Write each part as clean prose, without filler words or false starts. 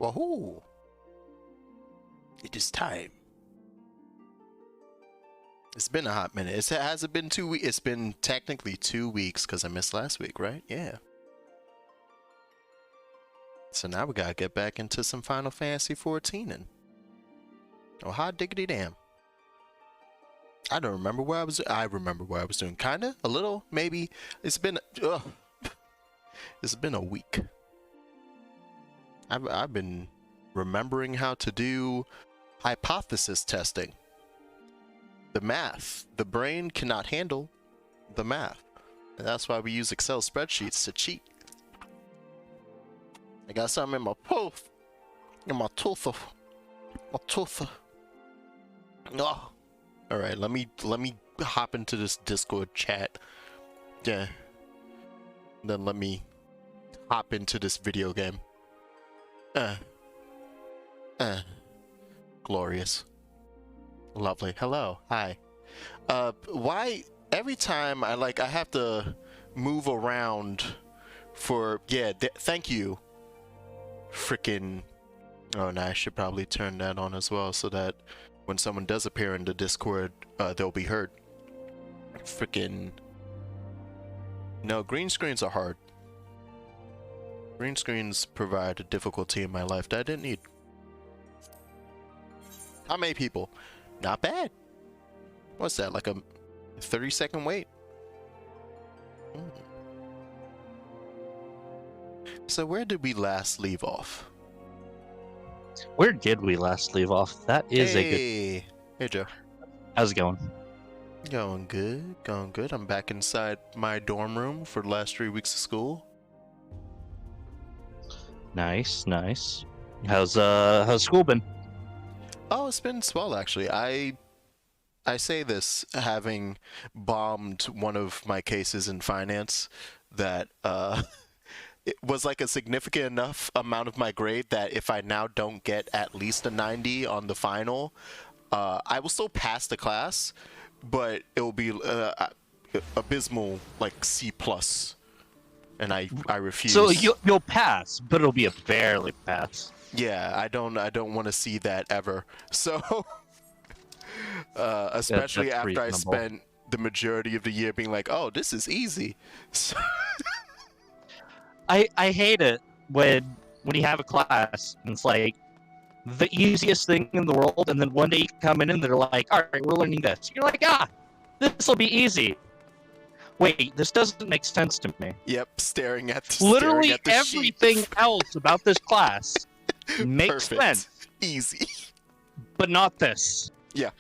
Wahoo! It is time. It's been a hot minute. Has it been 2 weeks? It's been technically 2 weeks because I missed last week, right? Yeah. So now we gotta get back into some Final Fantasy XIV and oh, hot diggity damn. I don't remember where I was. I remember where I was doing. Kinda, a little, maybe. It's been a week. I've been remembering how to do hypothesis testing. The math. The brain cannot handle the math. And that's why we use Excel spreadsheets to cheat. I got something in my tooth. In my tooth. My tooth. Oh. Alright, let me hop into this Discord chat. Yeah. Then let me hop into this video game. Glorious. Lovely. Hello. Hi. Why every time I have to move around for thank you. Frickin' oh no, I should probably turn that on as well so that when someone does appear in the Discord, they'll be heard. Frickin' no, green screens are hard. Green screens provide a difficulty in my life that I didn't need. How many people? Not bad. What's that, like a 30-second wait? So where did we last leave off? Where did we last leave off? That is a good... Hey Joe. How's it going? Going good, going good. I'm back inside my dorm room for the last 3 weeks of school. Nice, nice. How's school been? Oh, it's been swell actually. I say this having bombed one of my cases in finance that it was like a significant enough amount of my grade that if I now don't get at least a 90 on the final, I will still pass the class, but it will be abysmal, like C+. And I refuse. So you'll pass, but it'll be a barely pass. Yeah, I don't want to see that ever. So, especially that's after reasonable. I spent the majority of the year being like, "Oh, this is easy." So I hate it when you have a class and it's like the easiest thing in the world, and then one day you come in and they're like, "All right, we're learning this." You're like, this will be easy. Wait, this doesn't make sense to me. Yep, staring at the everything sheet. else about this class makes Perfect. sense, Easy. but not this. Yeah,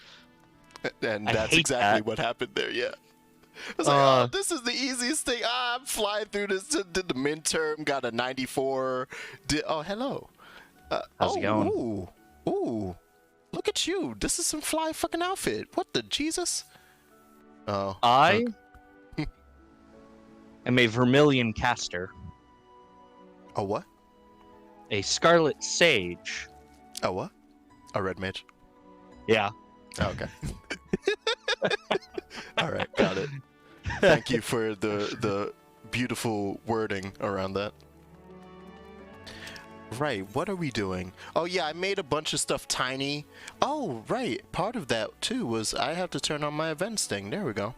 and I that's hate exactly that. what happened there. Yeah. I was like, oh, this is the easiest thing. I'm flying through this. Did the midterm, got a 94. Oh, hello. How's it going? Ooh. Look at you. This is some fly fucking outfit. What the Jesus? Oh. I am a Vermilion caster. A what? A Scarlet Sage. A what? A red mage. Yeah. Oh, okay. All right, got it. Thank you for the beautiful wording around that. Right, what are we doing? Oh yeah, I made a bunch of stuff tiny. Oh, right. Part of that too was I have to turn on my events thing. There we go.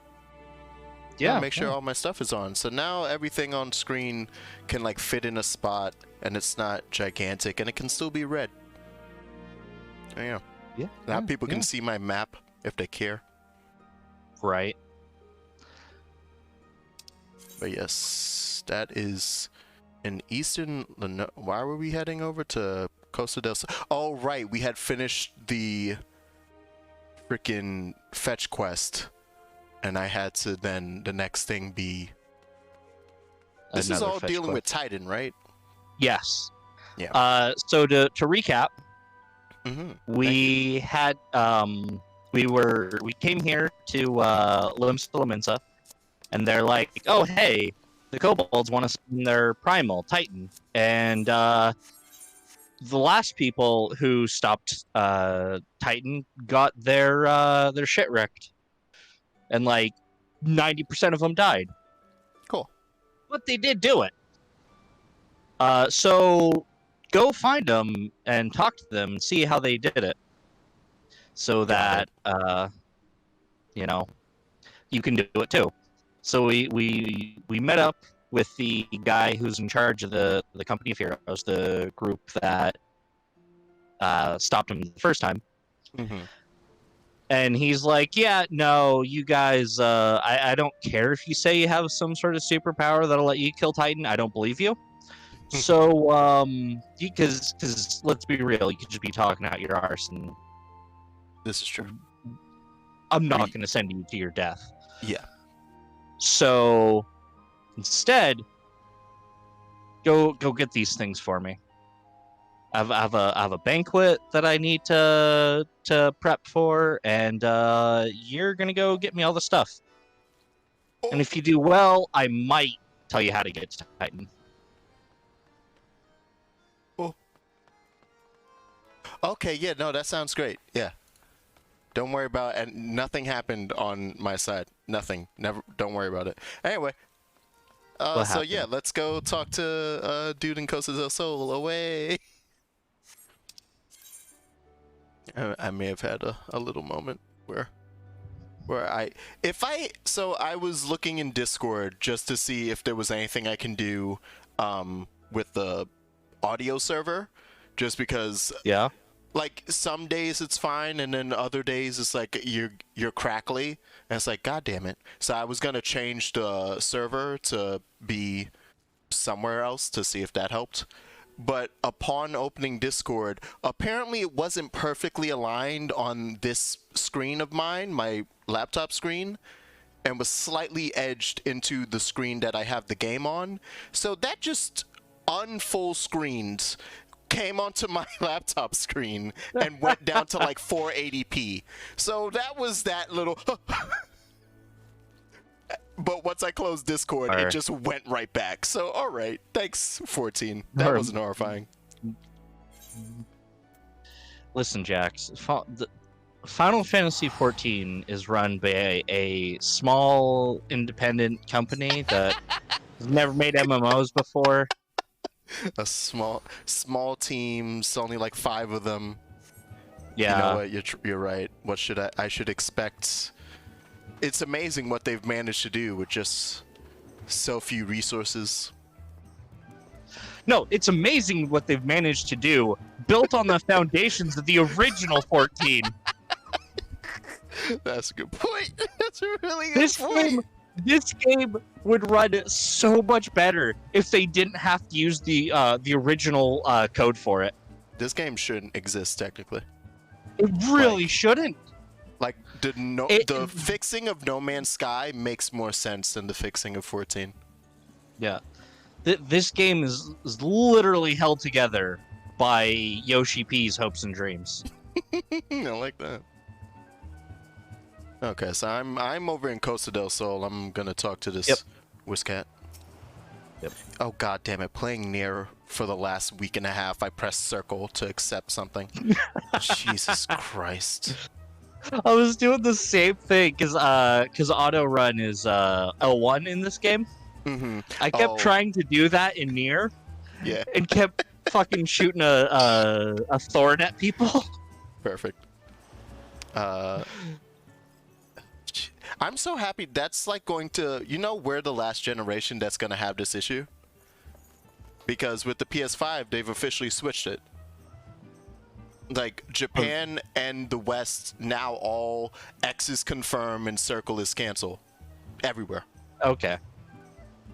Yeah. Make sure all my stuff is on. So now everything on screen can like fit in a spot and it's not gigantic and it can still be read. There you go. Yeah. Now people can see my map if they care. Right. But yes, that is in eastern. Why were we heading over to Costa del Sol? Oh, right. We had finished the freaking fetch quest. And I had to then the next thing be. This is all dealing with Titan, right? Yes. Yeah. So to recap, we had we came here to Limsa, and they're like, oh hey, the kobolds want to send their primal Titan, and the last people who stopped Titan got their shit wrecked. And like 90% of them died. Cool. But they did do it. So go find them and talk to them and see how they did it, so that you know, you can do it too. So we met up with the guy who's in charge of the Company of Heroes, the group that stopped him the first time. Mm-hmm. And he's like, yeah, no, you guys, I don't care if you say you have some sort of superpower that'll let you kill Titan. I don't believe you. So, because let's be real, you could just be talking out your arse, and This is true. I'm not going to send you to your death. Yeah. So, instead, go get these things for me. I have a banquet that I need to prep for, and you're gonna go get me all the stuff. And if you do well, I might tell you how to get to Titan. Oh. Okay, yeah, no, that sounds great. Yeah. Don't worry about it. And nothing happened on my side. Nothing. Never. Don't worry about it. Anyway. So yeah, let's go talk to dude in Costa del Sol. Away. I may have had a little moment where I was looking in Discord just to see if there was anything I can do with the audio server, just because like some days it's fine and then other days it's like you're crackly and it's like, god damn it. So I was gonna change the server to be somewhere else to see if that helped. But upon opening Discord, apparently it wasn't perfectly aligned on this screen of mine, my laptop screen, and was slightly edged into the screen that I have the game on. So that just unfull screened, came onto my laptop screen, and went down to like 480p. So that was that little... But once I closed Discord, it just went right back. So, all right. Thanks, 14. That wasn't horrifying. Listen, Jax. Final Fantasy XIV is run by a small, independent company that has never made MMOs before. A small teams, only like 5 of them. Yeah. You know what? You're right. What should I should expect... It's amazing what they've managed to do with just so few resources. No, it's amazing what they've managed to do, built on the foundations of the original 14. That's a good point. That's a really good point. This game would run so much better if they didn't have to use the original code for it. This game shouldn't exist technically. It really shouldn't. Like, the fixing of No Man's Sky makes more sense than the fixing of 14. Yeah. This game is literally held together by Yoshi P's hopes and dreams. I like that. Okay, so I'm over in Costa del Sol. I'm gonna talk to this Whiscat. Yep. Oh god damn it! Playing Nier for the last week and a half, I pressed circle to accept something. Jesus Christ. I was doing the same thing because auto run is L1 in this game. Mm-hmm. I kept trying to do that in Nier. Yeah. And kept fucking shooting a thorn at people. Perfect. I'm so happy. That's like going to, we're the last generation that's going to have this issue. Because with the PS5, they've officially switched it. Like, Japan and the West, now all X is confirm and circle is cancel. Everywhere. Okay.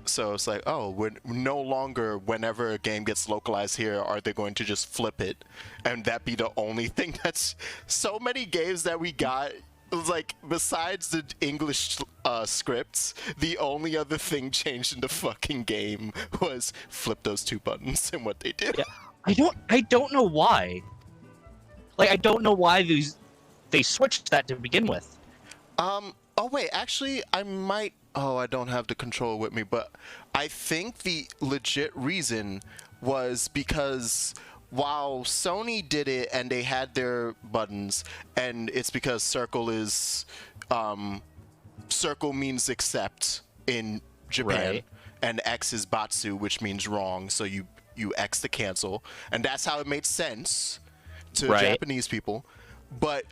So it's like, oh, we're no longer, whenever a game gets localized here, are they going to just flip it? And that be the only thing that's... So many games that we got, like, besides the English scripts, the only other thing changed in the fucking game was flip those 2 buttons and what they did. Yeah. I don't know why. Like, I don't know why they switched that to begin with. Oh wait, actually, I might... Oh, I don't have the control with me, but I think the legit reason was because while Sony did it and they had their buttons, and it's because circle is... circle means accept in Japan, right. And X is batsu, which means wrong, so you you X to cancel, and that's how it made sense to Right. Japanese people. But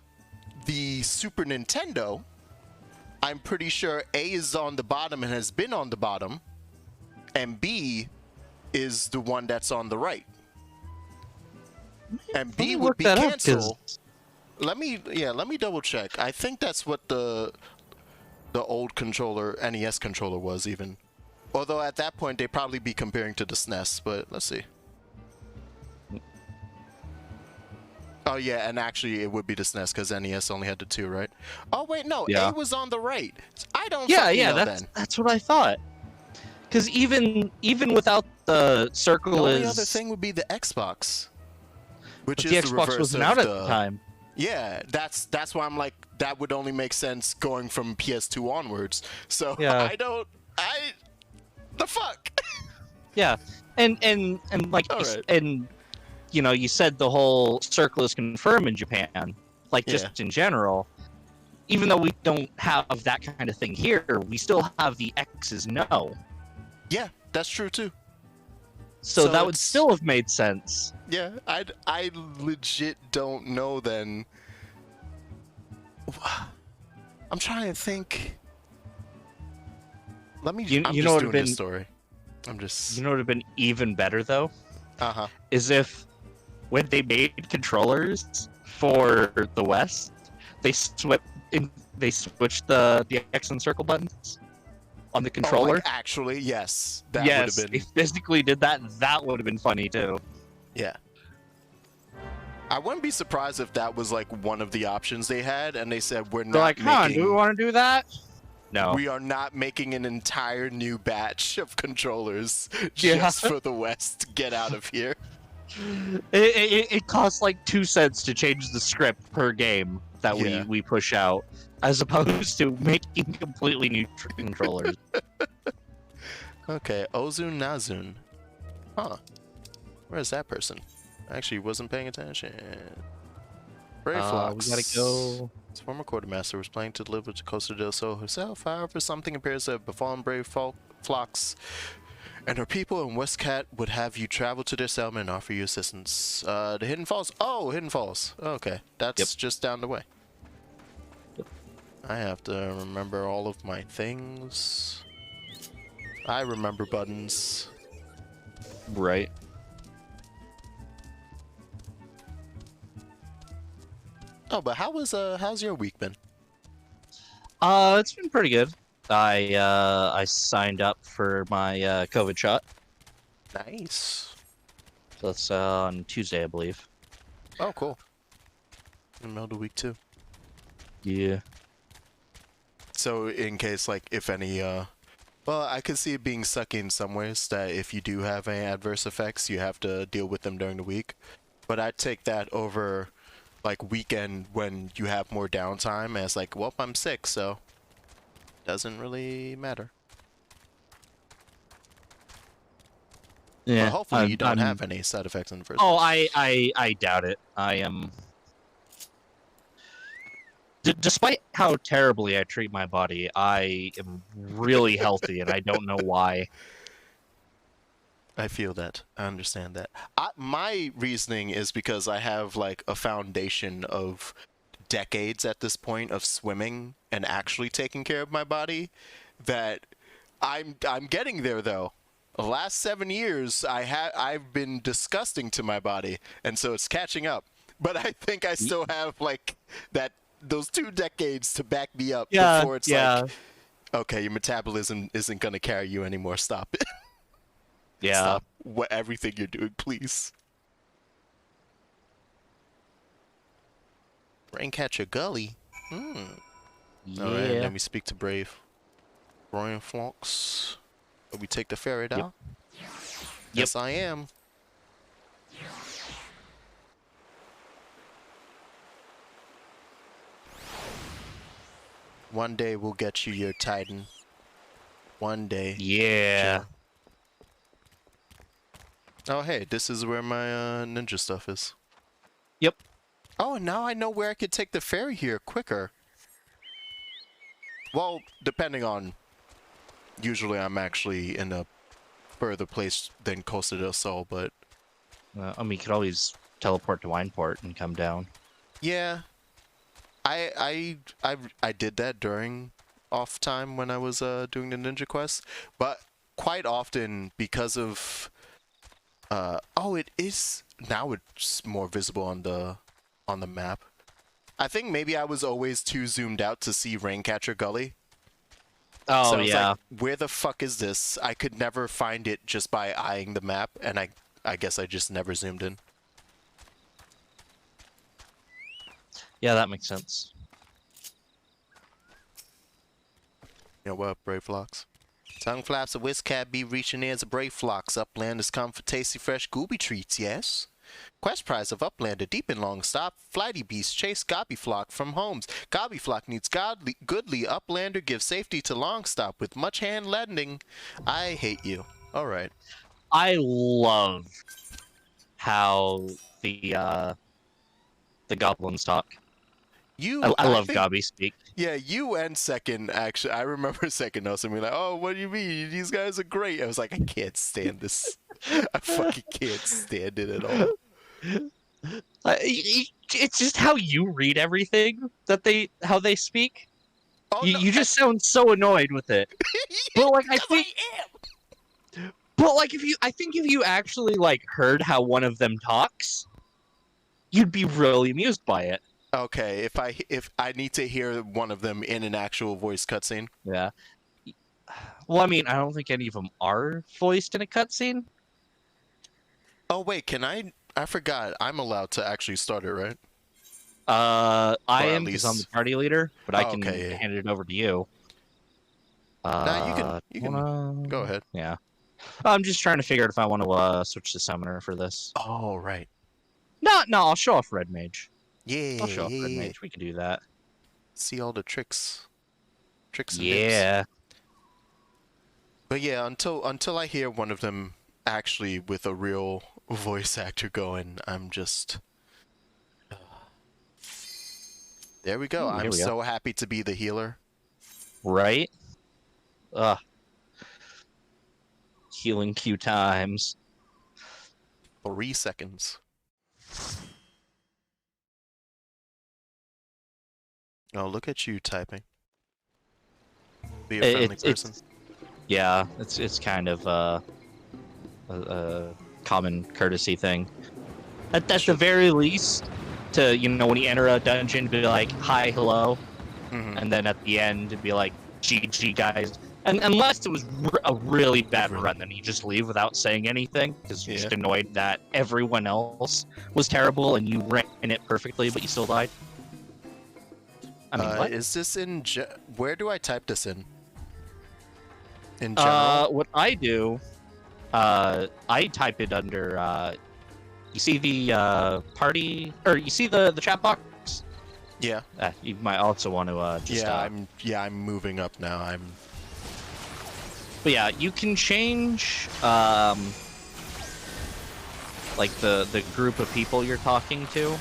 the Super Nintendo, I'm pretty sure A is on the bottom and has been on the bottom, and B is the one that's on the right. And Let B me would look be that up, cancel. 'cause- Let me double check. I think that's what the old controller, NES controller was even. Although at that point they'd probably be comparing to the SNES, but let's see. Oh yeah, and actually it would be the SNES because NES only had the 2, right? Oh wait, no, Yeah. A was on the right. I don't Yeah, fucking yeah, know that's what I thought. Because even without the circle The only is, other thing would be the Xbox, which but the is the Xbox reverse wasn't of out the... at the time. Yeah, that's why I'm like, that would only make sense going from PS2 onwards. So Yeah. the fuck? Yeah, and like All right. and you know, you said the whole circle is confirmed in Japan, like just in general. Even though we don't have that kind of thing here, we still have the X is no. Yeah, that's true too. So that would it's- still have made sense. Yeah, I legit don't know then. I'm trying to think. Let me. You I'm know just what doing would've this been- story. I'm just. You know what would have been even better though? Uh-huh. Is if when they made controllers for the West, they switched the X and circle buttons on the controller. Oh, like, actually, yes. That Yes, would have they been. physically did that. That would have been funny too. Yeah. I wouldn't be surprised if that was like one of the options they had, and they said we're They're not like, "Huh? making. Do we want to do that?" No. We are not making an entire new batch of controllers Yeah. just for the West. Get out of here. It costs like 2 cents to change the script per game that Yeah. we push out, as opposed to making completely new controllers. Okay, Ozun Nazun. Huh. Where's that person? Actually, wasn't paying attention. Brave We Flocks. gotta go. His former quartermaster was planning to deliver to Costa del Sol herself. However, something appears to have befallen Brave Flocks, and her people in Westcat would have you travel to their settlement and offer you assistance. The Hidden Falls. Oh, Hidden Falls. Okay, that's just down the way. I have to remember all of my things. I remember buttons. Right. Oh, but how's your week been? It's been pretty good. I signed up for my COVID shot. Nice. So that's on Tuesday, I believe. Oh, cool. In the middle of the week too. Yeah. So in case, like, if any, well, I could see it being sucky in some ways, that if you do have any adverse effects, you have to deal with them during the week. But I'd take that over, like, weekend when you have more downtime, as like, well, I'm sick, so doesn't really matter. Yeah. But hopefully you don't have any side effects in the first Oh, place. I doubt it. I am. Despite how terribly I treat my body, I am really healthy, and I don't know why. I feel that. I understand that. My reasoning is because I have like a foundation of decades at this point of swimming and actually taking care of my body. That I'm getting there though. The last 7 years I've been disgusting to my body, and so it's catching up. But I think I still have like those 2 decades to back me up before it's like, okay, your metabolism isn't gonna carry you anymore. Stop it. Yeah. Stop everything you're doing, please. Raincatcher Gully. Yeah. Alright, let me speak to Brave. Brian Flocks. We take the ferry down? Yes, I am. One day we'll get you your Titan. One day. Yeah. Sure. Oh, hey, this is where my ninja stuff is. Yep. Oh, now I know where I could take the ferry here quicker. Well, depending on... Usually I'm actually in a further place than Costa del Sol, but I mean, you could always teleport to Wineport and come down. Yeah, I did that during off time when I was doing the Ninja Quest, but quite often because of oh, it is now it's more visible on the map. I think maybe I was always too zoomed out to see Raincatcher Gully. Oh, So I was yeah. like, where the fuck is this? I could never find it just by eyeing the map, and I guess I just never zoomed in. Yeah, that makes sense. You know what, Brave Flocks? Tongue flaps of Whiskcat be reaching ears of Brave Flocks. Uplanders come for tasty fresh gooby treats, yes? Quest prize of Uplander deep in long stop. Flighty beasts chase Gobby Flock from homes. Gobby Flock needs goodly Uplander gives safety to long stop with much hand lending. I hate you. Alright. I love how the goblins talk. I love think, Gobby speak. Yeah, you and Second, actually. I remember Second also being like, oh, what do you mean? These guys are great. I was like, I can't stand this. I fucking can't stand it at all. It's just how you read everything how they speak. Oh, no, you just sound so annoyed with it. But like I think But like I think if you actually like heard how one of them talks, you'd be really amused by it. Okay, if I need to hear one of them in an actual voice cutscene. Yeah. Well, I mean, I don't think any of them are voiced in a cutscene. Oh wait, can I forgot. I'm allowed to actually start it, right? I am because I'm the party leader, but I can yeah. hand it over to you. Nah, you can go ahead. Yeah. I'm just trying to figure out if I want to switch to summoner for this. Oh, right. No, I'll show off Red Mage. Yeah, I'll show off Red Mage. We can do that. See all the tricks. And yeah. nips. But yeah, until I hear one of them actually with a real voice actor going, I'm just... There we go. I'm so happy to be the healer. Right? Ugh. Healing Q times. 3 seconds. Oh, look at you typing. Be a friendly person. It's kind of a common courtesy thing. At the very least, to when you enter a dungeon, be like, "Hi, hello," and then at the end, be like, "GG, guys." And unless it was a really bad run, then you just leave without saying anything because you're just annoyed that everyone else was terrible and you ran it perfectly, but you still died. I mean, what? Is this in... Where do I type this in? In general? What I do, I type it under, you see the party, or you see the chat box? Yeah. You might also want to just... I'm moving up now. But yeah, you can change, like the group of people you're talking to,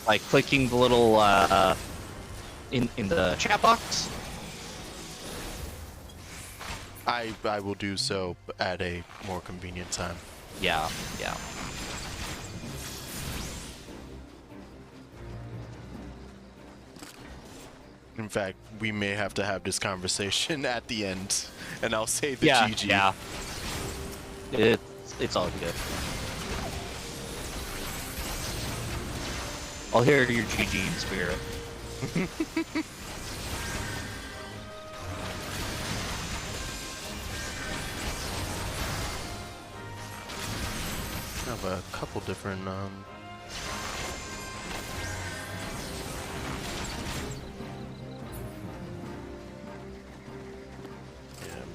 like clicking the little in the chat box. I will do so at a more convenient time. Yeah. In fact, we may have to have this conversation at the end, and I'll say the GG. Yeah. It's all good. I'll hear your GG in spirit. I have a couple different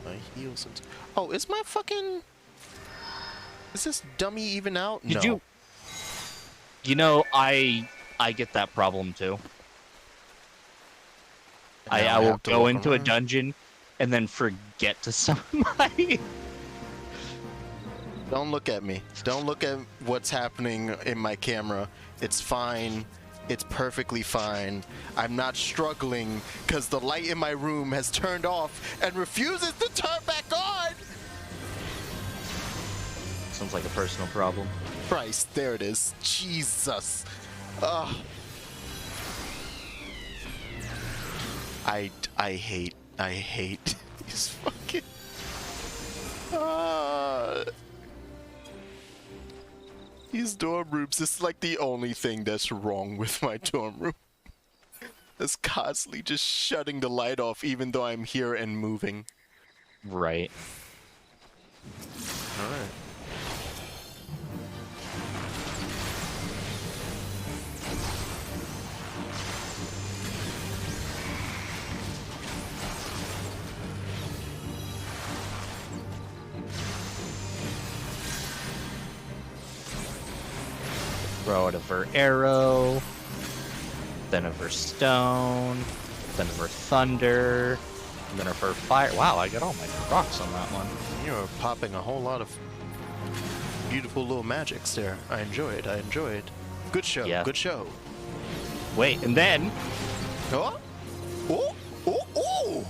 my heals and... Oh, is my fucking... Is this dummy even out? No. I get that problem too. I will go into a dungeon and then forget to summon my... Don't look at me. Don't look at what's happening in my camera. It's fine. It's perfectly fine. I'm not struggling because the light in my room has turned off and refuses to turn back on! Sounds like a personal problem. Christ, there it is. Jesus. Ugh. I hate these fucking... These dorm rooms, this is like the only thing that's wrong with my dorm room. It's constantly just shutting the light off even though I'm here and moving. Right. Alright. Throw out of her arrow, then of her stone, then of her thunder, and then of her fire. Wow, I got all my rocks on that one. You're popping a whole lot of beautiful little magics there. I enjoyed. Good show, Yeah. good show. Wait, and then Oh! Oh! Oh! Oh!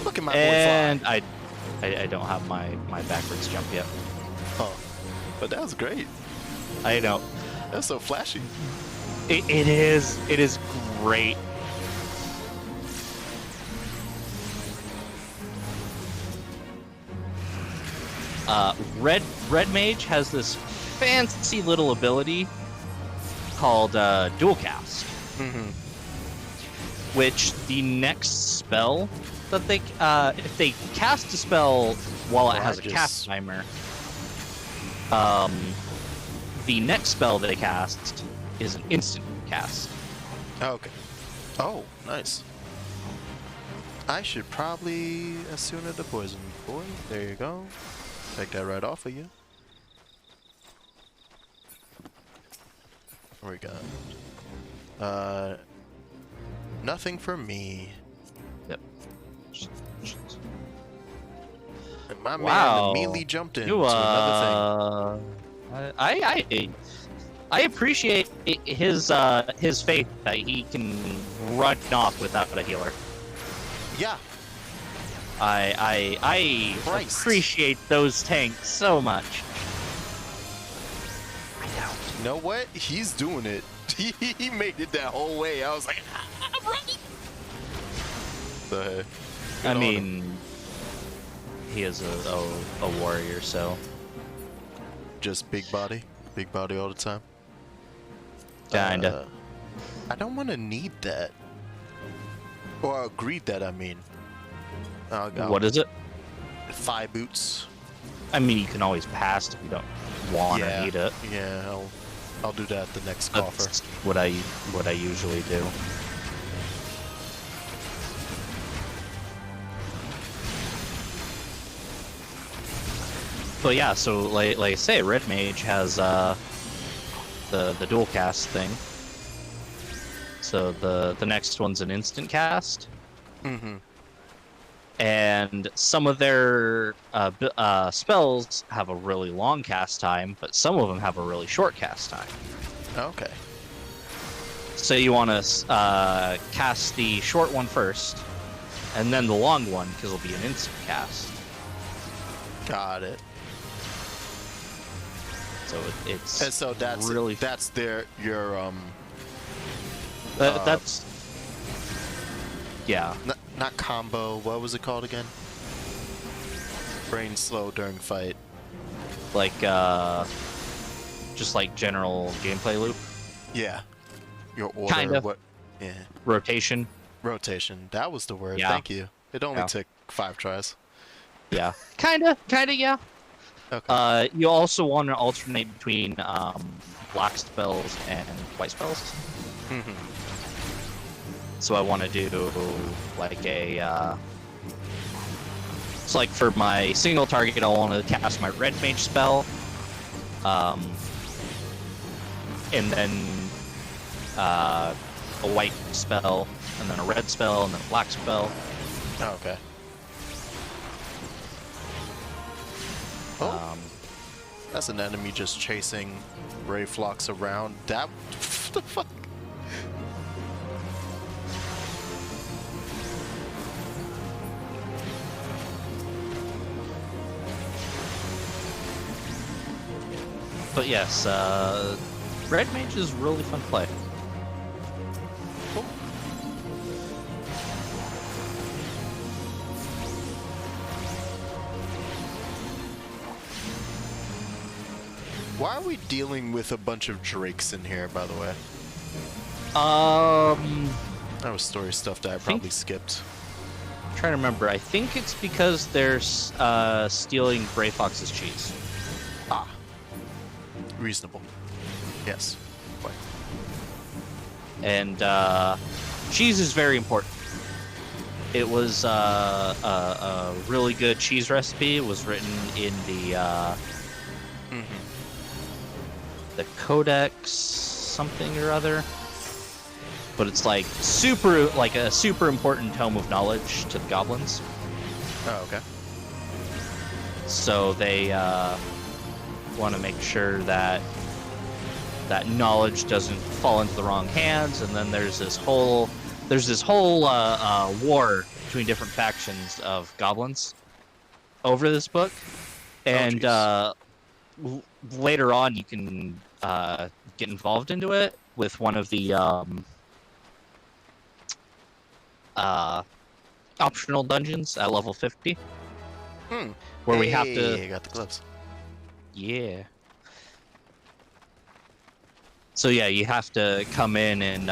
Look at my boy and fly. I don't have my backwards jump yet. Oh. But that was great. I know. That's so flashy. It is great. Red Mage has this fancy little ability called Dual Cast, which the next spell that they if they cast a spell while it has a cast timer, the next spell they cast is an instant cast. Okay. Oh, nice. I should probably assume the poison boy. There you go. Take that right off of you. What we got? Nothing for me. Yep. And my Wow. man immediately jumped into You, another thing. I appreciate his faith that he can run off without a healer. Yeah. I Christ. appreciate those tanks so much. You know what? He's doing it. He made it that whole way. I was like, I'm running. But, I mean, he is a warrior, so just big body all the time. kinda. I don't want to need that, or greed that. I mean, What is it? thigh boots. I mean, you can always pass if you don't want or need it. Yeah, I'll do that at the next coffer. That's what I usually do. But yeah, so like I say, Red Mage has the dual cast thing. So the next one's an instant cast. Mm-hmm. And some of their spells have a really long cast time, but some of them have a really short cast time. Okay. So you want to cast the short one first, and then the long one, because it'll be an instant cast. Got it. So it's And so that's really that's your that's yeah. not combo. What was it called again? Brain slow during fight. Like just like general gameplay loop. Yeah. Your order. Kind of. What? Yeah. Rotation. Rotation. That was the word. Yeah. Thank you. It only Yeah. took 5 tries. Yeah. Kinda, yeah. Okay. You also want to alternate between black spells and white spells. Mm-hmm. So I want to do like a it's like for my single target, I want to cast my red mage spell, and then a white spell, and then a red spell, and then a black spell. Oh, okay. Oh, that's an enemy just chasing ray flocks around. That the fuck? But yes, Red Mage is really fun to play. Cool. Why are we dealing with a bunch of drakes in here, by the way? That was story stuff that I probably skipped. I'm trying to remember. I think it's because they're stealing Grey Fox's cheese. Ah. Reasonable. Yes. Quite. And cheese is very important. It was a really good cheese recipe. It was written in the Codex something or other. But it's like a super important tome of knowledge to the goblins. Oh, okay. So they want to make sure that that knowledge doesn't fall into the wrong hands, and then there's this whole war between different factions of goblins over this book, and later on you can get involved into it with one of the optional dungeons at level 50, where we have to. I got the gloves. Yeah. So yeah, you have to come in and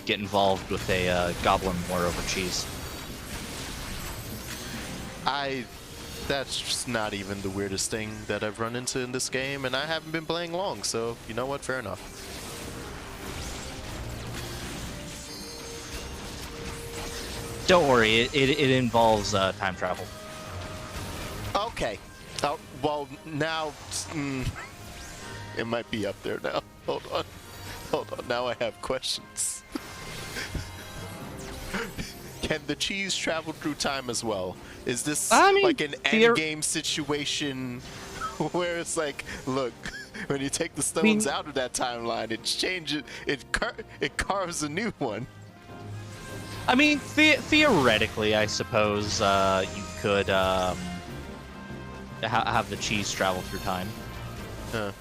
get involved with a goblin war over cheese. That's just not even the weirdest thing that I've run into in this game, and I haven't been playing long, so you know what? Fair enough. Don't worry, it involves time travel. Okay. Well, now it might be up there now. Hold on. Now I have questions. Can the cheese travel through time as well? Is this like an endgame situation where it's like, look, when you take the stones out of that timeline, it changes, it carves a new one? I mean, theoretically, I suppose you could have the cheese travel through time. Huh.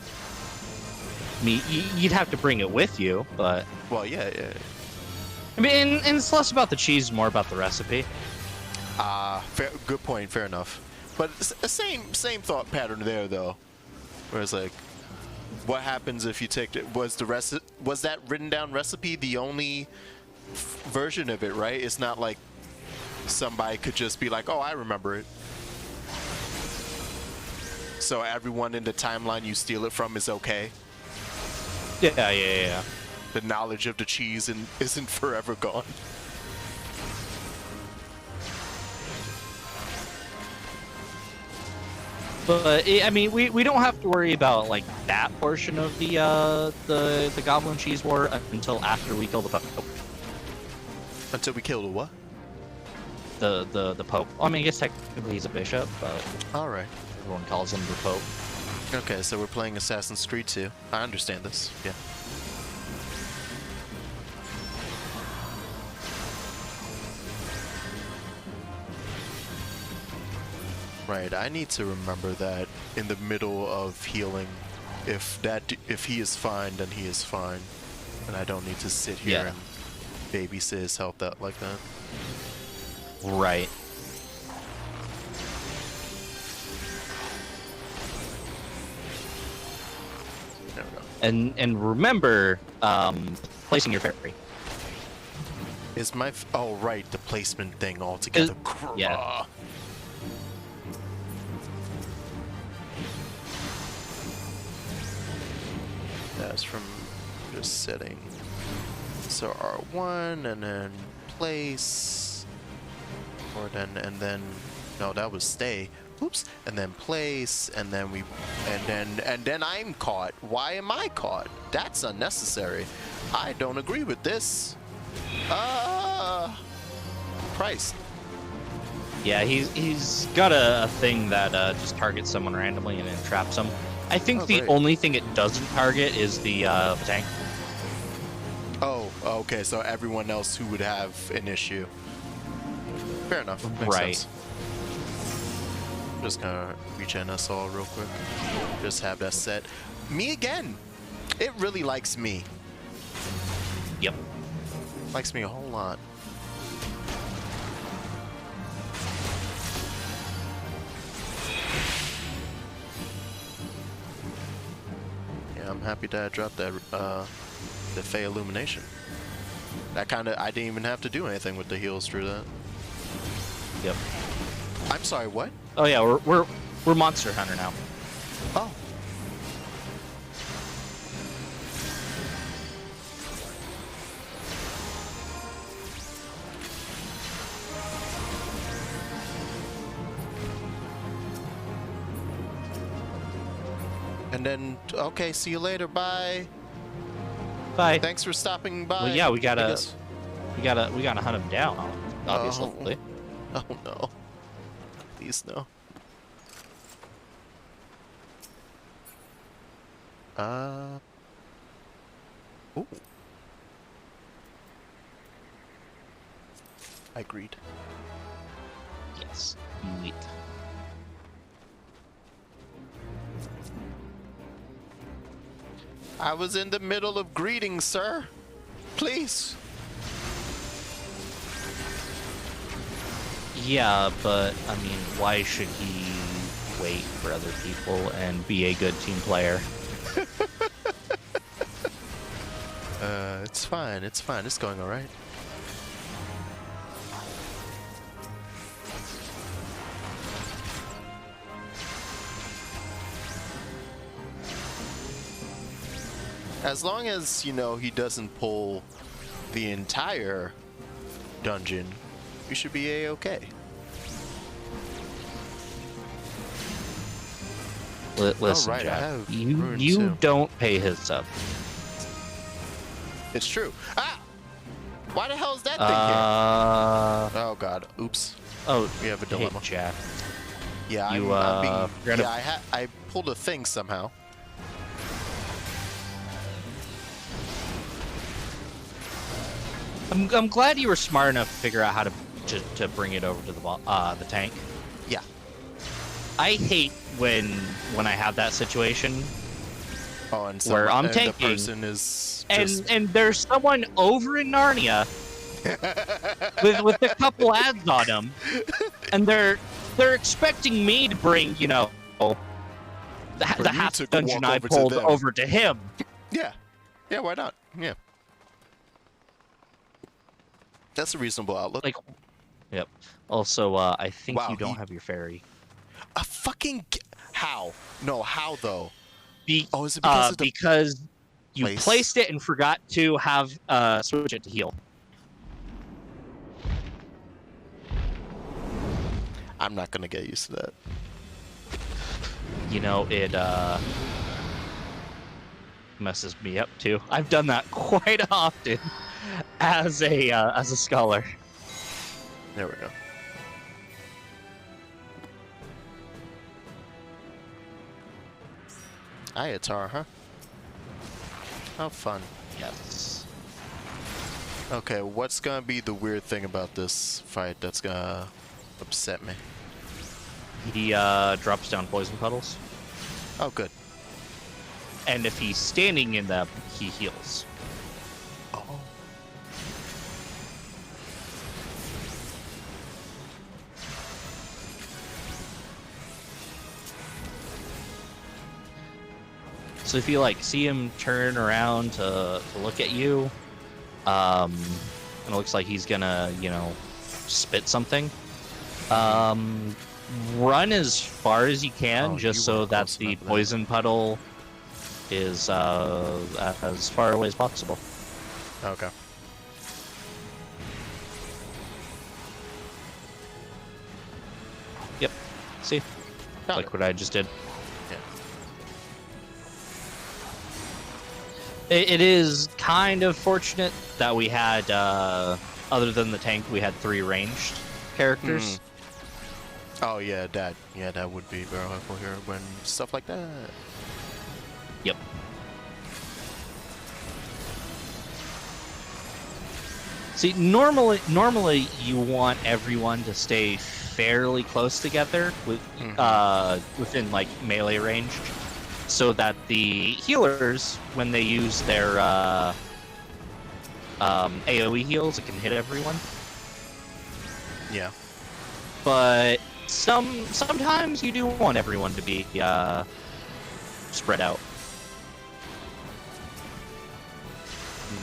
I mean, you'd have to bring it with you, but... Well, yeah. I mean, and it's less about the cheese, more about the recipe. Good point, fair enough. But same thought pattern there, though. Where it's like, what happens if you take it? Was that written down recipe the only version of it, right? It's not like somebody could just be like, oh, I remember it. So everyone in the timeline you steal it from is okay? Yeah. The knowledge of the cheese isn't forever gone. But I mean, we don't have to worry about like that portion of the Goblin Cheese War until after we kill the Pope. Until we kill the what? The Pope. I mean, I guess technically he's a bishop, but all right. Everyone calls him the Pope. Okay, so we're playing Assassin's Creed 2. I understand this. Yeah. Right, I need to remember that in the middle of healing, if he is fine, then he is fine, and I don't need to sit here and babysit his health out like that. Right. There we go. And remember, placing your fairy. Is my oh right, the placement thing altogether. Yeah. That's from just setting. So R1 and then place, or and then no, that was stay. Oops, and then place, and then and then I'm caught. Why am I caught? That's unnecessary. I don't agree with this. Christ. Yeah, he's got a thing that just targets someone randomly and then traps them. I think the only thing it doesn't target is the tank. Oh, okay. So everyone else who would have an issue. Fair enough. Makes sense. just gonna regen us all real quick. Just have that set. Me again. It really likes me. Yep. Likes me a whole lot. Yeah, I'm happy that I dropped that the Fey Illumination. That kind of, I didn't even have to do anything with the heals through that. Yep. I'm sorry, what? Oh yeah, we're Monster Hunter now. Oh. And then, okay, see you later, bye. Bye. Thanks for stopping by. Well, yeah, we gotta hunt him down, obviously. Oh no. Please no. Ooh. I agreed. Yes. Neat. I was in the middle of greeting, sir. Please. Yeah, but I mean, why should he wait for other people and be a good team player? It's fine. It's fine. It's going all right. As long as, you know, he doesn't pull the entire dungeon, we should be a-okay. Listen, right, Jack, you don't pay his sub. It's true. Ah! Why the hell is that thing here? Oh god. Oops. Oh, we have a dilemma. Hey, Jack. Yeah, you, I'm being... Yeah, I pulled a thing somehow. I'm glad you were smart enough to figure out how to bring it over to the tank. Yeah. I hate when I have that situation. Oh, and where I'm tanking, the person is just... and there's someone over in Narnia with a couple ads on them, and they're expecting me to bring, you know, the half dungeon I pulled over to him. Yeah. Yeah, why not? Yeah. That's a reasonable outlook. Like, yep. Also, I think you don't have your fairy. A fucking... How? No, how though? Oh, is it because of the... Because you placed it and forgot to have switch it to heal. I'm not gonna get used to that. You know, it messes me up too. I've done that quite often as a scholar. There we go. Ayatar, huh? How fun. Yes. Okay, what's gonna be the weird thing about this fight that's gonna upset me? He drops down poison puddles. Oh, good. And if he's standing in them, he heals. Oh. So if you like see him turn around to look at you, and it looks like he's gonna, you know, spit something, run as far as you can, just so that the poison puddle is as far away as possible. Okay. Yep. See? Like what I just did. It is kind of fortunate that we had, other than the tank, we had 3 ranged characters. Oh yeah, that would be very helpful here when stuff like that. Yep. See, normally you want everyone to stay fairly close together within like melee range, so that the healers, when they use their AoE heals, it can hit everyone. Yeah. But sometimes you do want everyone to be spread out.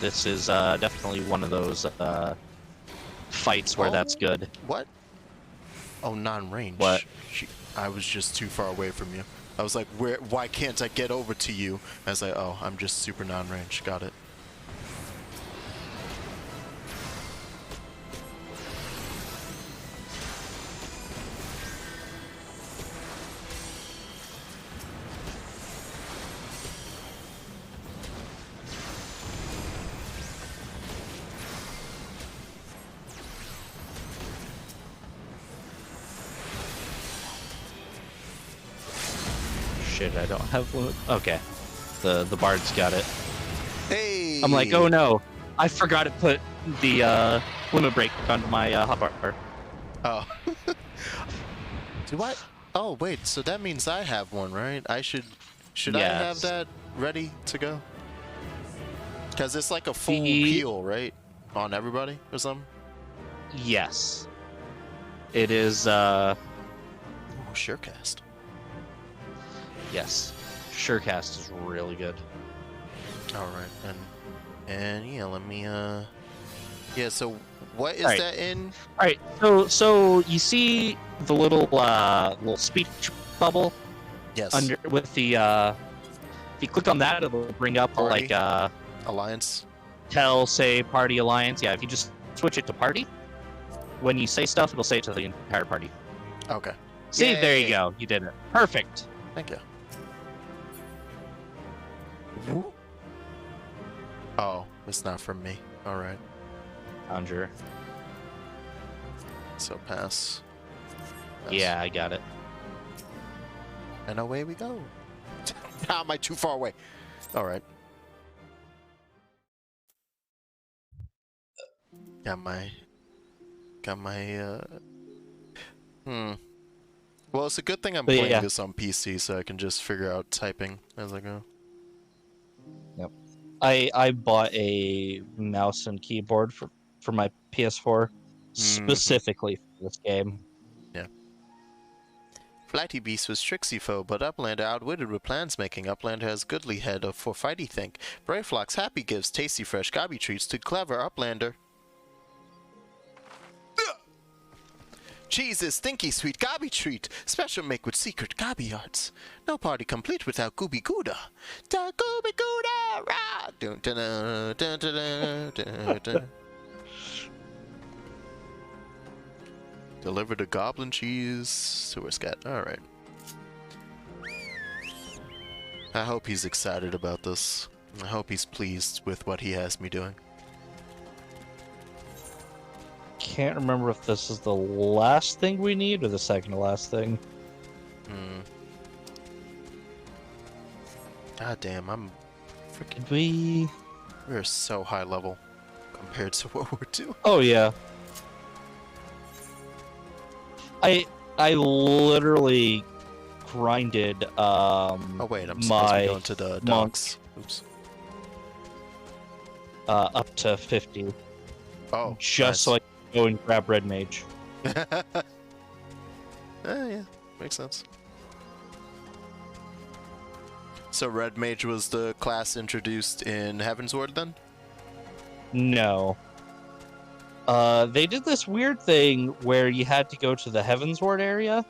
This is definitely one of those fights where that's good. What? Oh, non-range. What? I was just too far away from you. I was like, why can't I get over to you? I was like, oh, I'm just super non-range. Got it. Shit, I don't have limit. Okay, the bard's got it. Hey! I'm like, oh no, I forgot to put the limit break onto my hotbar. Oh. Do I? Oh wait, so that means I have one, right? Should I have that ready to go? Because it's like a full heal, right? On everybody or something? Yes. It is, Ooh, Surecast. Yes. Surecast is really good. Alright, and yeah, let me, yeah, so what is that in? Alright, so you see the little speech bubble? Yes. Under, with the, if you click on that, it'll bring up, Party? like, Alliance? say, party alliance. Yeah, if you just switch it to party, when you say stuff, it'll say it to the entire party. Okay. See, Yay. there you go. You did it. Perfect. Thank you. Oh, it's not from me. Alright. Conjure. So pass. Yeah, I got it. And away we go. How am I too far away? Alright. Got my Well, it's a good thing I'm playing this on PC, so I can just figure out typing as I go. Yep. I bought a mouse and keyboard for my PS4 specifically for this game. Yeah. Flighty Beast was Trixie foe, but Uplander outwitted with plans making. Uplander has goodly head for fighty think. Brave Flocks happy gives tasty fresh gobby treats to clever Uplander. Cheese is stinky sweet gobby treat. Special make with secret gobby arts. No party complete without gooby gouda. Da gooby gouda! Rah! Dun, dun, dun, dun, dun, dun, dun. Deliver the goblin cheese. Sewer scat. Alright. I hope he's excited about this. I hope he's pleased with what he has me doing. Can't remember if this is the last thing we need or the second to last thing. God damn, I'm freaking... We're so high level compared to what we're doing. Oh yeah. I literally grinded oh wait, I'm supposed to be going to the docks. Oops. Up to 50. Oh, just so I can go and grab Red Mage. Yeah, makes sense. So Red Mage was the class introduced in Heavensward then? No. They did this weird thing where you had to go to the Heavensward area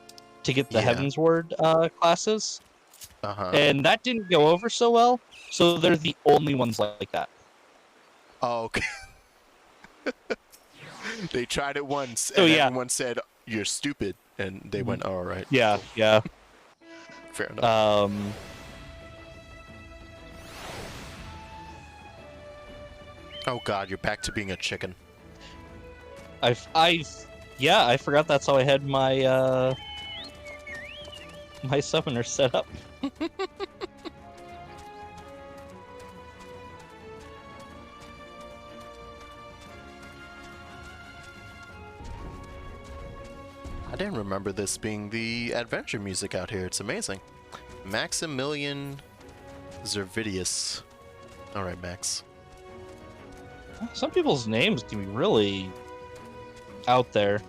to get the Heavensward classes. And that didn't go over so well, so they're the only ones like that. Oh, okay. They tried it once, and everyone said, "You're stupid," and they went, "All right." Yeah, yeah. Fair enough. Oh God, you're back to being a chicken. I forgot that's how I had my my summoner set up. I didn't remember this being the adventure music out here. It's amazing. Maximilian Zervidius. All right, Max. Some people's names can be really out there.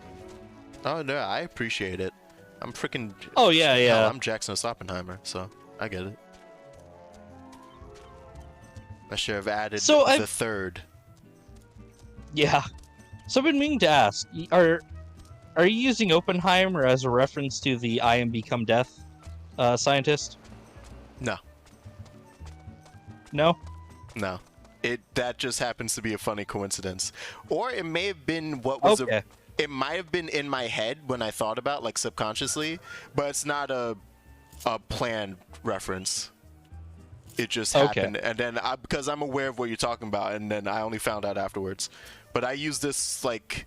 Oh no, I appreciate it. I'm freaking. Oh yeah, yeah. Hell, I'm Jackson Oppenheimer, so I get it. I should have added the third. Yeah. So I've been meaning to ask, are you using Oppenheimer as a reference to the I Am Become Death scientist? No. No? No. That just happens to be a funny coincidence. Or it may have been what was it might have been in my head when I thought about, like, subconsciously, but it's not a planned reference. It just happened, and then because I'm aware of what you're talking about, and then I only found out afterwards. But I used this, like,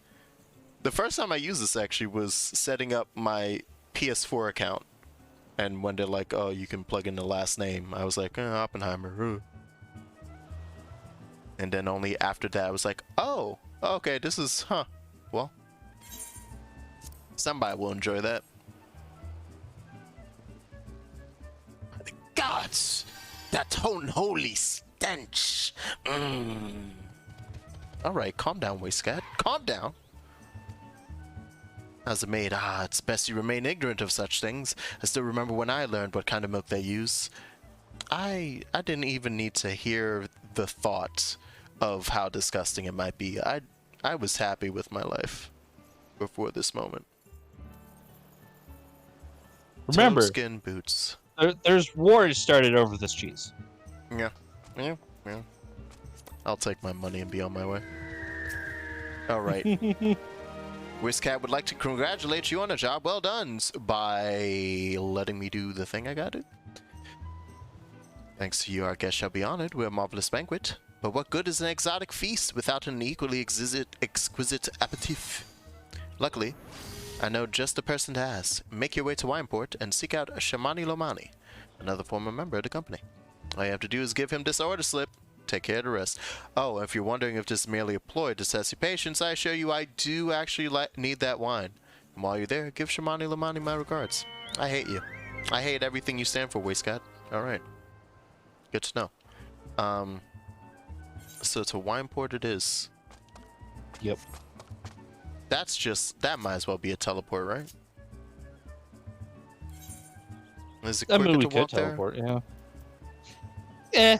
the first time I used this actually was setting up my PS4 account, and when they're like, "Oh, you can plug in the last name," I was like, Oppenheimer. And then only after that I was like, "Oh, okay, this is well, somebody will enjoy that." The gods. That unholy stench. Alright, calm down, Wastecat. Calm down. As a maid, it's best you remain ignorant of such things. I still remember when I learned what kind of milk they use. I didn't even need to hear the thought of how disgusting it might be. I was happy with my life before this moment. Remember, skin boots. There's wars started over this cheese. Yeah. I'll take my money and be on my way. All right. Wizcat would like to congratulate you on a job well done by letting me do the thing I gotta do. Thanks to you, our guest shall be honored with a marvelous banquet. But what good is an exotic feast without an equally exquisite aperitif? Luckily, I know just the person to ask. Make your way to Wineport and seek out Shamani Lomani, another former member of the company. All you have to do is give him this order slip. Take care of the rest. Oh, if you're wondering if this is merely a ploy to test your patience, I assure you I do actually need that wine. And while you're there, give Shamani Lomani my regards. I hate you. I hate everything you stand for, Wastecat. Alright. Good to know. So to Wineport it is. Yep. That might as well be a teleport, right? Is it I quicker mean, we to could walk teleport, there? yeah.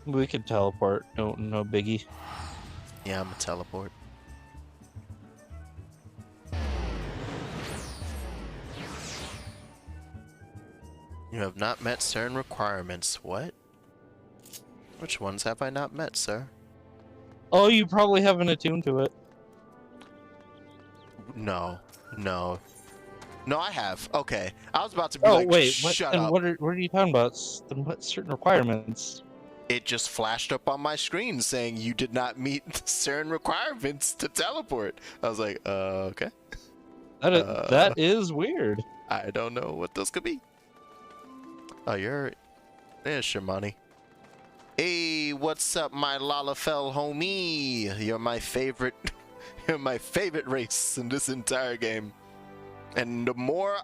We could teleport. No biggie. Yeah, I'm a teleport. You have not met certain requirements. What? Which ones have I not met, sir? Oh, you probably haven't attuned to it. No, I have. Okay, I was about to be shut up. What are you talking about? What certain requirements? It just flashed up on my screen saying you did not meet certain requirements to teleport. I was like, okay. That is weird. I don't know what those could be. Oh, there's Shamani. Hey, what's up, my Lalafell homie? You're my favorite. You're my favorite race in this entire game. And the more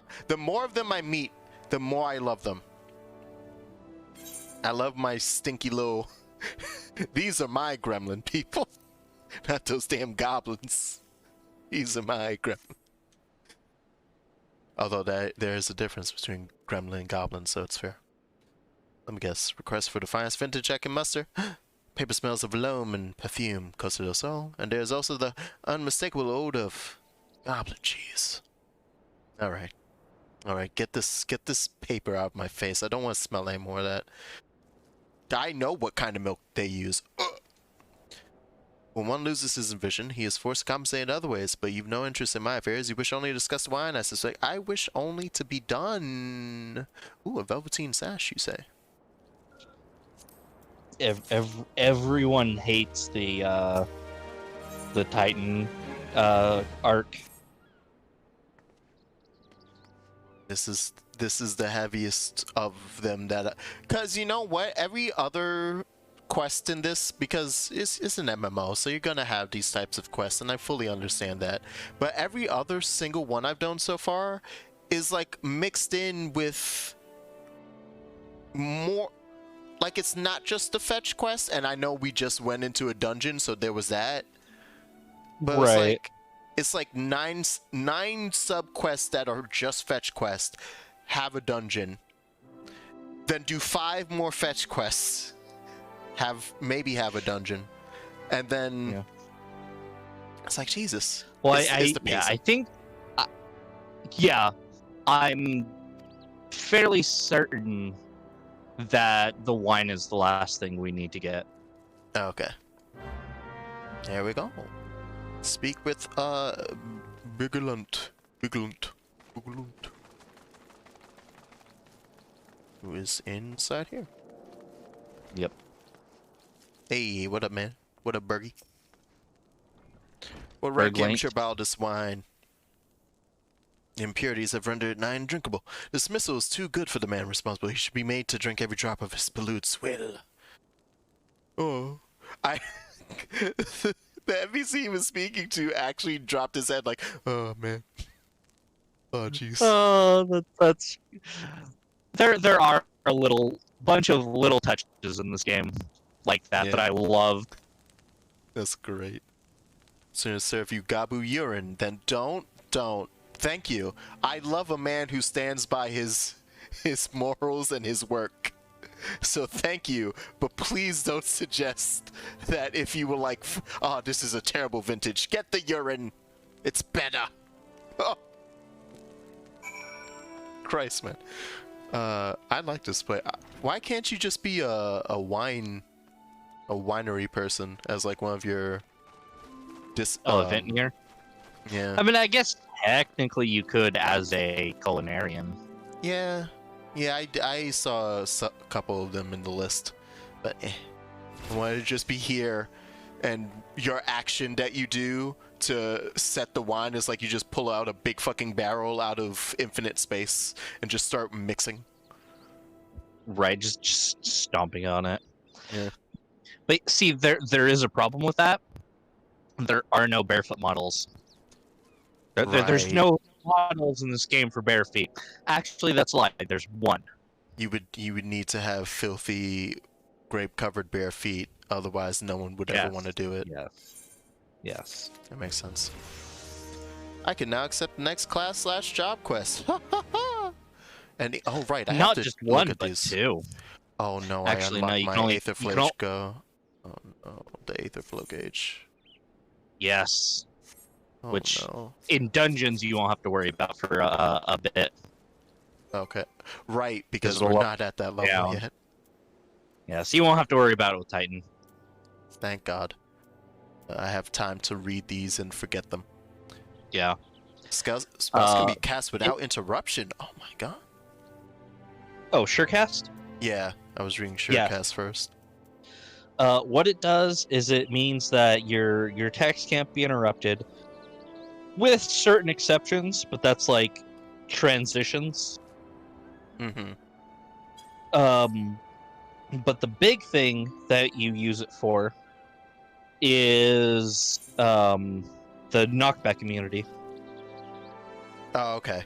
of them I meet, the more I love them. I love my stinky little... These are my gremlin people. Not those damn goblins. These are my gremlin. Although there is a difference between gremlin and goblin, so it's fair. Let me guess. Request for the finest vintage I can muster. Paper smells of loam and perfume, Costa del Sol. And there's also the unmistakable odor of goblin cheese. Alright. Alright, get this paper out of my face. I don't want to smell any more of that. I know what kind of milk they use. Ugh. When one loses his vision, he is forced to compensate in other ways, but you've no interest in my affairs. You wish only to discuss wine, I suspect. I wish only to be done. Ooh, a velveteen sash, you say? Everyone hates the Titan arc. This is the heaviest of them that, cause you know what? Every other quests in this because it's an MMO, so you're gonna have these types of quests, and I fully understand that. But every other single one I've done so far is like mixed in with more, like it's not just the fetch quest. And I know we just went into a dungeon, so there was that. But Right. it's like nine sub quests that are just fetch quests, have a dungeon, then do 5 more fetch quests, maybe have a dungeon, and then it's like Jesus. Well, I think, I'm fairly certain that the wine is the last thing we need to get. Okay. There we go. Speak with Biggelunt. Who is inside here? Yep. Hey, what up, man? What up, Bergie? What rank Berg amateur about this wine? The impurities have rendered it nigh undrinkable. Dismissal is too good for the man responsible. He should be made to drink every drop of his pollutes will. Oh, the NPC he was speaking to actually dropped his head like, oh man. Oh jeez. Oh, that's there are a bunch of little touches in this game like that that I love. That's great. As soon as serve you gabu urine, then don't. Thank you. I love a man who stands by his morals and his work. So thank you, but please don't suggest that if you were like, oh, this is a terrible vintage, get the urine. It's better. Oh. Christ, man. I like this play. Why can't you just be a winery person as like one of your event here? Yeah. I mean, I guess technically you could as a culinarian. Yeah. Yeah, I saw a couple of them in the list, but I wanted to just be here, and your action that you do to set the wine is like you just pull out a big fucking barrel out of infinite space and just start mixing. Right, just stomping on it. Yeah. But see, there is a problem with that. There are no barefoot models. There's no models in this game for bare feet. Actually, that's a lie. There's one. You would need to have filthy, grape-covered bare feet. Otherwise, no one would ever want to do it. Yes. That makes sense. I can now accept the next class/job quest. And oh right, I have not to just look one, at but these. 2. Oh no, Actually, I no, unlocked you my can Aether only Flage go. Oh no, the Aether Flow gauge. Yes. Oh, Which no. in dungeons you won't have to worry about for a bit. Okay, right, because There's we're a lot not at that level down. yet. Yeah, so you won't have to worry about it with Titan. Thank God. I have time to read these and forget them. Yeah. Spells can be cast without interruption. Oh my God. Oh, Surecast? Yeah, I was reading Surecast first. What it does is it means that your text can't be interrupted, with certain exceptions, but that's like transitions. Mm-hmm. But the big thing that you use it for is the knockback immunity. Oh, okay.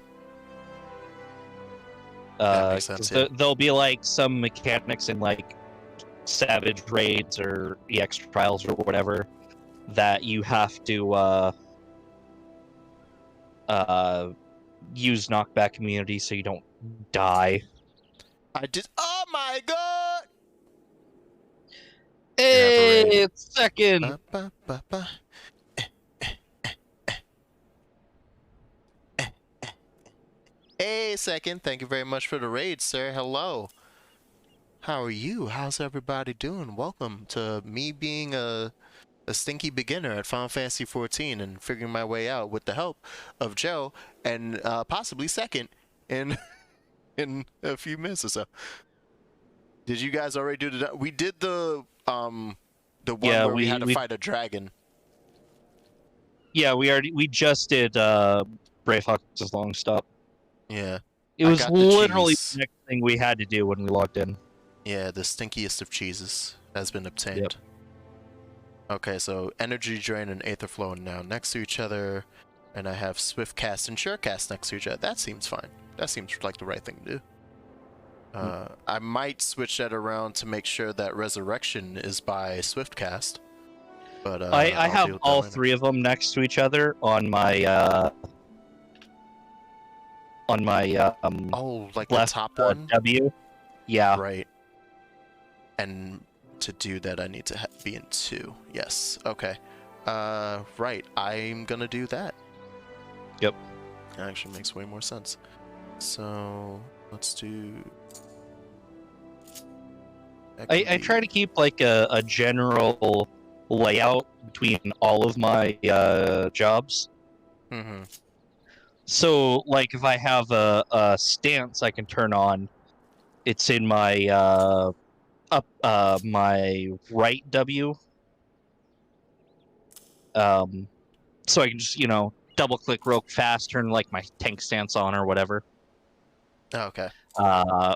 That makes sense, yeah. There'll be like some mechanics in like Savage Raids or EX Trials or whatever that you have to use knockback immunity so you don't die. I did. Oh my God! Hey, it's second. Ba, ba, ba, ba. Hey, second. Thank you very much for the raid, sir. Hello. How are you? How's everybody doing? Welcome to me being a stinky beginner at Final Fantasy XIV and figuring my way out with the help of Joe and possibly second in a few minutes or so. Did you guys already do the? We did the one where we had to fight a dragon. Yeah, we just did Brave Fox's Long Stop. Yeah. It was literally the next thing we had to do when we logged in. Yeah, the stinkiest of cheeses. has been obtained. Yep. Okay, so energy drain and aether flow are now next to each other, and I have swift cast and sure cast next to each other. That seems fine. That seems like the right thing to do. I might switch that around to make sure that resurrection is by swift cast. But I I'll have deal with that all later. 3 of them next to each other on my Oh, like the left top one? W. Yeah. Right. And to do that, I need to be in 2. Yes. Okay. Right. I'm gonna do that. Yep. That actually makes way more sense. So let's do. I try to keep like a general layout between all of my jobs. Mm-hmm. So, like, if I have a stance I can turn on, it's in my my right W. So I can just double click real fast, turn like my tank stance on or whatever. Okay.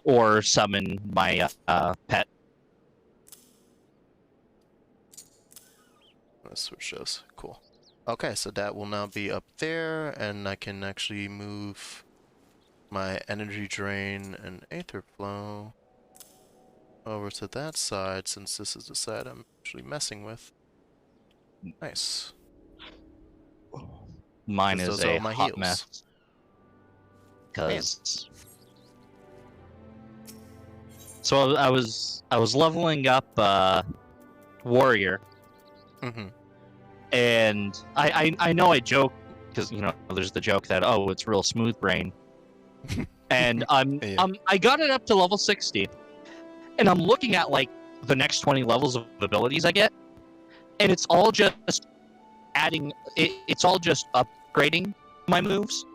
Or summon my pet. Let's switch those. Cool. Okay, so that will now be up there, and I can actually move my energy drain and aether flow over to that side, since this is the side I'm actually messing with. Nice. Mine 'Cause is those are a my hot heals. mess. Because so I was leveling up warrior, Mm-hmm. and I know I joke because there's the joke that it's real smooth brain, and Yeah. I got it up to level 60, and I'm looking at like the next 20 levels of abilities I get, and it's all just adding. It's all just upgrading my moves.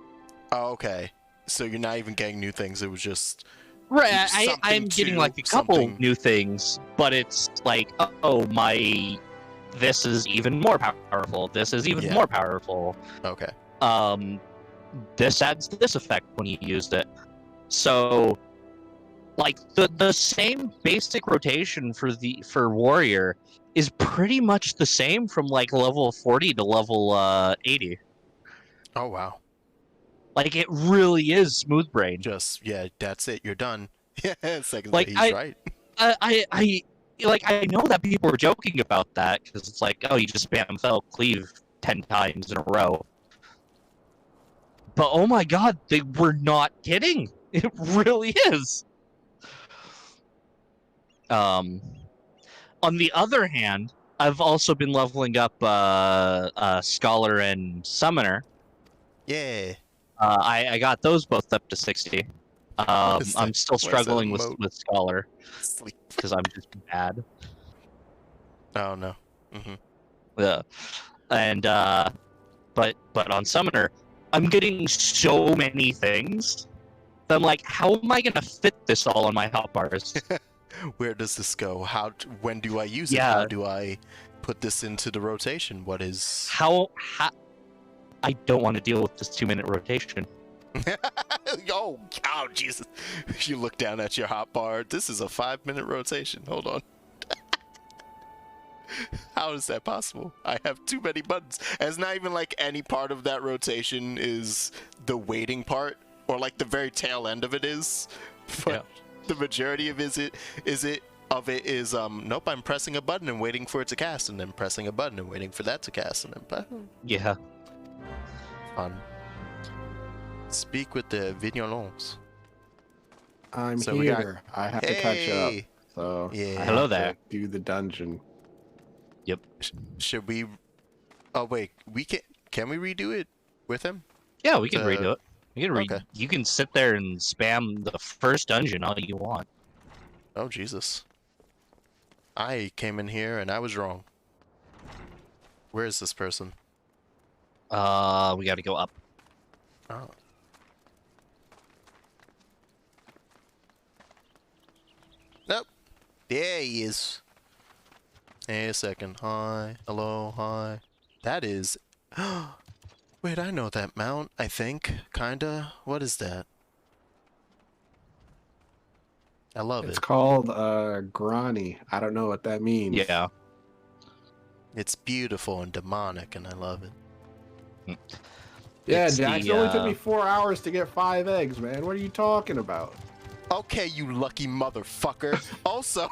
Oh, okay. So you're not even getting new things. It was just Right, something I'm getting to like a couple something. new things, but it's like, this is even more powerful. This is even Yeah. more powerful. Okay. This adds this effect when you used it. So, like the same basic rotation for warrior is pretty much the same from like level 40 to level 80. Oh wow. Like it really is smooth brain. Just yeah, that's it. You're done. Yeah, second. Like He's right. I I know that people were joking about that because it's like, oh, you just spam fell cleave 10 times in a row. But oh my god, they were not kidding. It really is. On the other hand, I've also been leveling up Scholar and Summoner. Yeah. I got those both up to 60. What is I'm that? still What is that struggling emote? with Scholar Sleep. because I'm just bad. Oh no. Mm-hmm. Yeah. And but on Summoner, I'm getting so many things that I'm like, how am I gonna fit this all on my hotbars? Where does this go? When do I use it? Yeah. How do I put this into the rotation? What is? How I don't want to deal with this 2-minute rotation. oh Jesus! You look down at your hotbar. This is a 5-minute rotation. Hold on. How is that possible? I have too many buttons. And it's not even like any part of that rotation is the waiting part, or like the very tail end of it is. But Yeah. the majority of it is nope, I'm pressing a button and waiting for it to cast, and then pressing a button and waiting for that to cast, and then Yeah. fun. Speak with the violons. I'm So we got- here. I have to catch up. Hey! So Yeah. I Hello have there. to do the dungeon. Yep. Should we? Oh wait, we can we redo it with him? Yeah, we can redo it. Okay. You can sit there and spam the first dungeon all you want. Oh Jesus! I came in here and I was wrong. Where is this person? We got to go up. Oh. Nope. There he is. Hey, a second. Hi. Hello. Hi. That is... Wait, I know that mount, I think. Kinda. What is that? I love It's it. called Grani. I don't know what that means. Yeah. It's beautiful and demonic, and I love it. Yeah, It's Jax, the, it only took me 4 hours to get 5 eggs, man. What are you talking about? Okay, you lucky motherfucker. Also,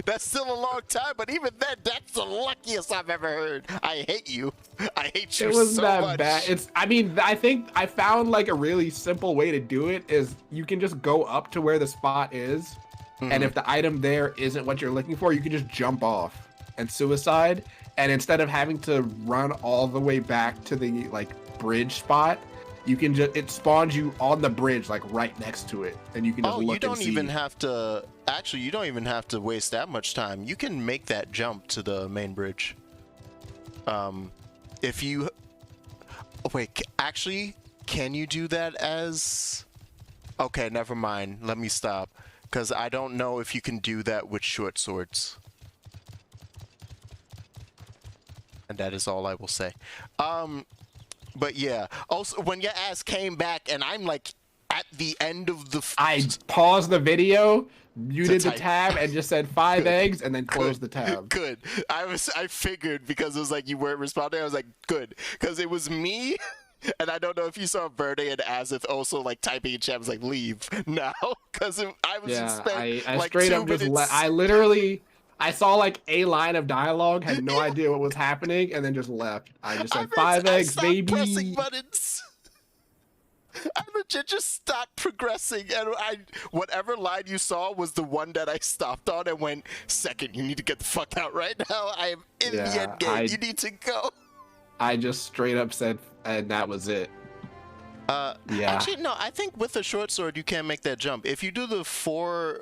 that's still a long time, but even then, that's the luckiest I've ever heard. I hate you. I hate you It wasn't so that much. bad. I mean, I think I found like a really simple way to do it is you can just go up to where the spot is, and if the item there isn't what you're looking for, you can just jump off and suicide. And instead of having to run all the way back to the like bridge spot, you can just it spawns you on the bridge like right next to it, and you can just look you don't and see. even have to. Actually, you don't even have to waste that much time. You can make that jump to the main bridge. If you wait, actually, can you do that as? Okay, never mind. Let me stop, because I don't know if you can do that with short swords. And that is all I will say. But yeah. Also, when your ass came back, and I'm like at the end of the. I paused the video, muted the type. tab, and just said 5 eggs, and then closed the tab. Good. I figured because it was like you weren't responding. I was like, good, because it was me. And I don't know if you saw Verde and Azith also like typing in chat. I was like, leave now, because I was Yeah, spent I like straight 2 up just minutes. I literally I saw like a line of dialogue, had no idea what was happening, and then just left. I just said 5 I eggs, stopped pressing baby. buttons. I legit just stopped progressing, and whatever line you saw was the one that I stopped on and went, second, you need to get the fuck out right now. I am in the end game. You need to go. I just straight up said, and that was it. Yeah. Actually, no. I think with a short sword you can make that jump. If you do the 4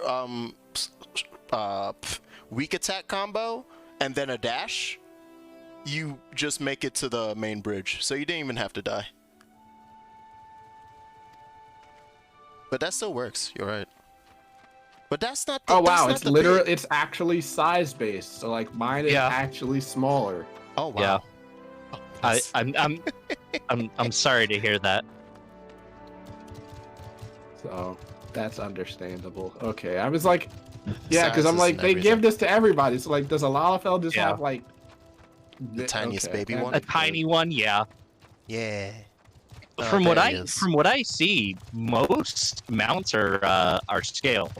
weak attack combo and then a dash, you just make it to the main bridge. So you didn't even have to die. But that still works. You're right. But that's not. The, Oh wow, that's it's not the literally big- it's actually size based. So like mine is actually smaller. Oh wow. Yeah. Oh, that's- I'm sorry to hear that. So that's understandable. Okay, I was like, yeah, because I'm Sizes like and they everything. give this to everybody. So like, does a Lalafell just have like The tiniest baby that one? A makes tiny sense. one, yeah. Yeah. From what there he is. from what I see, most mounts are scaled.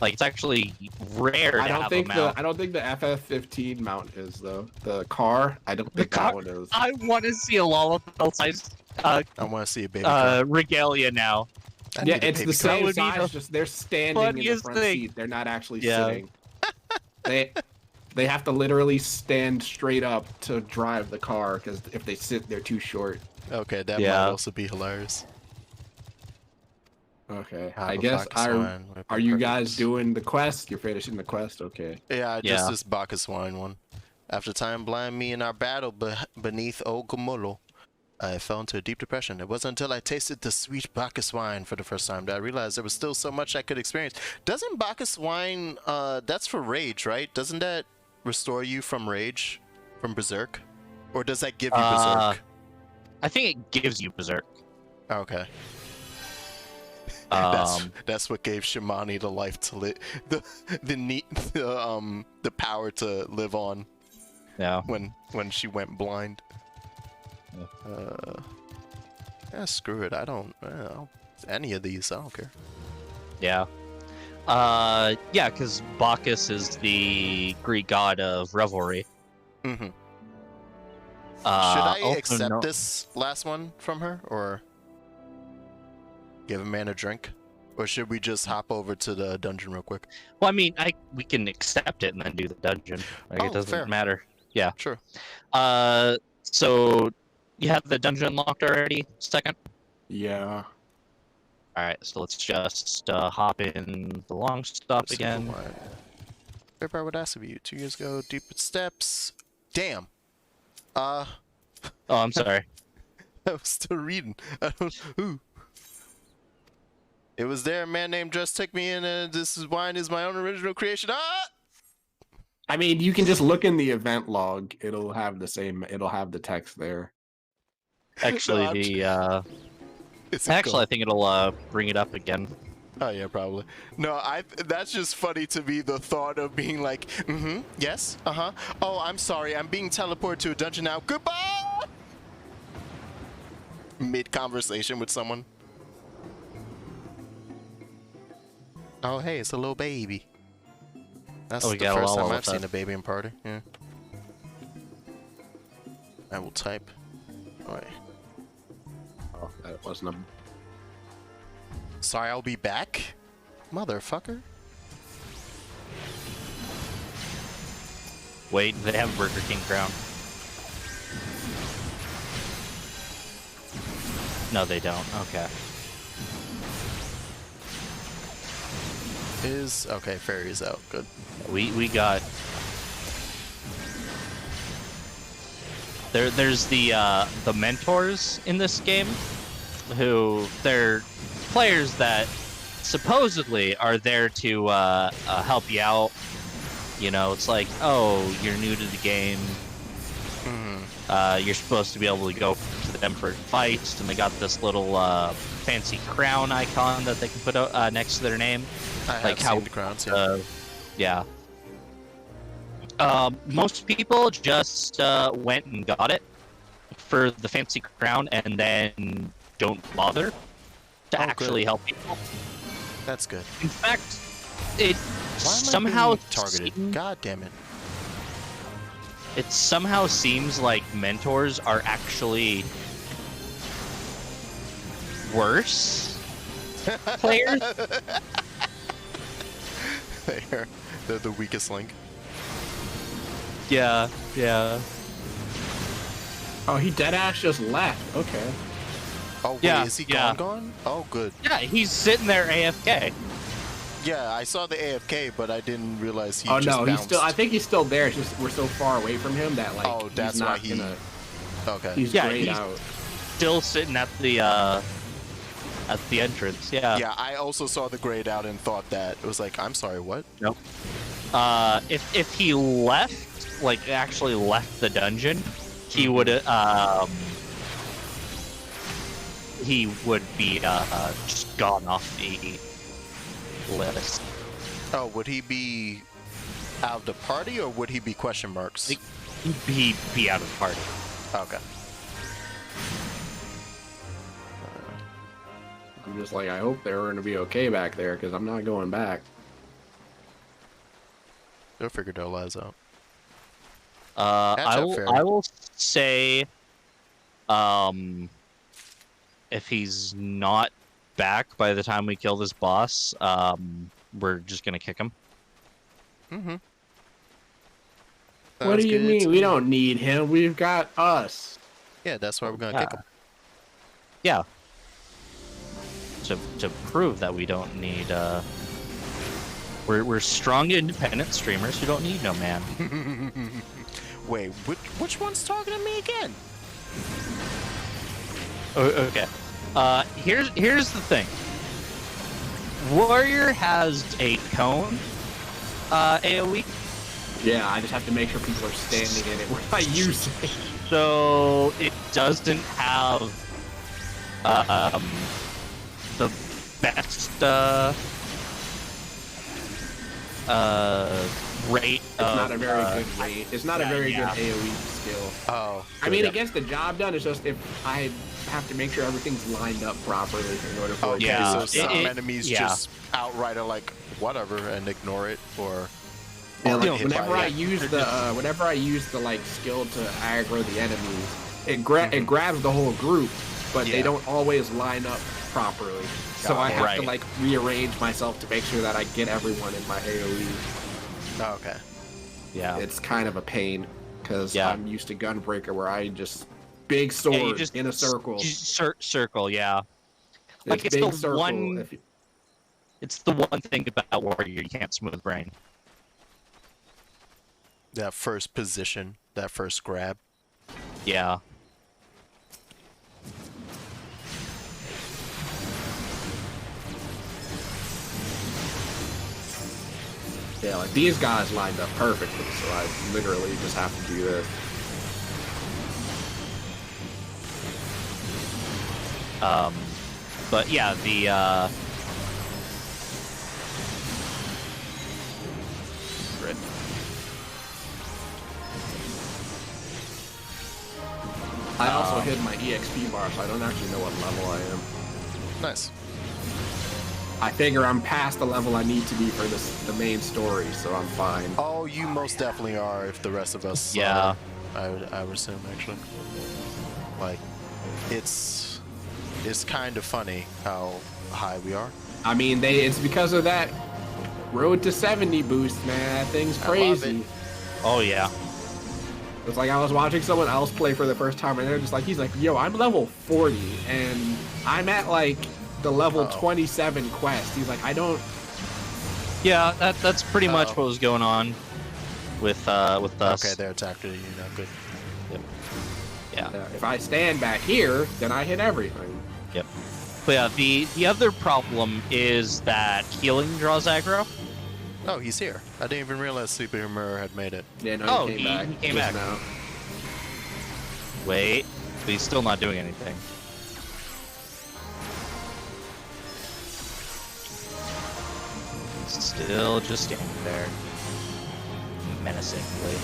Like it's actually rare I to don't have think a mount. I don't think the FF15 mount is though. The car, I don't think that one is. I want to see a Lalafell size I want to see a baby car. regalia now. I Yeah, need a it's baby the car. same would be size. the Just they're standing in the funniest front thing. seat. They're not actually Yeah. sitting. They have to literally stand straight up to drive the car because if they sit, they're too short. Okay, that Yeah. might also be hilarious. Okay, Have I a guess Bacchus wine would be are you perfect. guys doing the quest? You're finishing the quest, okay? Yeah, just Yeah. this Bacchus wine one. After time blind me in our battle beneath Ogumolo, I fell into a deep depression. It wasn't until I tasted the sweet Bacchus wine for the first time that I realized there was still so much I could experience. Doesn't Bacchus wine, that's for rage, right? Doesn't that restore you from rage? From Berserk? Or does that give you Berserk? I think it gives you berserk. Okay. Um, That's what gave Shimani the life to live, the power to live on yeah. when she went blind. Yeah, screw it. I don't any of these. I don't care. Yeah. Yeah, because Bacchus is the Greek god of revelry. Mm-hmm. Should I Also accept this last one from her, or give a man a drink, or should we just hop over to the dungeon real quick? Well, I mean, we can accept it and then do the dungeon. Like, Oh, it doesn't fair. matter. Yeah. Sure. So you have the dungeon unlocked already? Second. Yeah. All right. So let's just hop in the long stop again. Paper I would ask of you 2 years ago. Deep steps. Damn. Oh, I'm sorry. I was still reading. I don't. Ooh. It was there. A man named Just took me in, and wine is my own original creation. Ah! I mean, you can just look in the event log. It'll have the same. It'll have the text there. Actually, No, I think it'll bring it up again. Oh yeah, probably. No, that's just funny to me, the thought of being like, yes, oh, I'm sorry, I'm being teleported to a dungeon now. Goodbye! Mid-conversation with someone. Oh, hey, it's a little baby. That's the first time I've seen a baby in party. Yeah. I will type. Alright. Oh, that wasn't a... Sorry, I'll be back? Motherfucker. Wait, they have Burger King crown. No, they don't. Okay. Okay, fairy's out. Good. We got... There's the mentors in this game, who they're players that supposedly are there to help you out. You know, it's like, oh, you're new to the game. You're supposed to be able to go to them for fights, and they got this little fancy crown icon that they can put next to their name. I have seen the crowns, yeah. Yeah. Most people just went and got it for the fancy crown and then don't bother to actually help people. That's good. In fact, it Why am somehow I being targeted. God damn it. It somehow seems like mentors are actually worse players. They're the weakest link. Yeah, yeah. Oh, he deadass just left. Okay. Oh, wait, Yeah, is he yeah. gone? Oh, good. Yeah, he's sitting there AFK. Yeah, I saw the AFK, but I didn't realize he Oh just no, bounced. he's still. I think he's still there. It's just we're so far away from him that like. Oh, that's he's not why he. Gonna, Okay. he's Yeah, grayed he's- out. Still sitting at the entrance. Yeah. Yeah, I also saw the grayed out and thought that it was like, I'm sorry, what? Nope. If he left, like actually left the dungeon, he would be just gone off the list. Oh, would he be out of the party or would he be question marks? He'd be out of the party. Okay. I'm just like, I hope they're going to be okay back there because I'm not going back. They'll figure their lives out. I will say, if he's not back by the time we kill this boss, we're just gonna kick him. Mm-hmm. What do you mean? We don't need him. We've got us. Yeah, that's why we're gonna kick him. Yeah. To prove that we don't need we're strong independent streamers who don't need no man. Wait, which one's talking to me again? Okay. Here's the thing. Warrior has a cone AoE. Yeah, I just have to make sure people are standing in it when I use it. So it doesn't have the best rate. It's not a very good rate. It's not a very good AoE skill. Oh. I mean, it gets the job done. It's just if I have to make sure everything's lined up properly in order for it to yeah. do So some it. enemies just outright are like, whatever, and ignore it, or... Yeah, like, hit whenever by I it. use the like skill to aggro the enemies, it grabs the whole group, but they don't always line up properly. So I have to like rearrange myself to make sure that I get everyone in my AoE. Oh, okay. Yeah. It's kind of a pain because I'm used to Gunbreaker where I just big sword in a circle. Circle, yeah. Like it's big the circle. one. It's the one thing about Warrior you can't smooth brain. That first position, that first grab. Yeah. Yeah, like these guys lined up perfectly, so I literally just have to do this. But yeah, I also hit my EXP bar, so I don't actually know what level I am. Nice. I figure I'm past the level I need to be for the main story, so I'm fine. Oh, you most definitely are. If the rest of us, Yeah. I would assume actually. Like, it's kind of funny how high we are. I mean, it's because of that Road to 70 boost, man. That thing's crazy. Oh yeah. It's like I was watching someone else play for the first time, and they're just like, he's like, yo, I'm level 40, and I'm at like the level 27 quest. He's like, I don't. Yeah, that's pretty much what was going on with us. Okay, they're attacked you now. Good. Yep. Yeah. If I stand back here, then I hit everything. Yep. But yeah, the other problem is that healing draws aggro. Oh, he's here. I didn't even realize Sleepy Mirror had made it. Yeah, no, he came back. He came back. Now. Wait, but he's still not doing anything. Still just standing there, menacingly.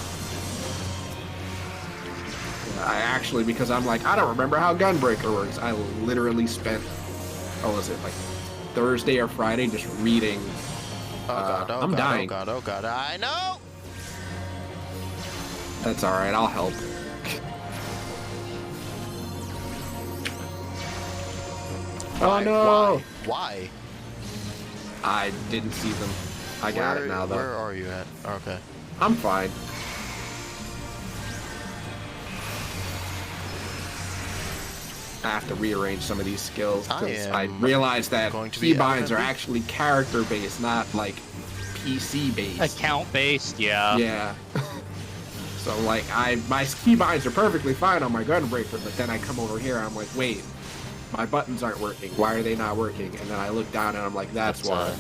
I actually, because I'm like, I don't remember how Gunbreaker works. I literally spent, what was it, like Thursday or Friday just reading. I'm dying. Oh god, I know! That's alright, I'll help. Why? Oh no! Why? I didn't see them. I got it now though. Where are you at? Okay. I'm fine. I have to rearrange some of these skills because I realized that keybinds are actually character based, not like PC based. Account based, yeah. Yeah. So like my keybinds are perfectly fine on my Gunbreaker, but then I come over here and I'm like, wait, my buttons aren't working. Why are they not working? And then I look down and I'm like, that's why.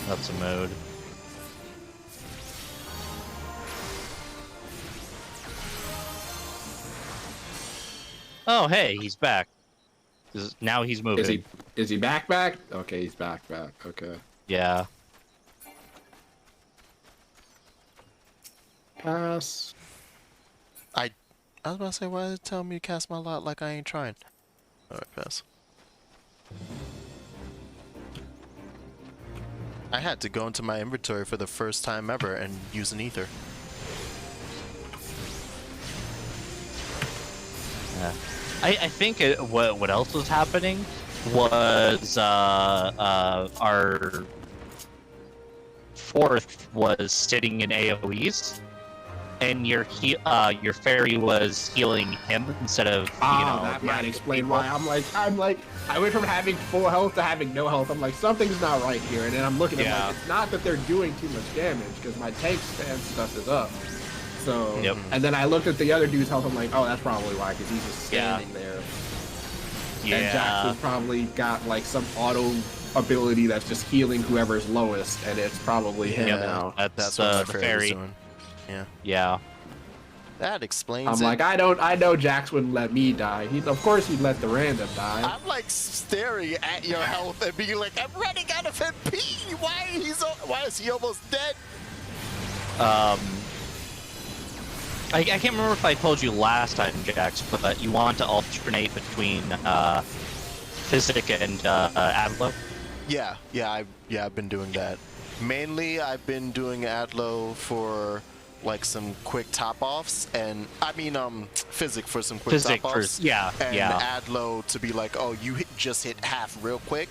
That's a mode. Oh, hey, he's back. Now he's moving. Is he back? Okay, he's back. Okay. Yeah. Pass. I was about to say, why is it telling me to cast my lot like I ain't trying? Alright, pass. I had to go into my inventory for the first time ever and use an ether. Yeah. I think what else was happening was our fourth was sitting in AoEs, and your fairy was healing him instead of that might explain why I'm like I went from having full health to having no health. I'm like, something's not right here, and then I'm looking at like, it's not that they're doing too much damage because my tank stand stuff is up. So, and then I looked at the other dude's health. I'm like, oh, that's probably why, because he's just standing there. Yeah. And Jax has probably got like some auto ability that's just healing whoever's lowest, and it's probably him now. That's the fairy. Doing. Yeah. Yeah. That explains I'm like, I know Jax wouldn't let me die. Of course he'd let the random die. I'm like staring at your health and being like, I'm running out of MP. Why is he almost dead? I can't remember if I told you last time, Jax, but you want to alternate between Physic and Adlo? Yeah, I've been doing that. Mainly, I've been doing Adlo for like some quick top-offs, and I mean Physic for some quick top-offs. And Adlo to be like, oh, you just hit half real quick,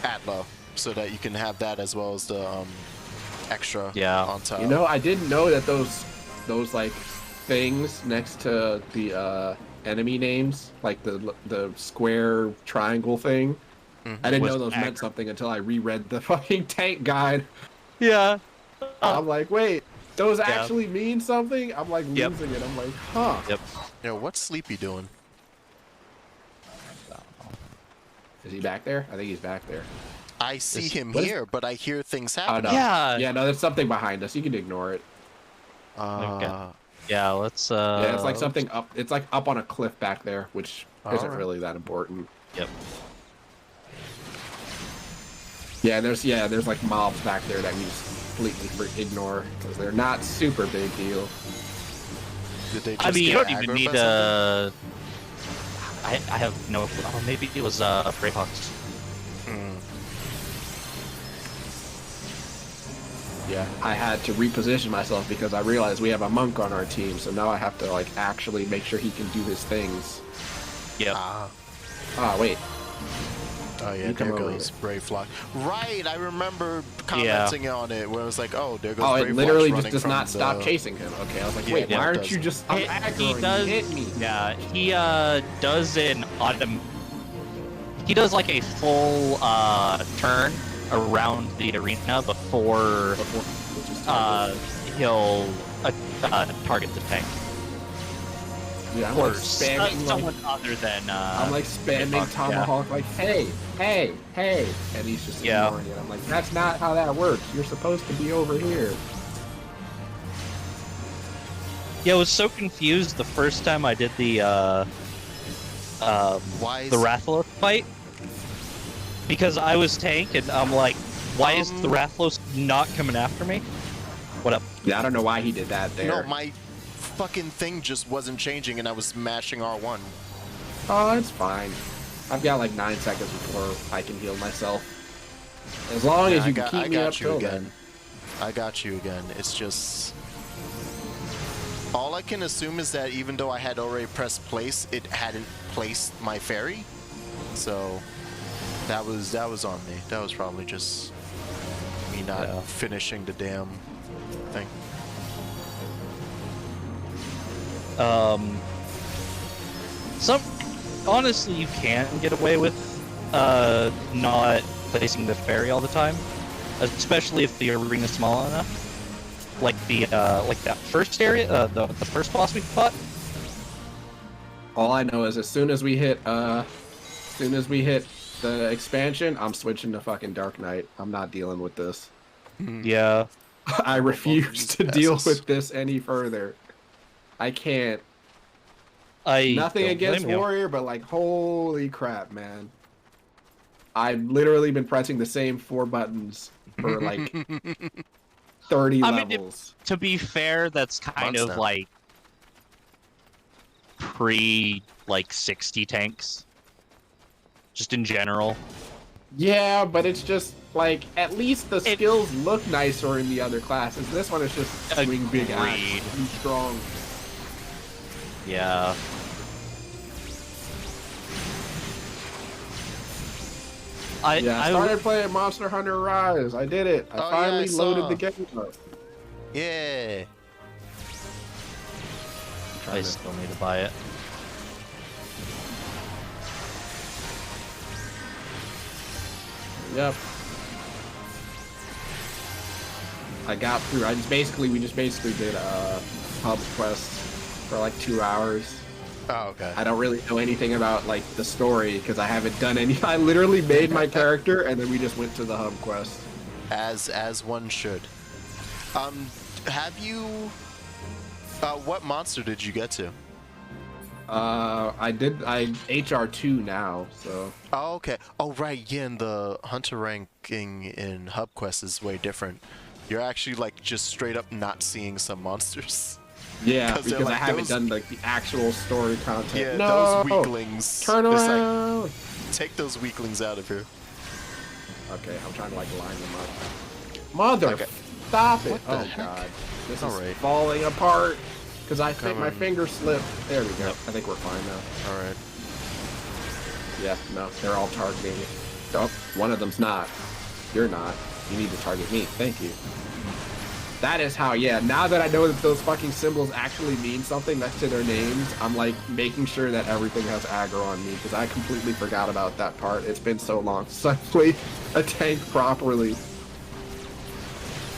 Adlo, so that you can have that as well as the extra on top. You know, I didn't know that those like things next to the enemy names, like the square triangle thing. I didn't know those meant something until I reread the fucking tank guide. Yeah. I'm like, wait, those actually mean something? I'm like losing it. I'm like, huh. Yep. You know, what's Sleepy doing? Is he back there? I think he's back there. I see him here, but I hear things happening. Oh, no. Yeah. Yeah, no, there's something behind us. You can ignore it. Okay. Yeah, let's yeah, it's like something up. It's like up on a cliff back there, which isn't really that important. Yep. Yeah, there's like mobs back there that you just completely ignore because they're not super big deal. Did they just I mean, you don't even need to. I have no clue. Oh, maybe it was Greyhawks. Yeah, I had to reposition myself because I realized we have a monk on our team, so now I have to like actually make sure he can do his things. Yeah. Ah, wait. Oh yeah, You come there over goes here. Brave Flock. Right, I remember commenting on it where I was like, oh, there goes Oh, Brave it Flock literally just running does from not stop the- chasing him. Okay, I was like, Yeah, wait, no, why it aren't you doesn't. just He aggroing? does. Hit me. Yeah, he does an autumn. He does like a full turn around the arena before he'll target the tank. Yeah, I'm Or like spamming someone other than. I'm like spamming Greyhawk, Tomahawk, like, hey, and he's just Yeah. ignoring it. I'm like, that's not how that works. You're supposed to be over here. Yeah, I was so confused the first time I did the Why is the Rathalos fight because I was tank and I'm like, why is the Rathalos not coming after me? What up? Yeah, I don't know why he did that there. No, my fucking thing just wasn't changing and I was mashing R1. Oh, it's fine. I've got like 9 seconds before I can heal myself. As long as you can keep me up till then. I got you again. It's just... All I can assume is that even though I had already pressed place, it hadn't placed my fairy. So that was on me. That was probably just me not finishing the damn thing. Honestly, you can get away with not placing the fairy all the time, especially if the arena's small enough. Like that first area, the first boss we fought. All I know is as soon as we hit the expansion, I'm switching to fucking Dark Knight. I'm not dealing with this. Yeah. I refuse to deal with this any further. I can't. Nothing don't against blame you. Warrior, but like, holy crap, man. I've literally been pressing the same 4 buttons for like 30 levels. To be fair, that's kind of now. like pre like 60 tanks. Just in general. Yeah, but it's just like at least the skills look nicer in the other classes. This one is just swing big axe, Agreed. be strong. Yeah. I started playing Monster Hunter Rise. I did it. I finally loaded the game up. Yeah. I still need to buy it. Yep. I got through. We just basically did a hub quest for like 2 hours. Oh, okay. I don't really know anything about like the story because I haven't done any. I literally made my character and then we just went to the hub quest. As one should. Have you? What monster did you get to? I HR2 now, so. Oh, okay. Oh, right. Yeah, and the hunter ranking in hub quest is way different. You're actually like just straight up not seeing some monsters. Yeah, 'Cause they're because I like haven't those- done like the actual story content. Yeah, No! those weaklings. Turn it's like, around! take those weaklings out of here. Okay, I'm trying to like line them up. Mother, Okay. stop it! What the Oh heck? god, this is Alright. falling apart. Because I think my Come on. finger slipped. There we go. Yep. I think we're fine now. All right. Yeah, no, they're all targeting me. Oh, one of them's not. You're not. You need to target me. Thank you. That is how, yeah, now that I know that those fucking symbols actually mean something next to their names, I'm like making sure that everything has aggro on me because I completely forgot about that part. It's been so long since I played a tank properly.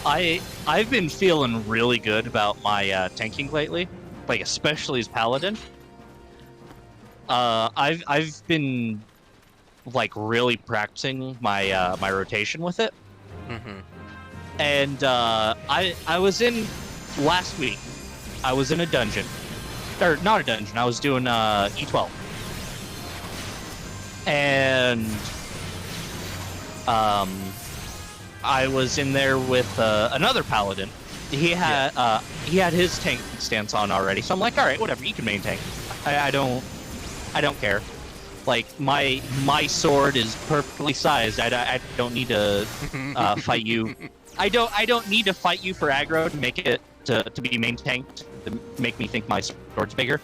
I've been feeling really good about my tanking lately, like especially as paladin. I've been like really practicing my my rotation with it. Mm-hmm. And I was in last week. I was in a dungeon, or not a dungeon. I was doing E12, and I was in there with another paladin. He had his tank stance on already, so I'm like, all right, whatever. You can main tank. I don't care. Like my sword is perfectly sized. I don't need to fight you. I don't need to fight you for aggro to make it to be main tanked to make me think my sword's bigger.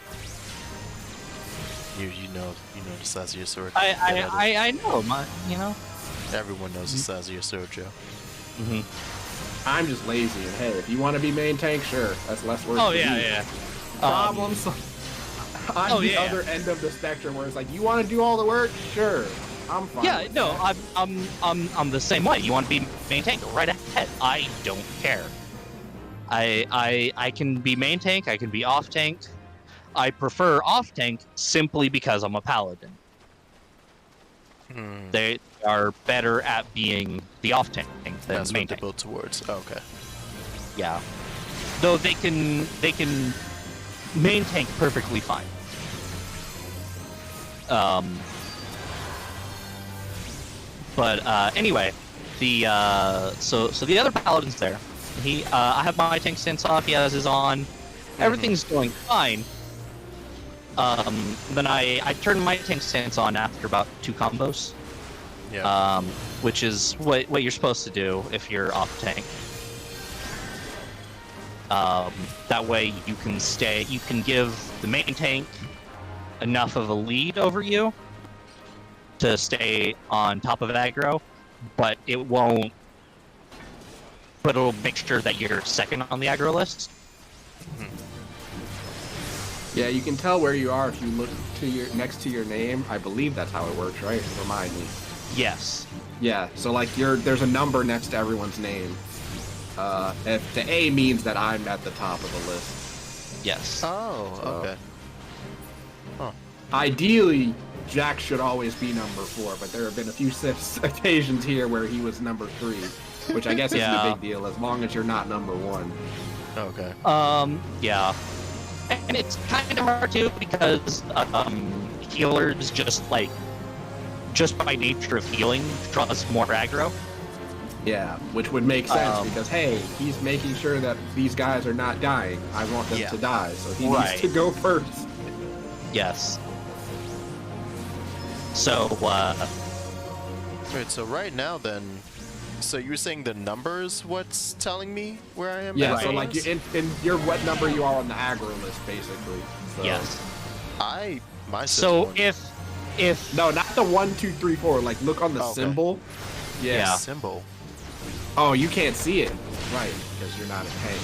You know the size of your sword. I know Everyone knows the size of your sword, Joe. I'm just lazy, and hey, if you want to be main tank, sure, that's less work. Oh for yeah, you. yeah. Problems on the other end of the spectrum, where it's like, you want to do all the work, sure, I'm fine. Yeah, no, I'm the same way. You want to be main tank, go right ahead. I don't care. I can be main tank. I can be off tank. I prefer off tank simply because I'm a paladin. They are better at being the off tank than That's the main what they tank. build towards. Oh, okay. Yeah, though they can main tank perfectly fine. But anyway, the so the other paladin's there. I have my tank stance off. He has his on. Everything's going fine. Then I turn my tank stance on after about 2 combos. Yeah. Which is what you're supposed to do if you're off tank. That way you can give the main tank enough of a lead over you to stay on top of aggro, but it'll make sure that you're second on the aggro list. Yeah, you can tell where you are if you look to next to your name. I believe that's how it works, right? Remind me. Yes. Yeah, so like there's a number next to everyone's name. If the A means that I'm at the top of the list. Yes. Oh, okay. Ideally, Jack should always be number 4, but there have been a few occasions here where he was number 3, which I guess isn't a big deal as long as you're not number 1. Okay. Yeah. And it's kind of hard too because healers just by nature of healing draws more aggro. Yeah, which would make sense because hey, he's making sure that these guys are not dying. I want them to die, so he needs to go first. Yes. So Wait, so right now then, so you're saying the numbers what's telling me where I am? Yeah, so like in your what number you are on the aggro list, basically. So. Yes. My so one. if no, not the 1, 2, 3, 4. Like look on the symbol. Yeah. Symbol. Oh, you can't see it, right? Because you're not a tank.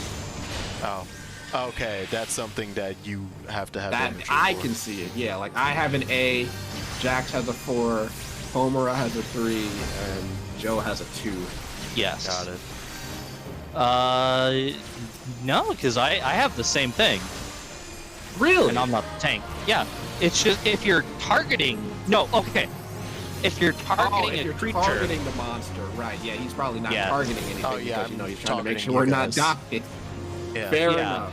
Oh. Okay, that's something that you have to have. That I can see it. Yeah, like I have an A, Jax has a 4, Homura has a 3, and Joe has a 2. Yes. Got it. No, because I have the same thing. Really? And I'm not the tank. Yeah. It's just if you're targeting. No. Okay. If you're targeting a creature. Targeting the monster, right? Yeah, he's probably not targeting anything because he's trying to make sure you we're not guys. dying. Yeah. Fair enough.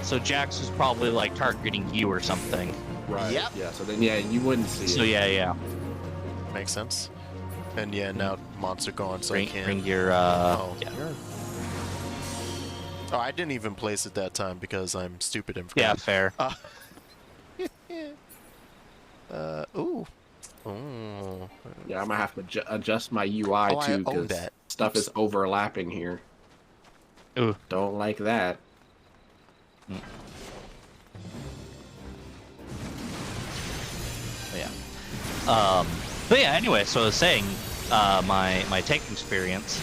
So Jax is probably like targeting you or something. Right. Yep. Yeah. So then, you wouldn't see it. So yeah. Makes sense. And yeah, now monster gone, so I can't. Bring your Oh, I didn't even place it that time because I'm stupid and forgot. Yeah, fair. Ooh. Yeah, I'm gonna have to adjust my UI too because stuff is overlapping here. Ooh. Don't like that. Yeah. But yeah, anyway, so I was saying, my tank experience.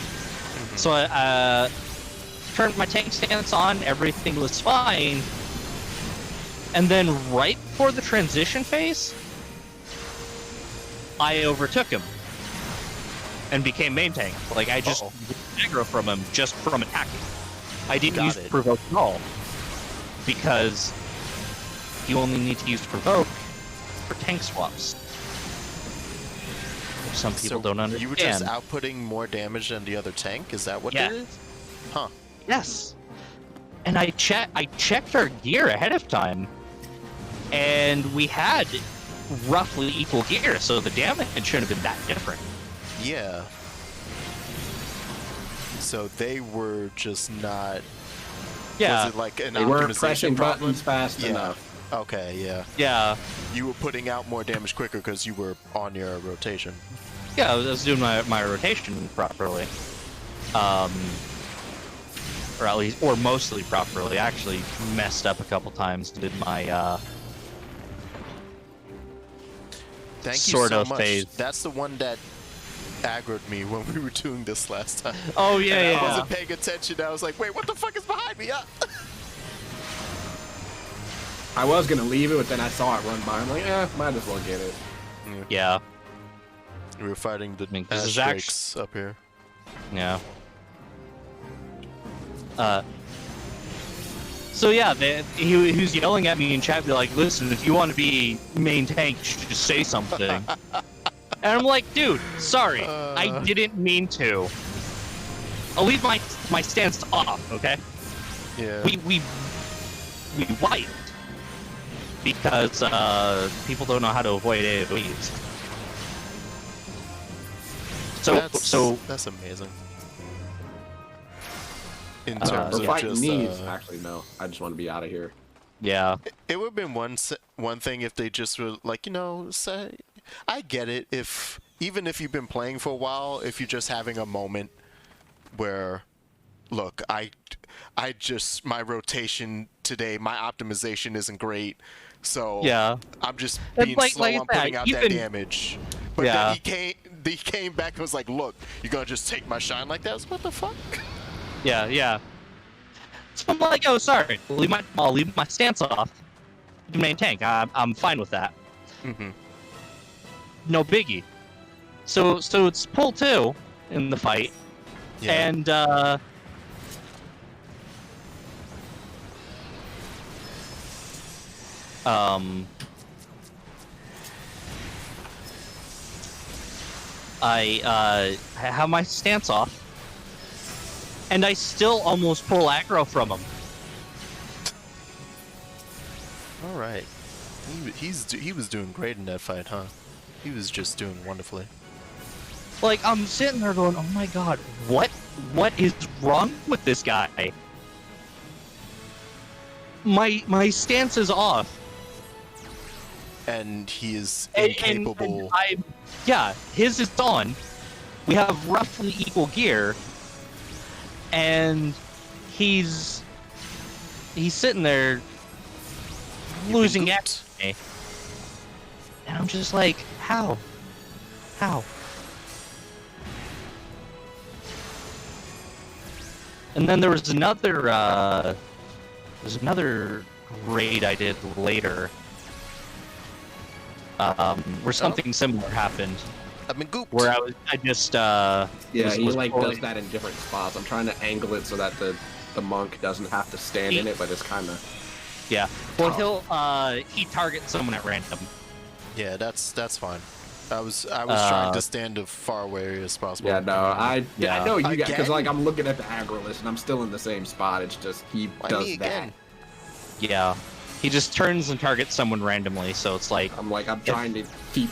So I turned my tank stance on, everything was fine, and then right before the transition phase, I overtook him and became main tank. Like I just aggro from him just from attacking. I didn't use provoke at all because you only need to use provoke for tank swaps. Some people don't understand. You were just outputting more damage than the other tank? Is that what it is? Huh. Yes. And I checked our gear ahead of time, and we had roughly equal gear, so the damage shouldn't have been that different. Yeah. So they were just not. Yeah. Was it like an They weren't optimization pressing problem? buttons fast enough. Okay, yeah. Yeah. You were putting out more damage quicker because you were on your rotation. Yeah, I was doing my rotation properly. Or at least, or mostly properly. I actually messed up a couple times. Did my Thank you sort so of much. phase. That's the one that aggroed me when we were doing this last time. Oh yeah, and yeah. I wasn't paying attention. I was like, wait, what the fuck is behind me? I was gonna leave it, but then I saw it run by. I'm like, might as well get it. Yeah. We were fighting the this is Ashrakes up here. Yeah. So yeah, he was yelling at me in chat, be like, "Listen, if you want to be main tank, you should just say something." And I'm like, "Dude, sorry, I didn't mean to. I'll leave my stance off, okay?" Yeah. We wiped because people don't know how to avoid AoEs. That's amazing. In terms For of fighting just, knees, actually no. I just want to be out of here. Yeah. It would have been one thing if they just were like, say, I get it if even if you've been playing for a while, if you're just having a moment where, look, I just my rotation today, my optimization isn't great, so Yeah. I'm just And being like slow on putting out that even- damage. But Yeah. then he came back and was like, look, you're gonna just take my shine like that? I was, what the fuck? Yeah, yeah. So I'm like, oh, sorry. I'll leave my stance off. Main tank. I'm fine with that. Mm-hmm. No biggie. So it's pull 2 in the fight, Yeah. and I have my stance off. And I still almost pull aggro from him. All right. He was doing great in that fight, huh? He was just doing wonderfully. Like, I'm sitting there going, oh my god, what is wrong with this guy? My stance is off. And he is And incapable. yeah, his is on. We have roughly equal gear. And he's sitting there losing at me. And I'm just like, how? And then there was another raid I did later, where something similar happened. I mean, gooped. Where I just Yeah, he was like pulling- does that in different spots. I'm trying to angle it so that the monk doesn't have to stand in it, but it's kind of. Yeah. Well, he targets someone at random. Yeah, that's fine. I was trying to stand as far away as possible. Yeah, no, I know you guys, because Again? like I'm looking at the aggro list and I'm still in the same spot. It's just he Why does me that. again? Yeah. He just turns and targets someone randomly, so it's like, I'm trying to keep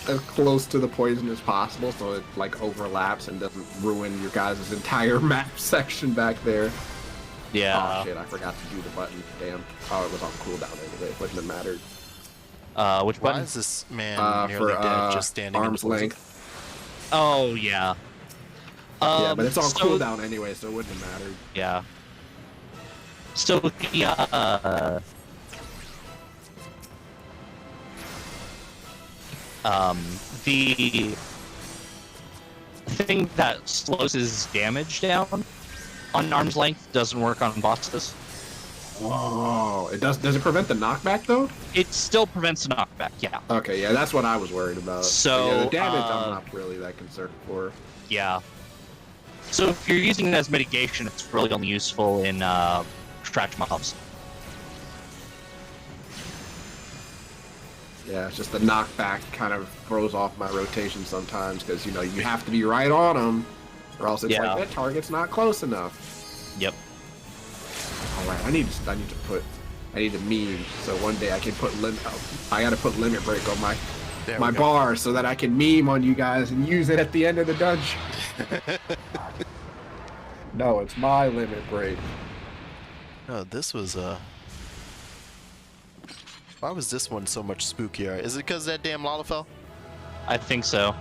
as close to the poison as possible so it like overlaps and doesn't ruin your guys' entire map section back there. yeah. Oh shit, I forgot to do the button. Damn. Oh, it was on cooldown anyway. It wouldn't have mattered. Which Why button? is this man nearly For dead just standing arm's in the poison? length. Oh, yeah. Yeah, but it's on so- cooldown anyway, so it wouldn't have mattered. Yeah. So the thing that slows his damage down on arm's length doesn't work on bosses. Whoa! It does it prevent the knockback though? It still prevents a knockback, yeah. Okay, yeah, that's what I was worried about. So, But yeah, the damage I'm not really that concerned for. Yeah. So if you're using it as mitigation, it's really only useful in trash mobs. Yeah, it's just the knockback kind of throws off my rotation sometimes because you have to be right on them, or else it's Yeah. like that target's not close enough. Yep. All right, I need to meme so one day I can put I gotta put limit break on my There we go. bar so that I can meme on you guys and use it at the end of the dungeon. No, it's my limit break. Oh, this was Why was this one so much spookier? Is it because that damn Lalafell? I think so.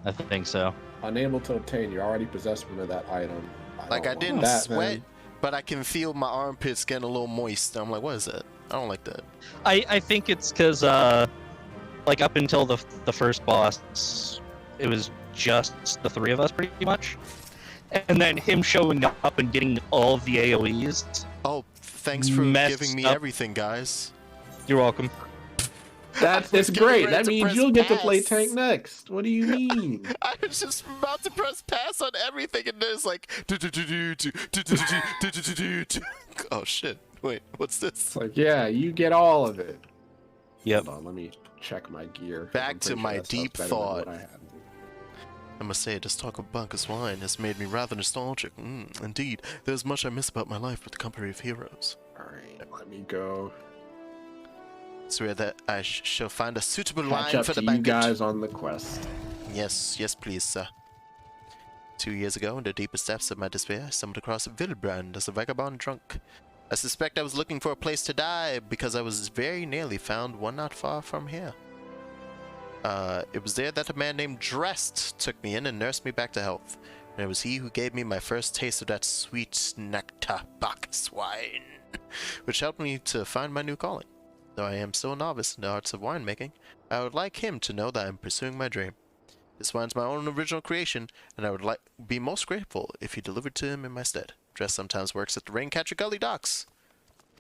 I think so. Unable to obtain. You already possess one of that item. Like, I don't didn't want that, sweat, man. but I can feel my armpits getting a little moist. I'm like, what is that? I don't like that. I think it's because like up until the first boss, it was just the three of us pretty much, and then him showing up and getting all of the AOE's. Oh, thanks for Messed giving me up. everything, guys. You're welcome. That's was getting great. ready That to means press you'll get to play pass. tank next. What do you mean? I was just about to press pass on everything, and there's like, oh shit! Wait, what's this? It's like, yeah, you get all of it. Yep. Hold on, let me check my gear. Back I'm to pretty my that stuff's deep better than what thought. I had. I must say, this talk of Bunkus wine has made me rather nostalgic. Indeed, there's much I miss about my life with the company of heroes. Alright, let me go Swear that I shall find a suitable catch line up for to the you banquet. guys on the quest. Yes, please, sir. 2 years ago, in the deepest depths of my despair, I stumbled across Wilbrand as a vagabond drunk. I suspect I was looking for a place to die because I was very nearly found one not far from here. It was there that a man named Drest took me in and nursed me back to health. And it was he who gave me my first taste of that sweet nectar Bacchus wine, which helped me to find my new calling. Though I am still a novice in the arts of winemaking, I would like him to know that I am pursuing my dream. This wine's my own original creation, and I would be most grateful if he delivered to him in my stead. Dress sometimes works at the Raincatcher Gully docks.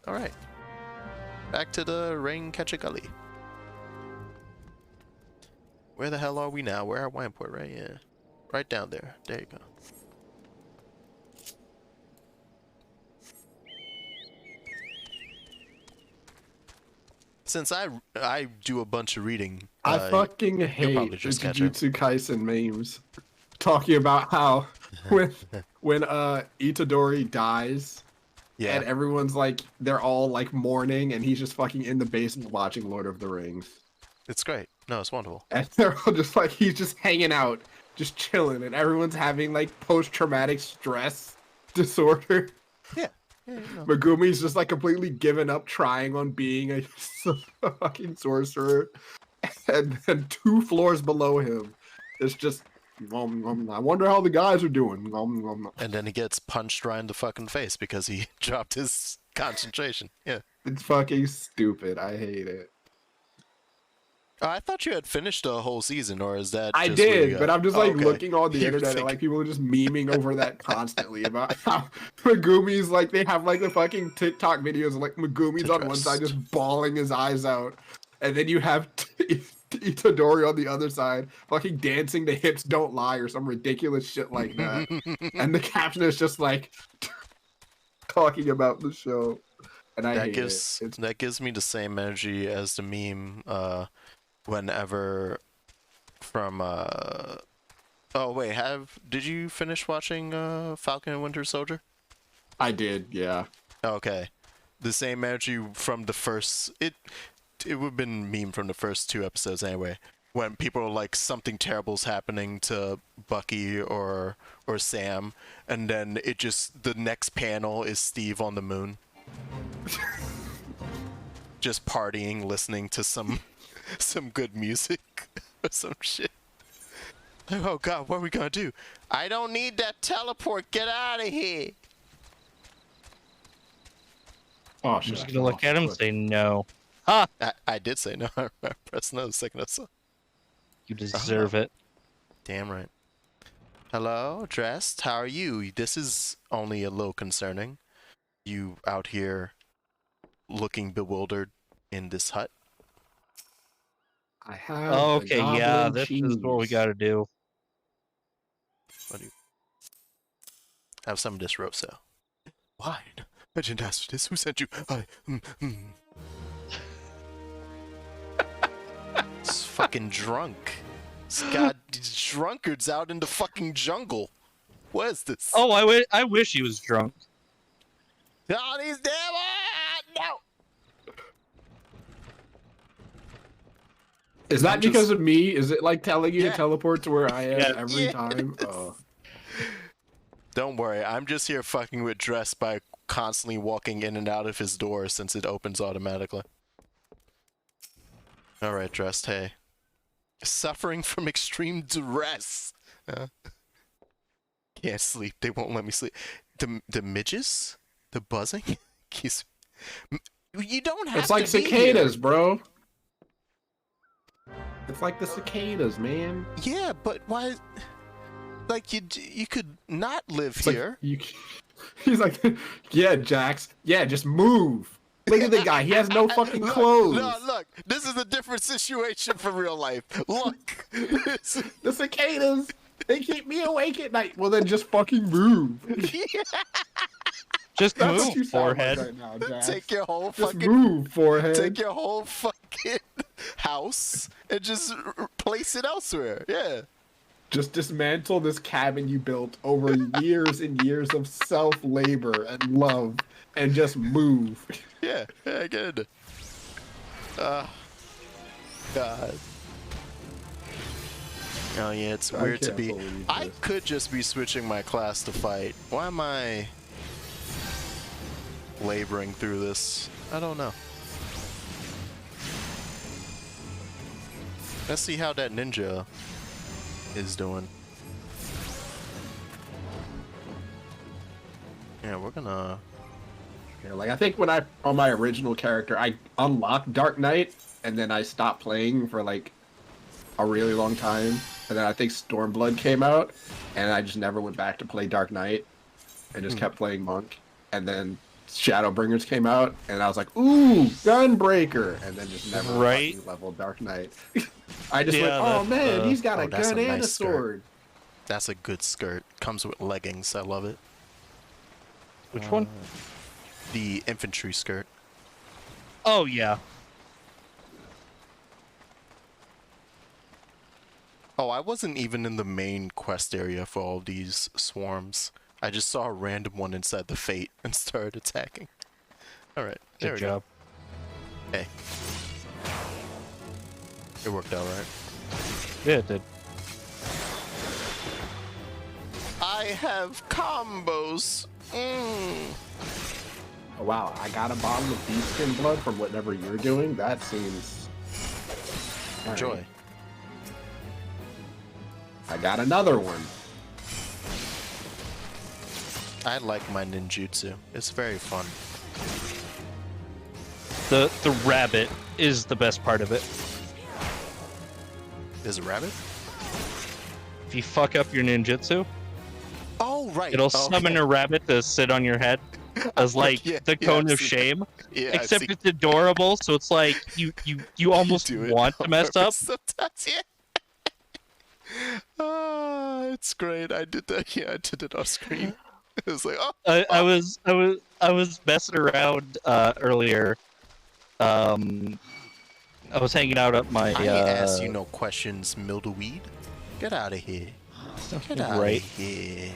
Alright. Back to the Raincatcher Gully. Where the hell are we now? We're at Wineport, right? Yeah. Right down there. There you go. Since I do a bunch of reading, I fucking you'll hate probably the just catch up. Jujutsu Kaisen memes talking about how when Itadori dies Yeah. and everyone's like they're all like mourning and he's just fucking in the basement watching Lord of the Rings. It's great. No, it's wonderful. And they're all just like he's just hanging out, just chilling, and everyone's having like post-traumatic stress disorder. Yeah. Yeah, you know. Megumi's just like completely given up trying on being a fucking sorcerer. And then 2 floors below him, it's just, I wonder how the guys are doing. And then he gets punched right in the fucking face because he dropped his concentration. Yeah. It's fucking stupid. I hate it. I thought you had finished the whole season, or is that I just where you did, got- but I'm just Oh, like okay. looking on the You internet think- and like people are just memeing over that constantly about how Megumi's like they have like the fucking TikTok videos of like Megumi's on one side just bawling his eyes out, and then you have Itadori on the other side fucking dancing to Hips Don't Lie or some ridiculous shit like that, and the caption is just like talking about the show, and I hate it. That gives me the same energy as the meme whenever from oh wait, did you finish watching Falcon and Winter Soldier? I did, yeah. Okay. The same energy from the first it would have been meme from the first 2 episodes anyway. When people are like something terrible's happening to Bucky or Sam, and then the next panel is Steve on the moon. Just partying, listening to some good music or some shit. Oh god, what are we gonna do? I don't need that teleport, get out of here! Oh I'm shit! just gonna look at him and say no. Ha! I did say no. I pressed no the second I saw. You deserve it. Damn right. Hello, Dressed. How are you? This is only a little concerning. You out here looking bewildered in this hut? I have. Okay, yeah, goblin this is what we cheese. gotta do. What do you have some of this Rosa? Wine. I didn't ask for this. Who sent you? It's fucking drunk. It's got drunkards out in the fucking jungle. What is this? Oh, I wish he was drunk. All these damn no. Is that I'm just- because of me? Is it like telling you Yeah. to teleport to where I am Yeah. every Yes. time? Oh. Don't worry, I'm just here fucking with Dress by constantly walking in and out of his door since it opens automatically. All right, dressed. Hey, suffering from extreme duress. Can't sleep. They won't let me sleep. The midges, the buzzing. He's, you don't have It's like to be cicadas, here. bro. It's like the cicadas, man. Yeah, but why? Like you could not live It's here. like he's like, yeah, Jax. Yeah, just move. Look at the guy. He has no fucking clothes. Look. This is a different situation from real life. Look. The cicadas. They keep me awake at night. Well, then just fucking move. Just That's what move, you sound like forehead. right now, Jax. Take your whole Just fucking move, forehead. take your whole fucking house and just place it elsewhere. Yeah. Just dismantle this cabin you built over years and years of self-labor and love, and just move. Yeah, good. God. Oh yeah, it's I weird to can't be. believe I this. could just be switching my class to fight. Why am I laboring through this? I don't know. Let's see how that ninja is doing. Yeah, we're gonna. Yeah, like I think when on my original character, I unlocked Dark Knight, and then I stopped playing for like a really long time, and then I think Stormblood came out, and I just never went back to play Dark Knight, and just kept playing Monk, and then Shadowbringers came out, and I was like, ooh, Gunbreaker, and then just never Right. fucking leveled Dark Knight. I just Yeah, went, oh that, man, he's got a that's gun a and a nice skirt. sword. That's a good skirt. Comes with leggings. I love it. Which one? The infantry skirt. Oh yeah. Oh, I wasn't even in the main quest area for all these swarms. I just saw a random one inside the Fate and started attacking. Alright, there Good we job. go. Hey. It worked out right. Yeah, it did. I have combos. Oh, wow, I got a bottle of beefskin blood from whatever you're doing. That seems... Enjoy. Alright. I got another one. I like my ninjutsu. It's very fun. The rabbit is the best part of it. Is it rabbit? If you fuck up your ninjutsu, Oh, right. it'll okay. summon a rabbit to sit on your head as like Yeah, the yeah, cone I've of seen shame. Yeah, Except I've it's adorable, so it's like you almost do it want to on mess up. purpose Sometimes, yeah. Ah, it's great. I did that. Yeah, I did it off screen. It was like, oh, I was messing around earlier. I was hanging out at my I ain't ask you no questions, Mildeweed. Get out of here. Get out right. of here.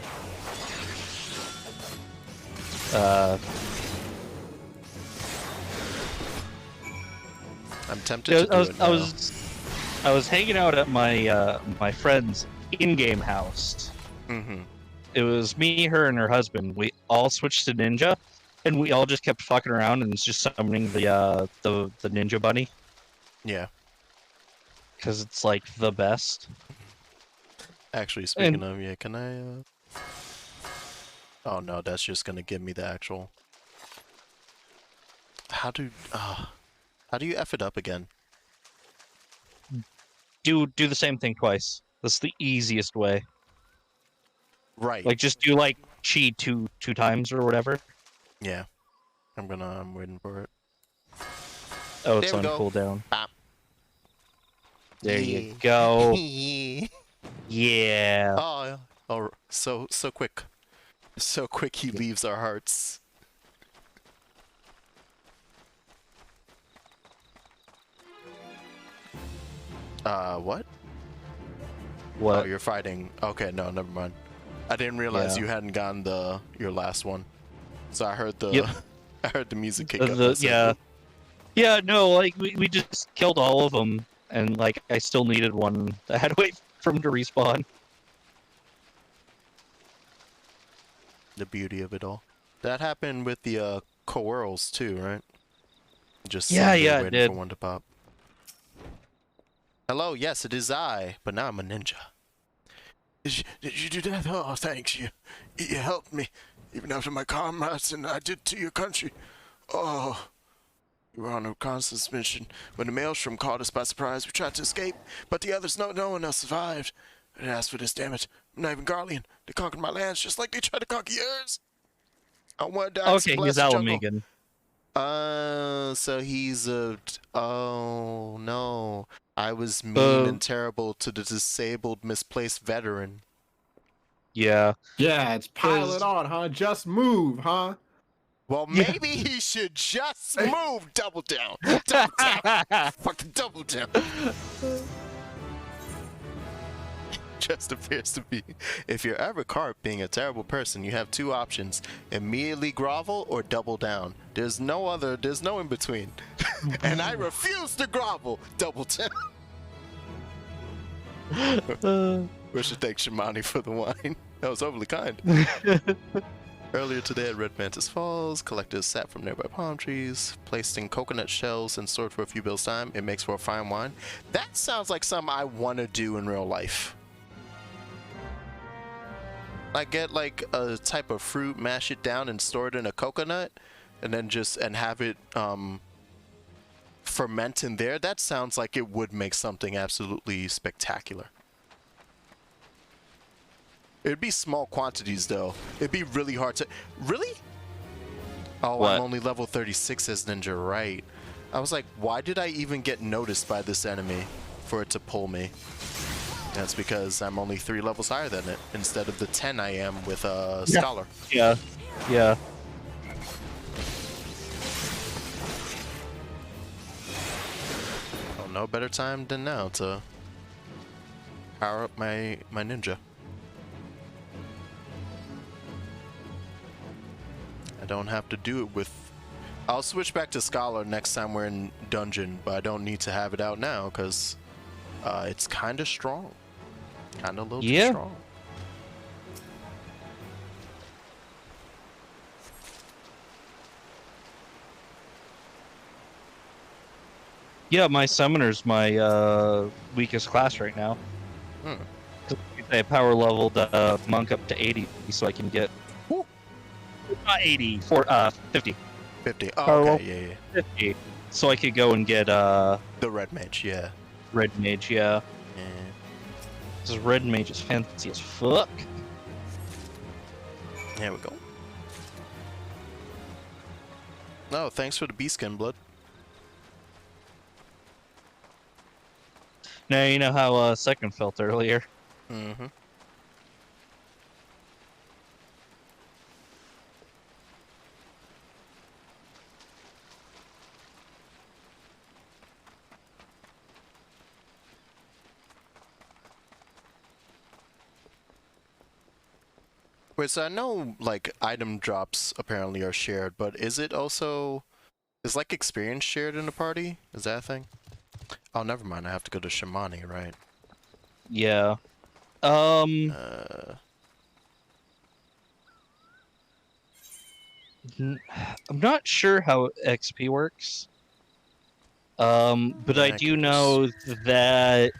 I'm tempted to do it now. I was hanging out at my my friend's in-game house. Mm-hmm. It was me, her, and her husband. We all switched to ninja, and we all just kept fucking around and just summoning the ninja bunny Yeah. because it's like the best. Actually, speaking of, yeah, can I, Oh no, that's just gonna give me the actual... How do you F it up again? Do the same thing twice. That's the easiest way. Right. Like just do like chi two times or whatever. Yeah. I'm waiting for it. Oh, it's There we on go. cooldown. Bop. There Yeah. you go. Yeah. Oh, so quick. So quick he leaves our hearts. What? What? Oh, you're fighting. Okay, no, never mind. I didn't realize Yeah. you hadn't gotten your last one. So I heard the Yep. I heard the music kick up. I said, Yeah. Yeah, no, like we just killed all of them, and like I still needed one. I had to wait for him to respawn. the beauty of it all. That happened with the Coerls too, right? Just Yeah, sitting there yeah, it waiting did. for one to pop. Hello, yes, it is I, but now I'm a ninja. Did you do that? Oh, thanks. You helped me, even after my comrades and I did to your country. Oh, we were on a constant mission. When the maelstrom caught us by surprise, we tried to escape, but the others, no one else survived. I didn't ask for this, damn it. I'm not even Garlean. They conquered my lands just like they tried to conquer yours. I want to die in some Okay, he's blasted jungle. Alamegan. So he's a... Oh, no. I was mean and terrible to the disabled, misplaced veteran. Yeah. Yeah, it's pile it on, huh? Just move, huh? Well, maybe he should just move. Double down. Double down. Fucking double down. Just appears to be. If you're ever caught being a terrible person, you have two options: immediately grovel or double down. There's no in between. And I refuse to grovel. Double down. We should thank Shimani for the wine. That was overly kind. Earlier today at Red Mantis Falls, collected sap from nearby palm trees, placed in coconut shells and stored for a few bills time. It makes for a fine wine. That sounds like something I want to do in real life. I get like a type of fruit, mash it down and store it in a coconut, and then have it ferment in there. That sounds like it would make something absolutely spectacular. It'd be small quantities though. It'd be really hard to... Really? Oh, What? I'm only level 36 as ninja, right. I was like, why did I even get noticed by this enemy for it to pull me? That's because I'm only 3 levels higher than it, instead of the 10 I am with a Scholar. Yeah. Yeah. Oh, no better time than now to power up my ninja. I don't have to do it with... I'll switch back to Scholar next time we're in dungeon, but I don't need to have it out now because it's kind of strong. Kind of a little too strong. Yeah, my summoner's my weakest class right now. I power leveled monk up to 80 so I can get... Not 80, 50. 50. Oh, okay, yeah. 50. So I could go and get the red mage, yeah. Red mage, yeah. Yeah. This red mage is fancy as fuck. There we go. Oh, thanks for the bee skin blood. Now you know how second felt earlier. Mm-hmm. Wait, so I know, like, item drops apparently are shared, but is it also... Is, like, experience shared in the party? Is that a thing? Oh, never mind. I have to go to Shimani, right? Yeah. I'm not sure how XP works. But I do know that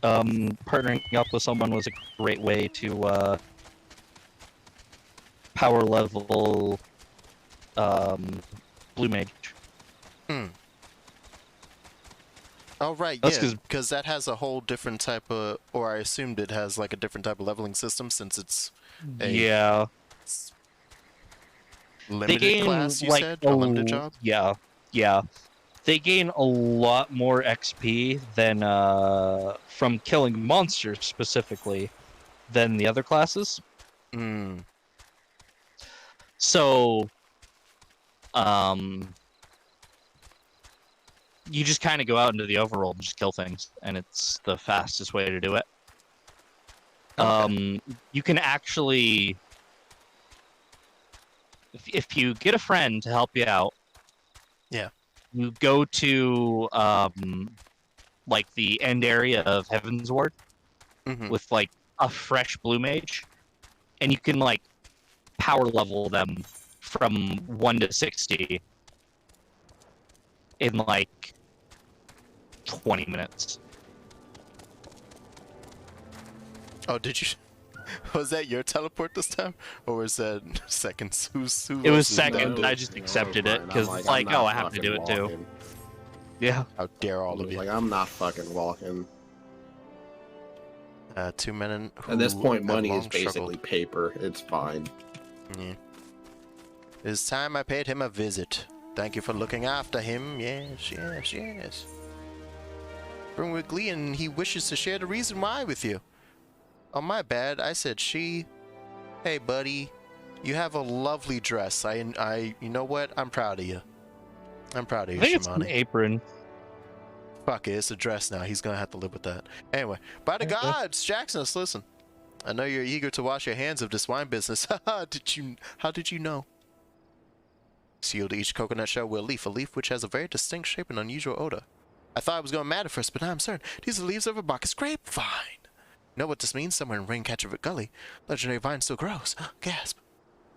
partnering up with someone was a great way to power level blue mage. Oh, right, yeah, because that has a whole different type of... Or I assumed it has, like, a different type of leveling system since it's a... Limited class, you said? A limited job? Yeah, yeah. They gain a lot more XP than from killing monsters specifically than the other classes. So, you just kind of go out into the overworld and just kill things, and it's the fastest way to do it. You can actually, if you get a friend to help you out, yeah, you go to like the end area of Heaven's Ward with like a fresh blue mage, and you can like power level them from 1 to 60 in like 20 minutes. Oh, did you? Was that your teleport this time, or was that second? Who It was else is second. that? I just accepted it I'm because like, it's I'm like, not oh, I have to fucking do it too. walking. Yeah. How dare all of you? Like, I'm not fucking walking. 2 men. At this point, who have money is long basically struggled. paper. It's fine. Yeah. It's time I paid him a visit. Thank you for looking after him. Yes, yes, yes. Bring with glee, and he wishes to share the reason why with you. Oh, my bad. I said she. Hey, buddy. You have a lovely dress. You know what? I'm proud of you. I'm proud of you, I think it's an Shimani. apron. Fuck it, it's a dress now. He's gonna have to live with that. Anyway, by the Okay. gods, Jackson, listen. I know you're eager to wash your hands of this wine business. How did you know? Sealed each coconut shell with a leaf which has a very distinct shape and unusual odor. I thought I was going mad at first, but now I'm certain. These are leaves of a Bacchus grapevine. You know what this means? Somewhere in Raincatcher Gully, legendary vine still grows. Gasp.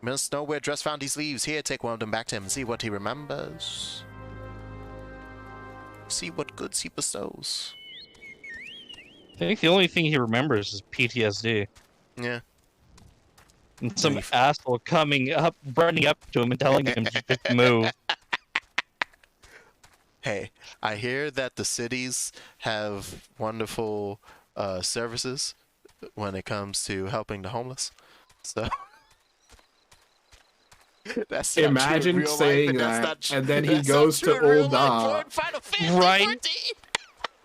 Must know where Dress found these leaves. Here, take one of them back to him and see what he remembers. See what goods he bestows. I think the only thing he remembers is PTSD. Yeah. And some Grief. asshole coming up, running up to him and telling him to just move. Hey, I hear that the cities have wonderful services when it comes to helping the homeless. So that's not true in Imagine real life, saying and that's that, not tr- and then he that's not goes true to in real Old life, Da. Lord Final Fantasy Right? 14.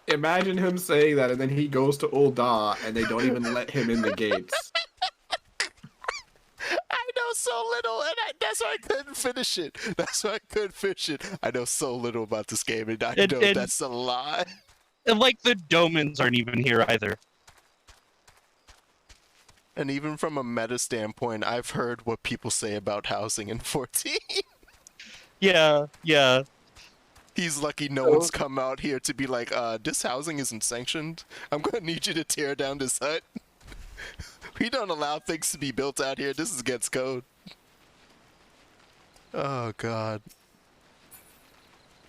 Imagine him saying that, and then he goes to Old Da, and they don't even let him in the gates. I know so little, and that's why I couldn't finish it. That's why I couldn't finish it. I know so little about this game, and I know And- that's a lie. And like the Domans aren't even here either. And even from a meta standpoint, I've heard what people say about housing in 14. Yeah, yeah. He's lucky no one's come out here to be like, this housing isn't sanctioned. I'm gonna need you to tear down this hut. We don't allow things to be built out here. This is against code. Oh, God.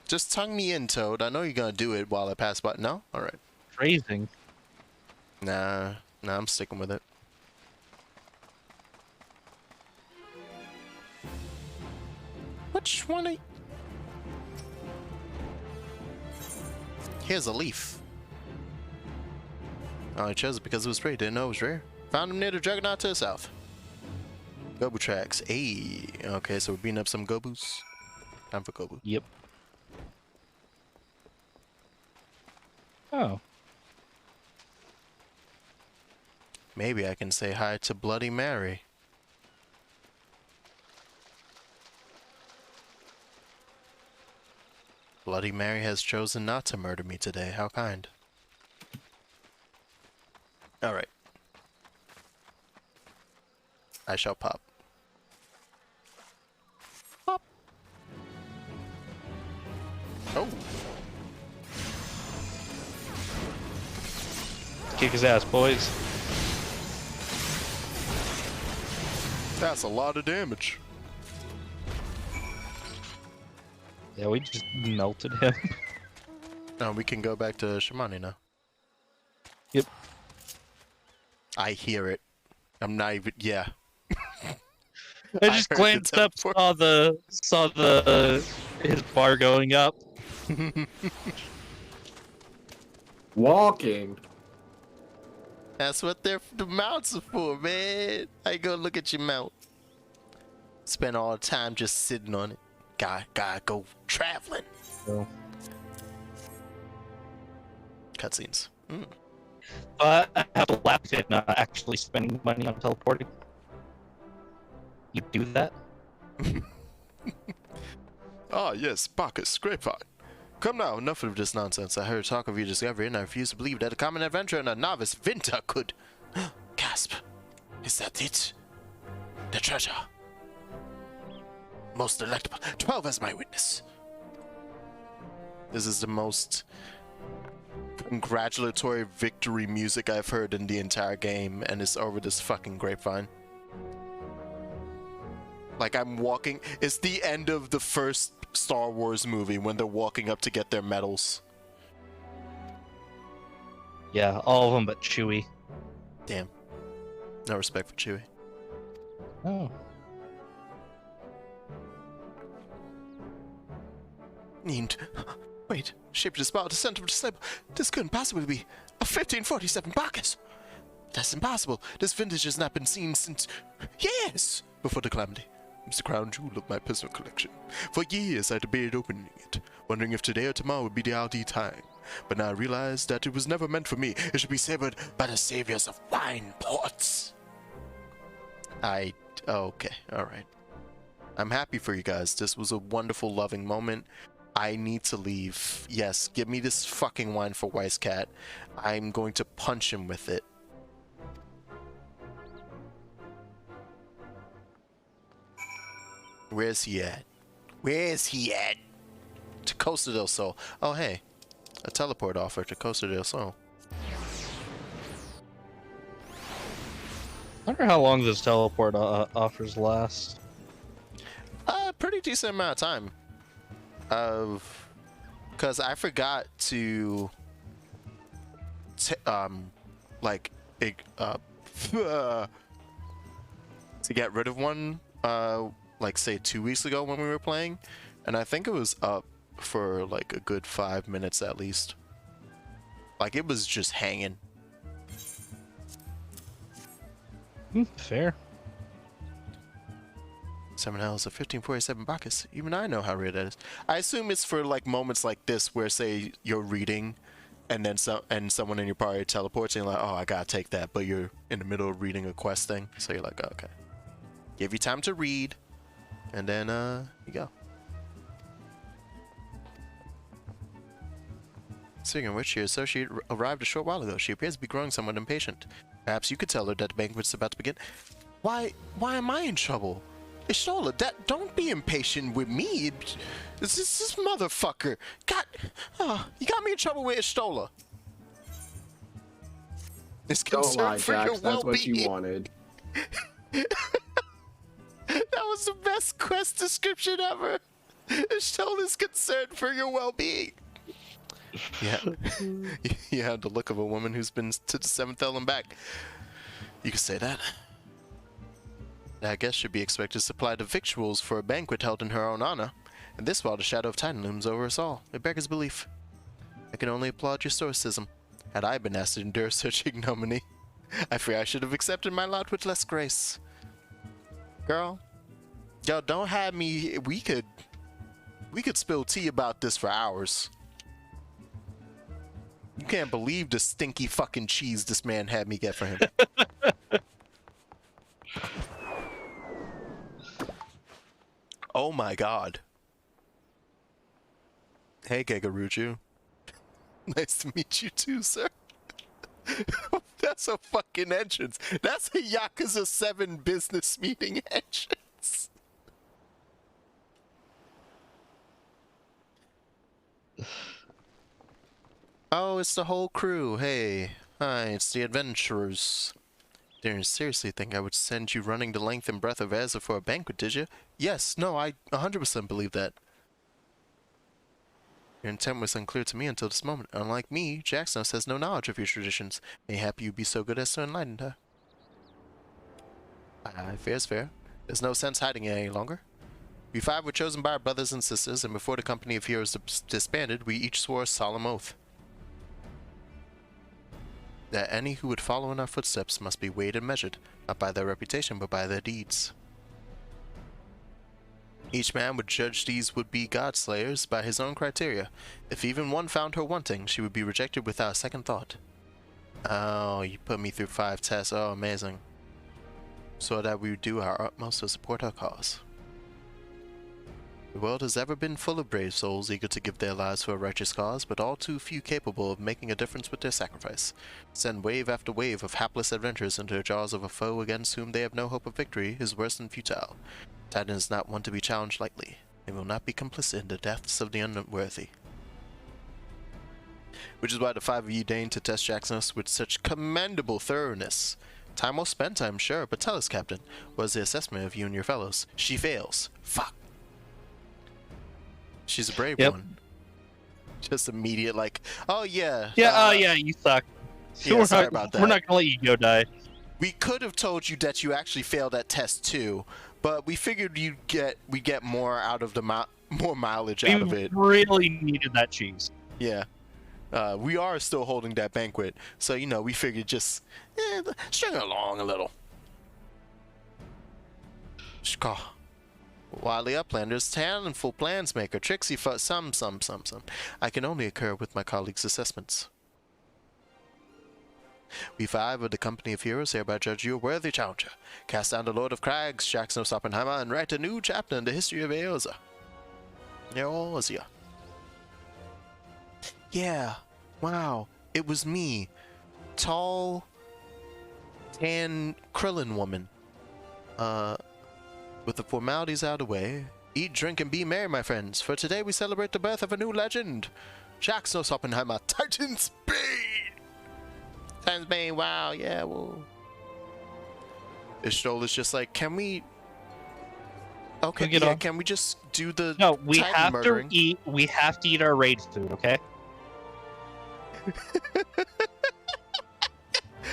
Just tongue me in, Toad. I know you're gonna do it while I pass by. No? Alright. Phrasing. Nah, I'm sticking with it. Which one? Here's a leaf. Oh, I chose it because it was pretty. Didn't know it was rare. Found him near the Juggernaut to the south. Gobu tracks. Hey. Okay, so we're beating up some Gobus. Time for Gobu. Yep. Oh. Maybe I can say hi to Bloody Mary. Bloody Mary has chosen not to murder me today. How kind. Alright. I shall pop. Pop. Oh. Kick his ass, boys. That's a lot of damage. Yeah, we just melted him. No, we can go back to Shimani now. Yep. I hear it. I'm not even. Yeah. I I just heard the glanced up, teleport. saw the his bar going up. Walking. That's what the mounts are for, man. I go look at your mount. Spend all the time just sitting on it. Gotta go traveling. So, Cutscenes. I have to laugh at actually spending money on teleporting. You do that? Ah, yes, Bacchus, grapevine. Come now, enough of this nonsense. I heard talk of your discovery, and I refuse to believe that a common adventurer and a novice Vinta could. Gasp. Is that it? The treasure. Most delectable. 12 as my witness. This is the most congratulatory victory music I've heard in the entire game, and it's over this fucking grapevine. Like I'm walking. It's the end of the first Star Wars movie when they're walking up to get their medals. Yeah, all of them but Chewie. Damn. No respect for Chewie. Oh. And wait, shaped as about descent of the slave. This couldn't possibly be a 1547 Bacchus. That's impossible. This vintage has not been seen since years before the calamity. It's the crown jewel of my personal collection. For years I debated opening it, wondering if today or tomorrow would be the ideal time. But now I realize that it was never meant for me. It should be savored by the saviors of wine ports. Okay, alright. I'm happy for you guys. This was a wonderful, loving moment. I need to leave. Yes, give me this fucking wine for Wise Cat. I'm going to punch him with it. Where's he at? Where's he at? To Costa del Sol. Oh, hey. A teleport offer to Costa del Sol. I wonder how long those teleport offers last. Pretty decent amount of time. Because I forgot to to get rid of one like say 2 weeks ago when we were playing, and I think it was up for like a good 5 minutes at least. Like it was just hanging. Fair. 7 L's of 1547 Bacchus. Even I know how rare that is. I assume it's for like moments like this where say you're reading and then someone in your party teleports and you're like, oh, I gotta take that, but you're in the middle of reading a quest thing, so you're like, oh, okay. Give you time to read, and then you go. Speaking of which, your associate arrived a short while ago. She appears to be growing somewhat impatient. Perhaps you could tell her that the banquet's about to begin. Why am I in trouble? Ishtola, don't be impatient with me. This motherfucker. You got me in trouble with Ishtola. It's Don't lie, concerned for Jax. your That's what you well-being. wanted. That was the best quest description ever. Ishtola's concerned for your well-being. Yeah. You had the look of a woman who's been to the Seventh Umbral and back. You could say that. That guest should be expected to supply the victuals for a banquet held in her own honor, and this while the shadow of Titan looms over us all. It beggars belief. I can only applaud your stoicism. Had I been asked to endure such ignominy, I fear I should have accepted my lot with less grace. Girl, yo, don't have me. We could spill tea about this for hours. You can't believe the stinky fucking cheese this man had me get for him. Oh my god. Hey, Gegaruju. Nice to meet you too, sir. That's a fucking entrance. That's a Yakuza 7 business meeting entrance. Oh, it's the whole crew. Hey. Hi, it's the adventurers. Didn't seriously think I would send you running the length and breadth of Eorzea for a banquet, did you? Yes, no, I 100% believe that. Your intent was unclear to me until this moment. Unlike me, Jaxnos has no knowledge of your traditions. Mayhap you be so good as to enlighten her. Fair's fair. There's no sense hiding it any longer. We five were chosen by our brothers and sisters, and before the company of heroes disbanded, we each swore a solemn oath that any who would follow in our footsteps must be weighed and measured, not by their reputation, but by their deeds. Each man would judge these would-be god-slayers by his own criteria. If even one found her wanting, she would be rejected without a second thought. Oh, you put me through 5 tests. Oh, amazing. So that we would do our utmost to support our cause. The world has ever been full of brave souls eager to give their lives for a righteous cause, but all too few capable of making a difference with their sacrifice. Send wave after wave of hapless adventurers into the jaws of a foe against whom they have no hope of victory is worse than futile. Titan is not one to be challenged lightly. They will not be complicit in the deaths of the unworthy. Which is why the 5 of you deigned to test Jaxnos with such commendable thoroughness. Time well spent, I'm sure, but tell us, Captain, what is the assessment of you and your fellows? She fails. Fuck. She's a brave one. Just immediate, like, oh yeah. Yeah, yeah, you suck. Yeah, sorry about that. We're not gonna let you go die. we could have told you that you actually failed that test too, but we figured we get more out of the more mileage out of We it. really needed that cheese. Yeah. We are still holding that banquet, so we figured just string it along a little. Shka. Wily Uplanders, talentful plans maker, tricksy some. I can only occur with my colleagues' assessments. We five of the company of heroes hereby judge you a worthy challenger. Cast down the Lord of Crags, Jackson Oppenheimer, and write a new chapter in the history of Eorzea. Eorzea. Yeah, wow, it was me. Tall, tan Krillin woman. With the formalities out of the way, eat, drink, and be merry, my friends, for today we celebrate the birth of a new legend. Jackson Oppenheimer, Titan's Bane! Titan's Bane, wow, yeah, whoa. Ishtoll is just like, can we... Okay, yeah, can we just do the No, we Titan have murdering? we have to eat our raid food, okay?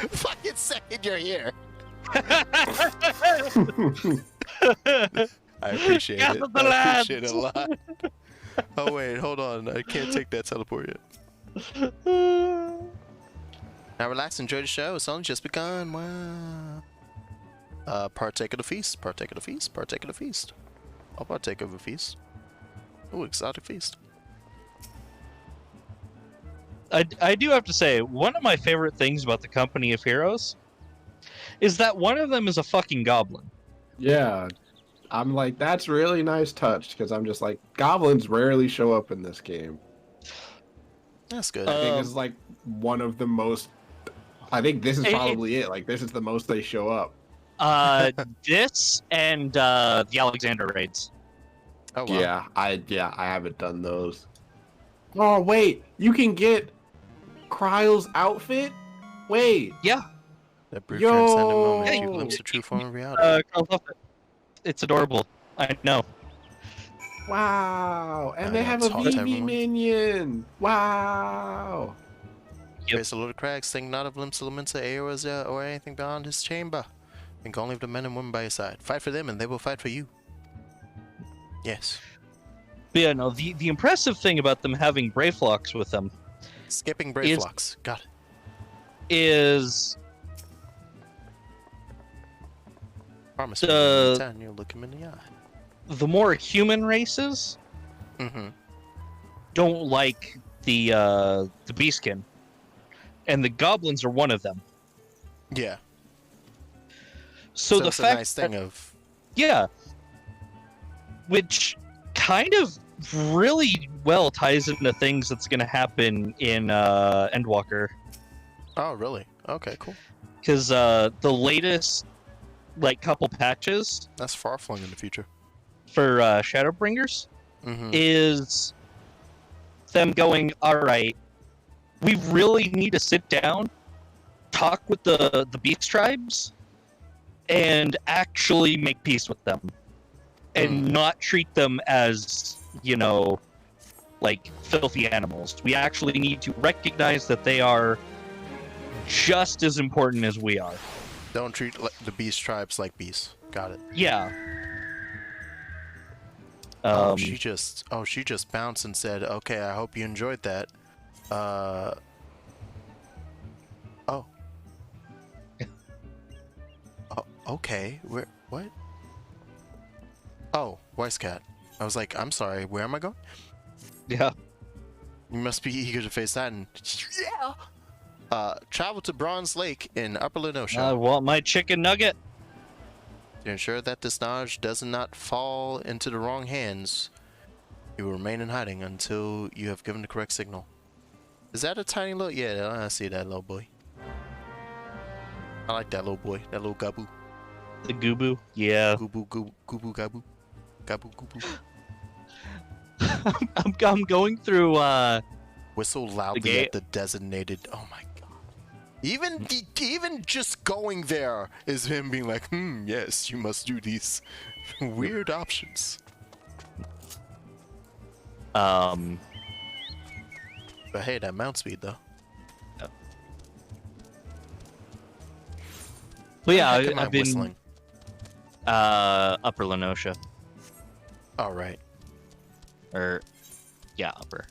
Fucking second you're here. I appreciate it. Gather the I appreciate it lads. a lot. Oh wait, hold on. I can't take that teleport yet. Now relax, enjoy the show. It's only just begun. Wow. Partake of the feast. Partake of the feast. Partake of the feast. I'll partake of a feast. Ooh, exotic feast. I do have to say, one of my favorite things about the Company of Heroes is that one of them is a fucking goblin. Yeah, I'm like, that's really nice touch, because I'm just like, goblins rarely show up in this game. That's good. I think this is like one of the most. I think this is probably it. Like, this is the most they show up. This and the Alexander raids. Oh wow. Yeah, I haven't done those. Oh wait, you can get Kryle's outfit. Wait, Yeah. That brief Yo! transcendent moment, you Yo! glimpse the true form of reality. It's adorable. I know. wow, and they have a talk to VV everyone. minion. Wow. Yep. Praise the Lord of Crags, think not of Limsa, Eorzea, or anything beyond his chamber. Think only of the men and women by your side. Fight for them, and they will fight for you. Yes. But yeah, no, the impressive thing about them having Brayflocks with them Skipping Brayflocks. Got it. is Promise me every time you look him in the eye. the more human races Mm-hmm. don't like the beastskin, and the goblins are one of them. Yeah. So the it's a fact nice thing of... yeah, which kind of really well ties into things that's going to happen in Endwalker, Oh, really? Okay, cool. because the latest like couple patches That's far-flung in the future. for Shadowbringers Mm-hmm. is them going, all right, we really need to sit down, talk with the beast tribes, and actually make peace with them, and not treat them as, like filthy animals. We actually need to recognize that they are just as important as we are. Don't treat the beast tribes like beasts. Got it. Yeah. She just bounced and said, "Okay, I hope you enjoyed that." Oh. Oh, okay. What? Oh, voice cat. I was like, I'm sorry. Where am I going? Yeah. You must be eager to face that. And yeah. Travel to Bronze Lake in Upper Lenosha. I want my chicken nugget. To ensure that this knowledge does not fall into the wrong hands, you will remain in hiding until you have given the correct signal. Is that a tiny little... Yeah, I see that little boy. I like that little boy. That little gabu. The Goobu. Yeah. Gubu, gubu, gabu. Gabu, gubu. I'm going through Whistle loudly at the designated... Oh my god. Even just going there is him being like, yes, you must do these weird options. But hey, that mount speed though. But yeah, Where the heck am I I've been whistling? Upper Lenosha, All right. or yeah, Upper.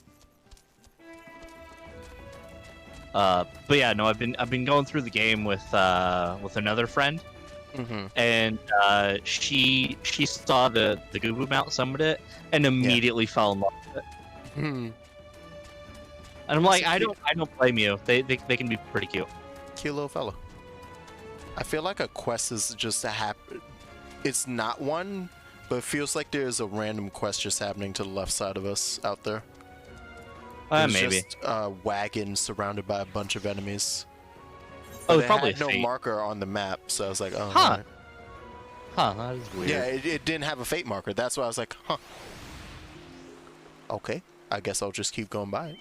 But yeah, no, I've been going through the game with another friend, Mm-hmm. and she saw the Goobu mount, summoned it, and immediately fell in love with it. Hmm. And I'm like, I don't blame you. They can be pretty cute. Cute little fella. I feel like a quest is just a it's not one, but it feels like there's a random quest just happening to the left side of us out there. There's Maybe. just a wagon surrounded by a bunch of enemies. Oh, But it's probably it had no fate. marker on the map, so I was like, oh. Huh. alright. Huh, that is weird. Yeah, it didn't have a fate marker. That's why I was like, huh. Okay, I guess I'll just keep going by it.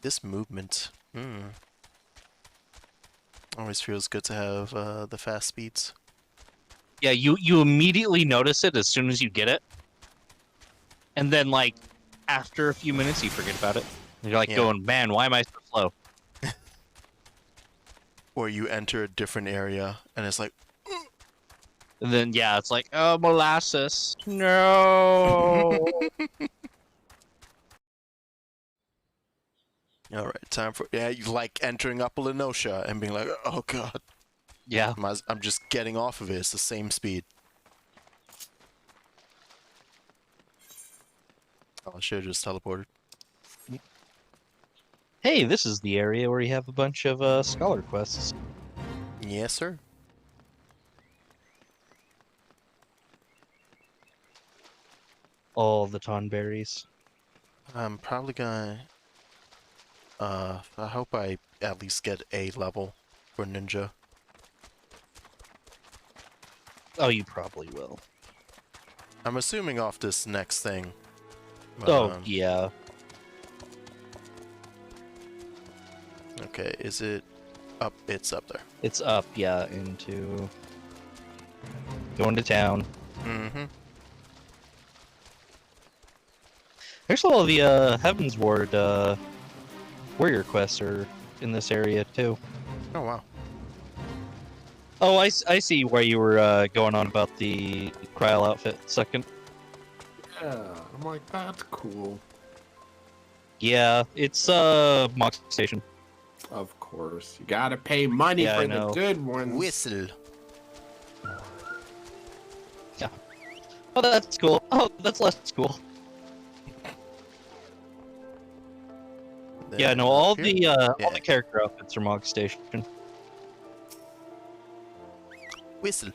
This movement, always feels good to have the fast speeds. Yeah, you immediately notice it as soon as you get it, and then like after a few minutes you forget about it. And you're like going, man, why am I so slow? Or you enter a different area and it's like, And then yeah, it's like, oh, molasses, no. all right, time for you like entering Upper Lenosha and being like, oh god, Yeah. I'm just getting off of it. It's the same speed. Oh, I should have just teleported. Hey, this is the area where you have a bunch of scholar quests. Yes, sir. All the tonberries. I'm probably gonna. I hope I at least get A level for ninja. Oh, you probably will. I'm assuming off this next thing. Oh, yeah. Okay, is it up? It's up there. It's up, yeah, into... Going to town. Mm-hmm. There's all the Heaven's Ward warrior quests are in this area, too. Oh, wow. Oh, I see where you were going on about the Kryl outfit. Second. Yeah, I'm like, that's cool. Yeah, it's Mock Station. Of course. You gotta pay money Yeah, I for the know. good ones. Whistle. Oh, that's cool. Oh, that's less cool. Yeah, no, all the character outfits are Mog Station. Whistle.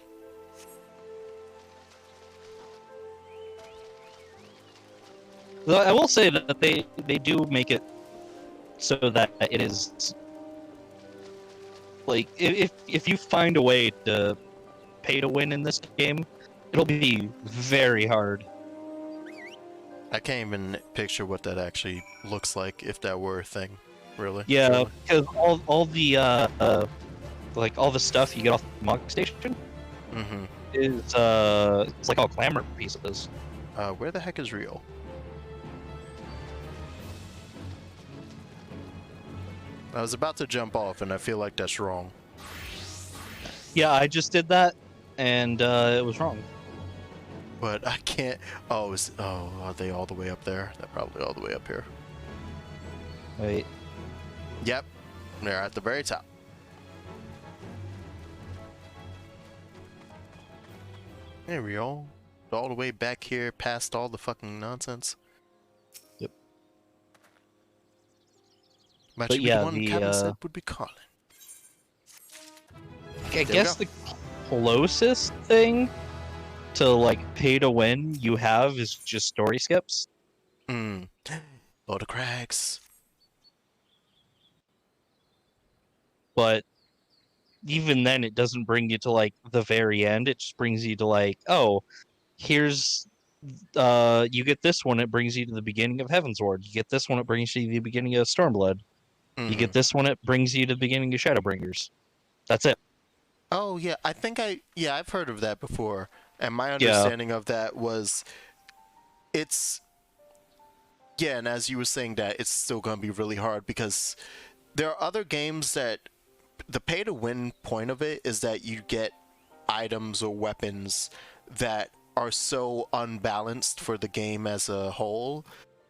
Though I will say that they do make it so that it is like if you find a way to pay to win in this game, it'll be very hard. I can't even picture what that actually looks like if that were a thing, really. Yeah, because all the like all the stuff you get off the Mog Station Mm-hmm. is it's like all glamour pieces. Where the heck is Rio? I was about to jump off, and I feel like that's wrong. Yeah, I just did that, and it was wrong. But I can't. Oh, are they all the way up there? They're probably all the way up here. Wait. Yep, they're at the very top. Hey, Rio. All the way back here, past all the fucking nonsense. Yep. Might But you be yeah, the one the, Kevin said would be calling. I guess the closest thing to like pay to win you have is just story skips. Lord of Crags. But even then it doesn't bring you to like the very end. It just brings you to like, oh, here's you get this one, it brings you to the beginning of Heaven's Ward. You get this one, it brings you to the beginning of Stormblood. You get this one, it brings you to the beginning of Shadowbringers. That's it. Oh yeah, I think I've heard of that before, and my understanding of that was, it's Yeah, and as you were saying that, it's still going to be really hard because there are other games that the pay to win point of it is that you get items or weapons that are so unbalanced for the game as a whole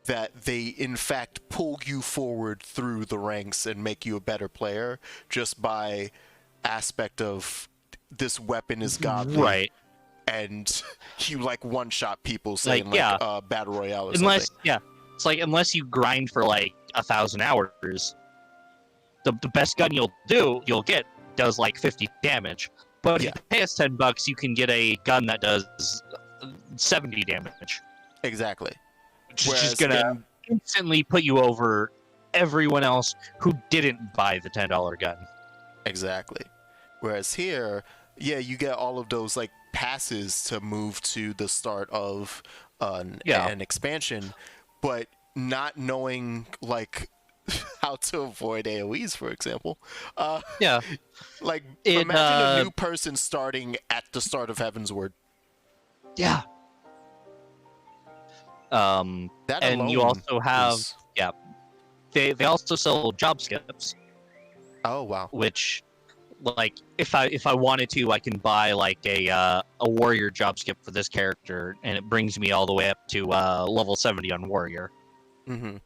that they in fact pull you forward through the ranks and make you a better player just by aspect of this weapon is godly, Right. and you like one-shot people saying Like, yeah. battle royale or Unless, something. yeah, it's like unless you grind for like 1,000 hours, the best gun you'll get does like 50 damage. But if Yeah. you pay us $10, you can get a gun that does 70 damage. Exactly. Which is just gonna instantly put you over everyone else who didn't buy the $10 gun. Exactly. Whereas here, yeah, you get all of those like passes to move to the start of an expansion, but not knowing like how to avoid AoEs, for example. Yeah. Like It, imagine a new person starting at the start of Heavensward. Yeah. That And you alone also have is- they also sell job skips, Oh wow. which like if I wanted to, I can buy like a warrior job skip for this character, and it brings me all the way up to level 70 on warrior. Mm-hmm.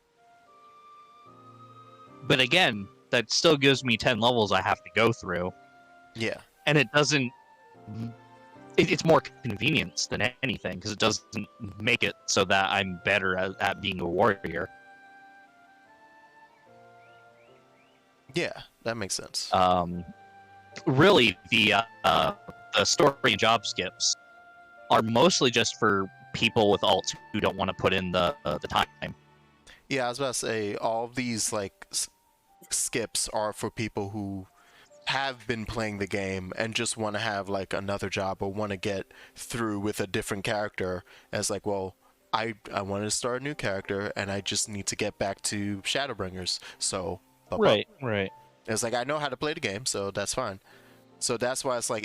But again, that still gives me 10 levels I have to go through, Yeah. and it doesn't. It's more convenience than anything because it doesn't make it so that I'm better at being a warrior. Yeah, that makes sense. Really, the story and job skips are mostly just for people with alts who don't want to put in the time. Yeah, I was about to say all of these like skips are for people who have been playing the game and just want to have like another job or want to get through with a different character. As like, well, I wanted to start a new character and I just need to get back to Shadowbringers. So Right. it's like I know how to play the game, so that's fine. So that's why it's like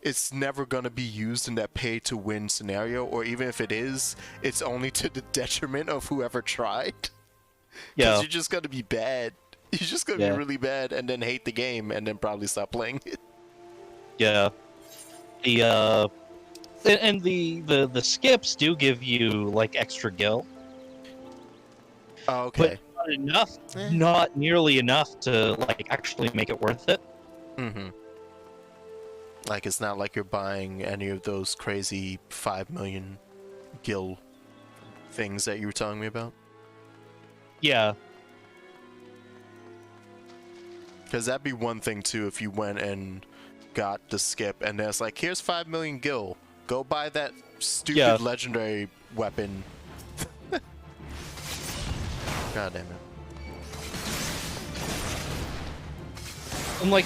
it's never going to be used in that pay to win scenario, or even if it is, it's only to the detriment of whoever tried. Yeah. You're just going to be bad. You're just going to be really bad and then hate the game and then probably stop playing it. Yeah. The skips do give you like extra gil, Oh, okay. but not enough, not nearly enough to like actually make it worth it. Mm-hmm. Like it's not like you're buying any of those crazy 5 million gil things that you were telling me about. Yeah. Because that'd be one thing too if you went and got the skip and it's like, here's 5 million gil. Go buy that stupid legendary weapon. God damn it. And like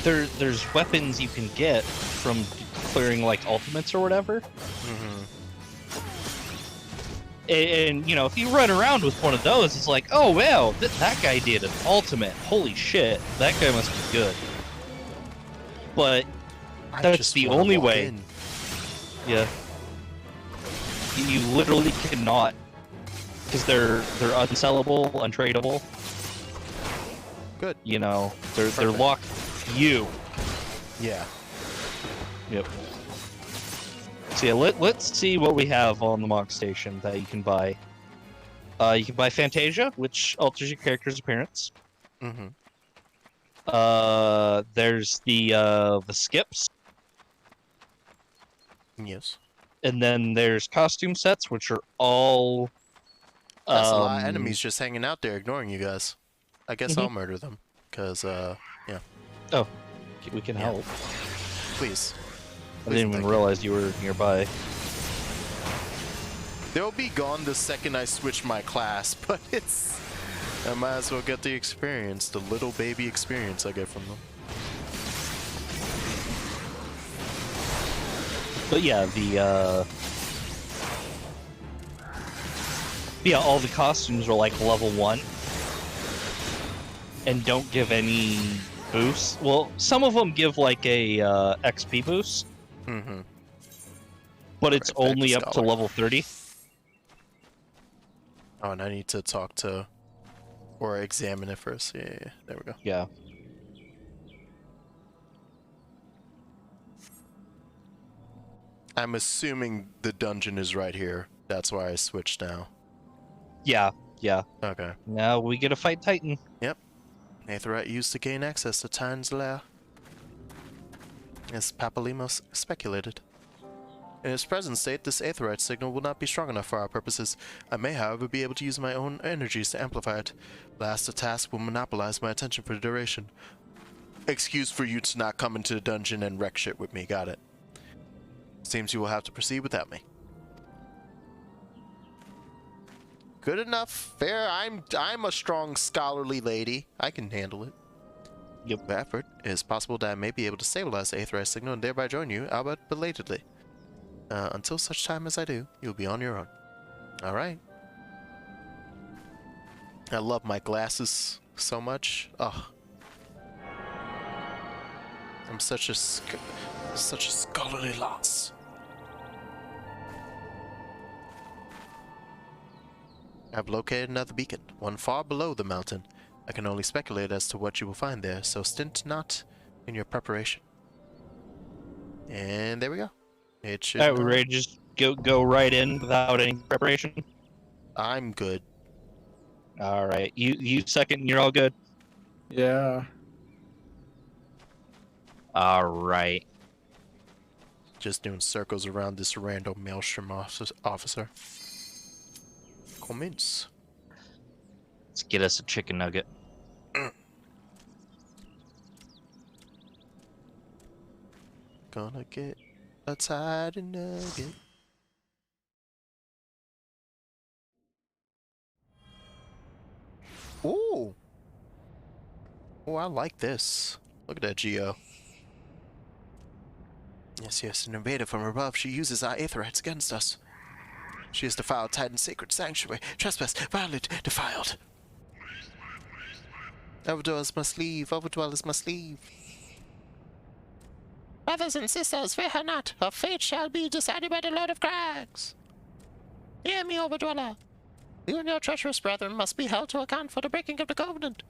there's weapons you can get from clearing like ultimates or whatever. Mm-hmm. And you know, if you run around with one of those, it's like, oh wow, that guy did an ultimate. Holy shit, that guy must be good. But that's the only way. Yeah. You literally cannot, because they're unsellable, untradeable. Good. You know, they're Perfect. locked to you. Yeah. Yep. So yeah, let's see what we have on the mock station that you can buy. You can buy Fantasia, which alters your character's appearance. Mm-hmm. There's the skips, Yes. and then there's costume sets, which are all. That's a lot of enemies just hanging out there ignoring you guys. I guess I'll murder them. Because, yeah. Oh, we can help. Please. I didn't even realize you were nearby. They'll be gone the second I switch my class, but I might as well get the experience, the little baby experience I get from them. But yeah, all the costumes are like level 1 and don't give any boosts. Well, some of them give like a XP boost, Mm-hmm. but it's Artifact only up to Scholar. level 30. Oh, and I need to talk to or examine it first. Yeah, there we go. Yeah. I'm assuming the dungeon is right here. That's why I switched now. Yeah. Okay. Now we get to fight Titan. Aetherite used to gain access to Titan's lair, as Papalimos speculated. In its present state, this Aetherite signal will not be strong enough for our purposes. I may, however, be able to use my own energies to amplify it. Last, the task will monopolize my attention for the duration. Excuse for you to not come into the dungeon and wreck shit with me. Got it. Seems you will have to proceed without me. Good enough. Fair. I'm a strong scholarly lady. I can handle it. Yep. With effort, it is possible that I may be able to stabilize the Aetherite signal and thereby join you, albeit belatedly. Until such time as I do, you'll be on your own. Alright. I love my glasses so much. Oh. I'm such a scholarly loss. I've located another beacon, one far below the mountain. I can only speculate as to what you will find there, so stint not in your preparation. And there we go. It should. Alright, we're ready to just go right in without any preparation. I'm good. Alright, you second, you're all good? Yeah. Alright. Just doing circles around this random maelstrom officer. Commence. Let's get us a chicken nugget. Gonna get a Titan nugget. Ooh. Oh, I like this. Look at that Geo. Yes, an invader from above. She uses our aetherites against us. She has defiled Titan's sacred sanctuary. Trespass, violate, defiled. Overdwellers must leave. Overdwellers must leave. Brothers and sisters, fear her not. Her fate shall be decided by the Lord of Crags. Hear me, Overdweller. You and your treacherous brethren must be held to account for the breaking of the covenant.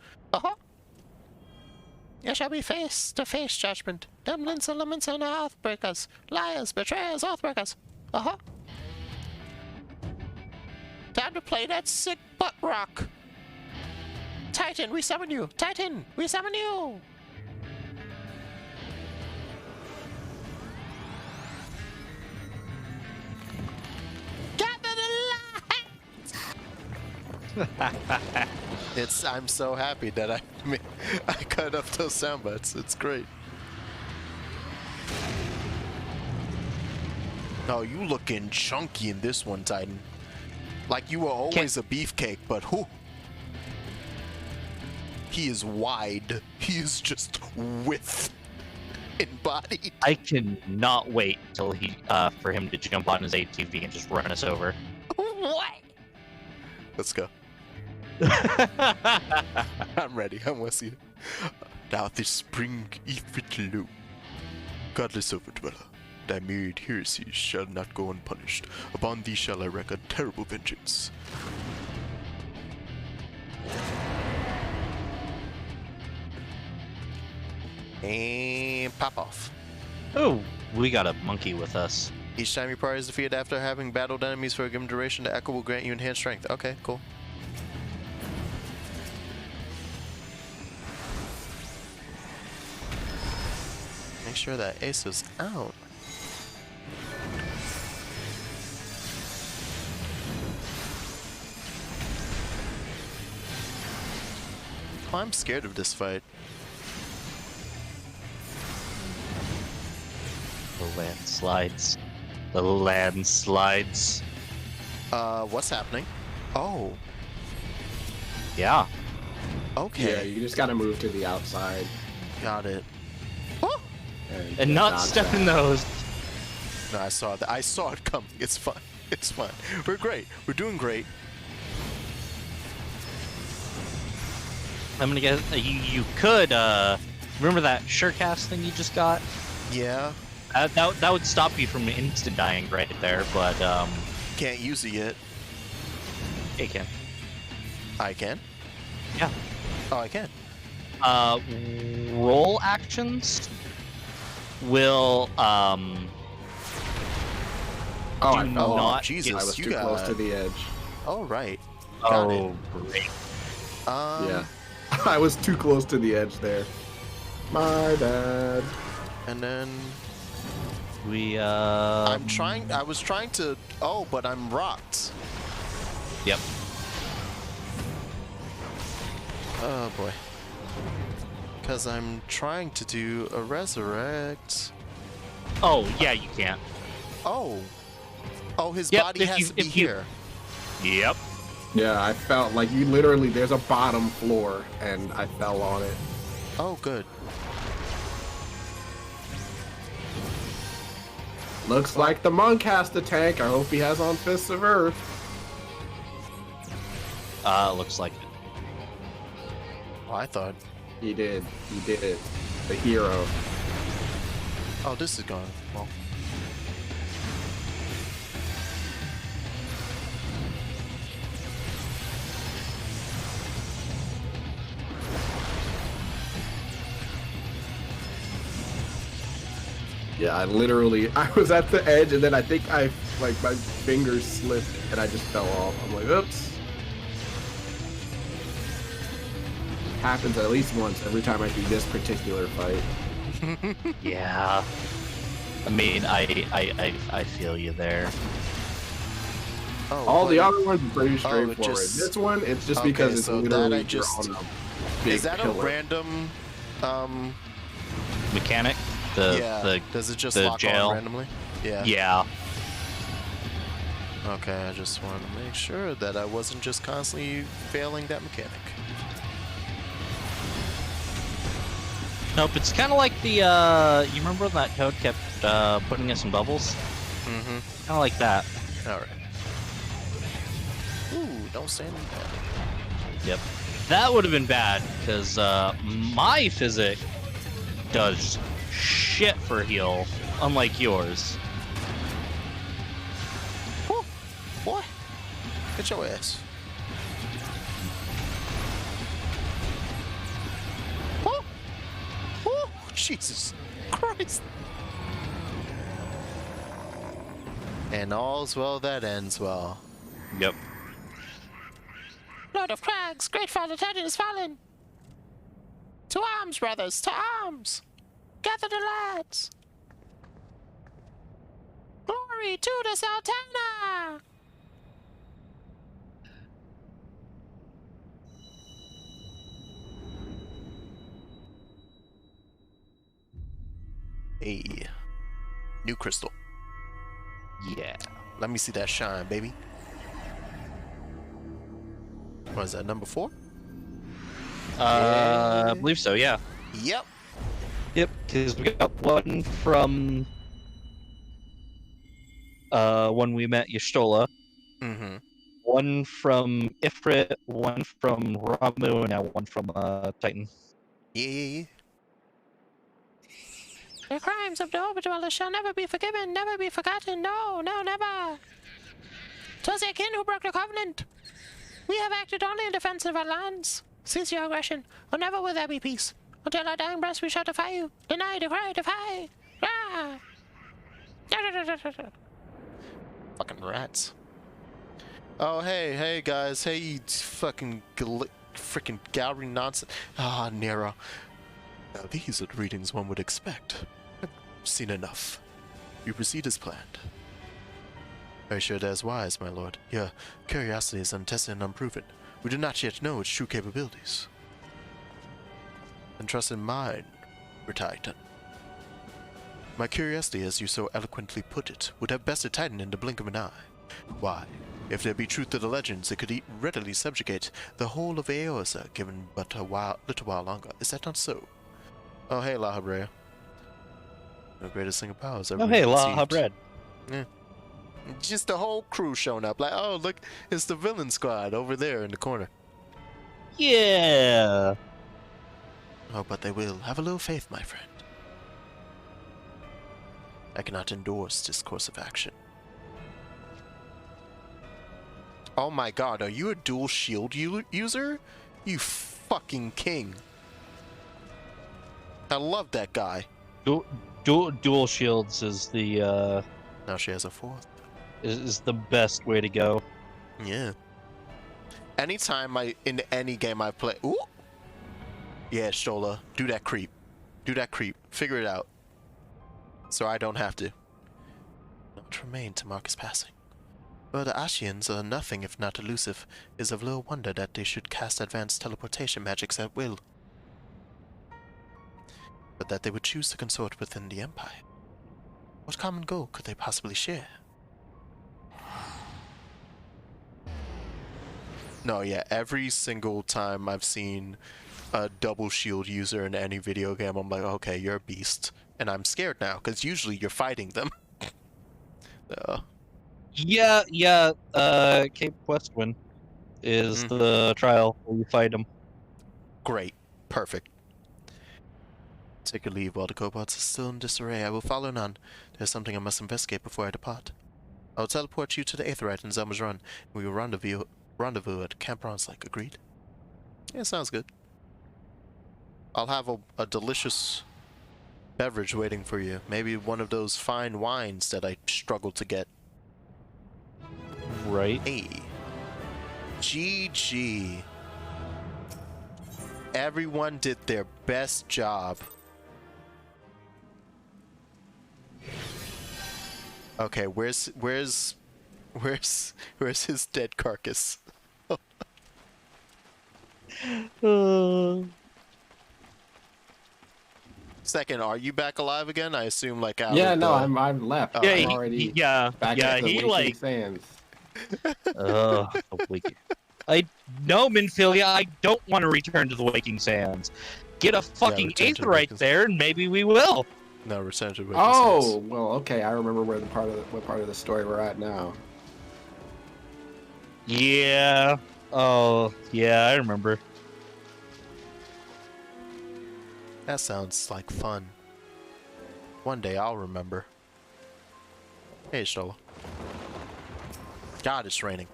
You shall be face to face judgment. Demlins and laments and oathbreakers. Liars, betrayers, oathbreakers. Time to play that sick butt rock. Titan, we summon you. Titan, we summon you. I'm so happy that I cut up those sound bites. It's great. Oh, you looking chunky in this one, Titan. Like you were always a beefcake, but who? He is wide. He is just width in body. I cannot wait till for him to jump on his ATV and just run us over. What? Let's go. I'm ready. I'm with you. Now this spring eath low. Godless Overdweller, thy myriad heresies shall not go unpunished. Upon thee shall I wreak a terrible vengeance. And pop off. Oh, we got a monkey with us. Each time your party is defeated after having battled enemies for a given duration, the echo will grant you enhanced strength. Okay, cool. Make sure that Ace is out. Oh, I'm scared of this fight. The landslides. The landslides. What's happening? Oh. Yeah. Okay. Yeah, you just gotta move to the outside. Got it. And not step in those. No, I saw that. I saw it coming. It's fine. It's fine. We're great. We're doing great. I'm gonna guess you could remember that surecast thing you just got? Yeah. That would stop you from instant dying right there, but Can't use it yet. You can. I can? Yeah. Oh, I can. Roll actions will Oh, I do fell off. not Jesus, I was you too close to the edge. All right. Got it. great. Yeah. I was too close to the edge there. My bad. And then We I was trying to. Oh, but I'm rocked. Yep. Oh boy. Because I'm trying to do a resurrect. Oh yeah, you can't. Oh. Oh, his Yep, body if has you- to be if you- here. Yep. Yeah, I felt like you literally, there's a bottom floor, and I fell on it. Oh, good. Looks like the monk has to tank. I hope he has on Fists of Earth. Looks like it. Oh, I thought. He did. He did it. The hero. Oh, this is gone. Well. Yeah, I was at the edge, and then I think my fingers slipped, and I just fell off. I'm like, oops. Happens at least once every time I do this particular fight. Yeah. I mean, I feel you there. Oh, All but- the other ones are pretty straightforward. just- This one, it's just Okay, because it's so that literally I just- you're on a big Is that pillar. a random? Mechanic? Yeah. Does it just the lock jail? on randomly? Yeah. Yeah. Okay, I just wanted to make sure that I wasn't just constantly failing that mechanic. Nope, it's kind of like the, you remember when that toad kept, putting us in bubbles? Mm-hmm. Kind of like that. Alright. Ooh, don't say anything bad. Yep. That would have been bad, because, my physic does shit for heal, unlike yours. Woo! Boy! Get your ass. Woo! Woo! Jesus Christ! And all's well that ends well. Yep. Lord of Crags, great father Titan is fallen! To arms, brothers, to arms! Gather the lads! Glory to the Sultana! Hey. New crystal. Yeah. Let me see that shine, baby. What is that, number 4? I believe so, yeah. Yep. Yep, because we got one from, when we met Y'shtola, Mm-hmm. one from Ifrit, one from Ramu, and now one from, Titan. Yeah. The crimes of the Overdwellers shall never be forgiven, never be forgotten. No, no, never. 'Twas their kin who broke the covenant. We have acted only in defense of our lands. Cease your aggression, or never will there be peace. Until our dying breaths we shall defy you. Deny, decry, defy. Ah! Fucking rats. Oh, hey, guys. Hey, you fucking freaking gallery nonsense. Ah, Nero. Now, these are the readings one would expect. I've seen enough. You proceed as planned. Very sure that is wise, my lord. Your curiosity is untested and unproven. We do not yet know its true capabilities. And trust in mine, retired. My curiosity, as you so eloquently put it, would have bested Titan in the blink of an eye. Why? If there be truth to the legends, it could readily subjugate the whole of Eorzea, given but a little while longer. Is that not so? Oh, hey, La Habrea. The greatest thing of powers ever Oh, hey, La conceived. Bread. Yeah. Just the whole crew showing up. Like, oh, look, it's the villain squad over there in the corner. Yeah. Oh, but they will. Have a little faith, my friend. I cannot endorse this course of action. Oh my god, are you a dual shield user? You fucking king. I love that guy. Dual shields is the Now she has a fourth. is the best way to go. Yeah. Anytime in any game I play. Ooh! Yeah, Stola. Do that creep. Do that creep. Figure it out. So I don't have to. Not remain to mark his passing. Well, the Ashians are nothing if not elusive. It is of little wonder that they should cast advanced teleportation magics at will. But that they would choose to consort within the Empire. What common goal could they possibly share? No, yeah, every single time I've seen a double shield user in any video game, I'm like, okay, you're a beast. And I'm scared now, because usually you're fighting them. Yeah, Cape Westwind is the trial where you fight them. Great. Perfect. Take a leave while the cobots are still in disarray. I will follow none. There's something I must investigate before I depart. I will teleport you to the Aetherite in Zelma's Run. We will rendezvous at Camp Ronslake. Agreed? Yeah, sounds good. I'll have a delicious beverage waiting for you. Maybe one of those fine wines that I struggle to get. Right. Hey. GG. Everyone did their best job. Okay, where's his dead carcass? Second, are you back alive again? I assume like out Yeah, of no, the... I'm left. Yeah, I'm already back at the he Waking like Sands. the Waking. I know, Minfilia, I don't want to return to the Waking Sands. Get a fucking return to the Aetherite Waking there, and maybe we will. No, return to Waking Oh, Sands. well, okay. I remember where what part of the story we're at now. Yeah. Oh, yeah, I remember. That sounds like fun. One day I'll remember. Hey, Stola. God, it's raining.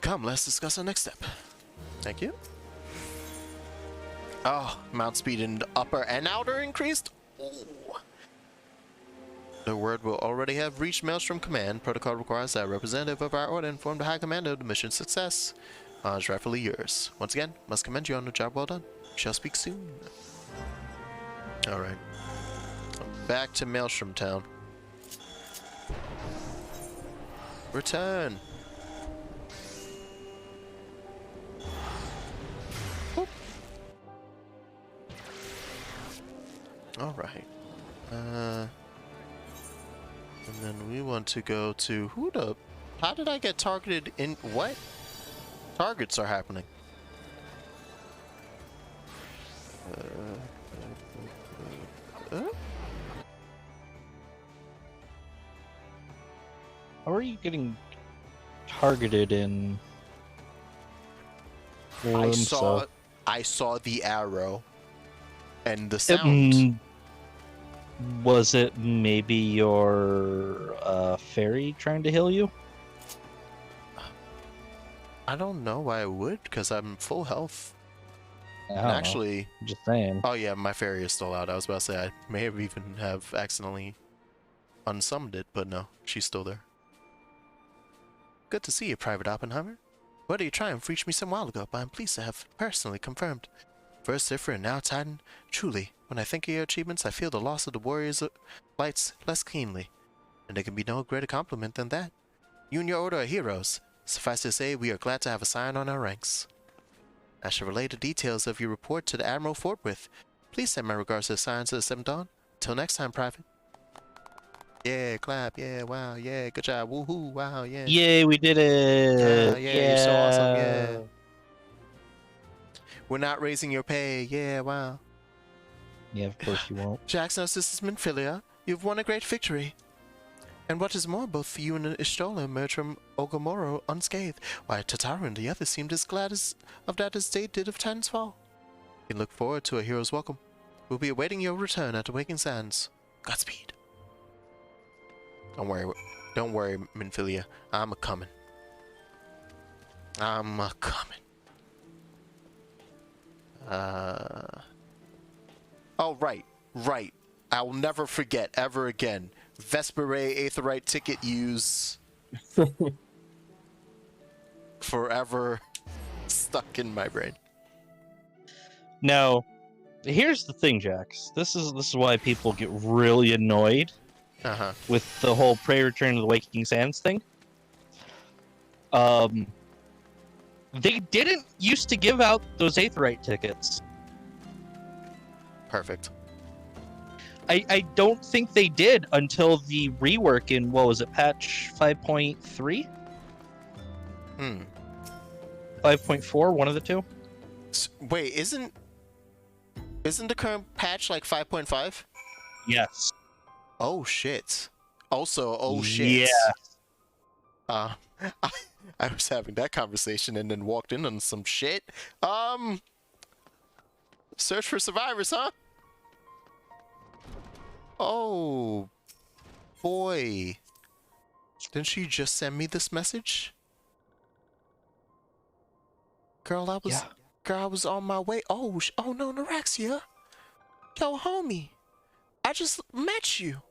Come, let's discuss our next step. Thank you. Oh, mount speed in upper and outer increased? Ooh. The word will already have reached Maelstrom Command. Protocol requires that a representative of our order inform the High Commander of the mission's success. Is rightfully yours. Once again, must commend you on the job well done. Shall speak soon. Alright. Back to Maelstrom Town. Return. Alright. And then we want to go to... How did I get targeted in... What? Targets are happening. How are you getting targeted in... I saw the arrow. And the sound. Was it maybe your fairy trying to heal you? I don't know why I would, because I'm full health. I And don't know. actually, Just saying. oh yeah, my fairy is still out. I was about to say I may have even have accidentally unsummoned it, but no, she's still there. Good to see you, Private Oppenheimer. Whether your triumph reached me some while ago, but I'm pleased to have personally confirmed. First Zephyr and now Titan. Truly, when I think of your achievements, I feel the loss of the Warriors' lights less keenly. And there can be no greater compliment than that. You and your order are heroes. Suffice to say, we are glad to have a sign on our ranks. I shall relay the details of your report to the Admiral forthwith. Please send my regards to the Scions of the Seventh Dawn. Till next time, Private. Yeah, clap, yeah, wow, yeah, good job, woohoo, wow, yeah. Yay, we did it! Yeah, you're so awesome, yeah. We're not raising your pay, yeah, wow. Yeah, of course you won't. Jackson, this is Minfilia. You've won a great victory. And what is more, both you and Ishtola emerged from Ogomoro unscathed, while Tataru and the others seemed as glad of that as they did of Titan's fall. We look forward to a hero's welcome. We'll be awaiting your return at the Waking Sands. Godspeed. Don't worry, Minfilia. I'm a-comin'. I'm coming. Oh, right. I will never forget ever again. Vesperae Aetherite ticket use. Forever stuck in my brain. Now, here's the thing, Jax. This is why people get really annoyed with the whole Prey Return to the Waking Sands thing. They didn't used to give out those Aetherite tickets. Perfect. I don't think they did until the rework in, what was it, patch 5.3? 5.4, one of the two? Wait, isn't the current patch like 5.5? Yes. Oh shit. Also, oh shit. Yeah. I was having that conversation and then walked in on some shit. Search for survivors, huh? Oh boy. Didn't she just send me this message? Girl, I was on my way. Oh no, Neurexia. Yo, homie. I just met you.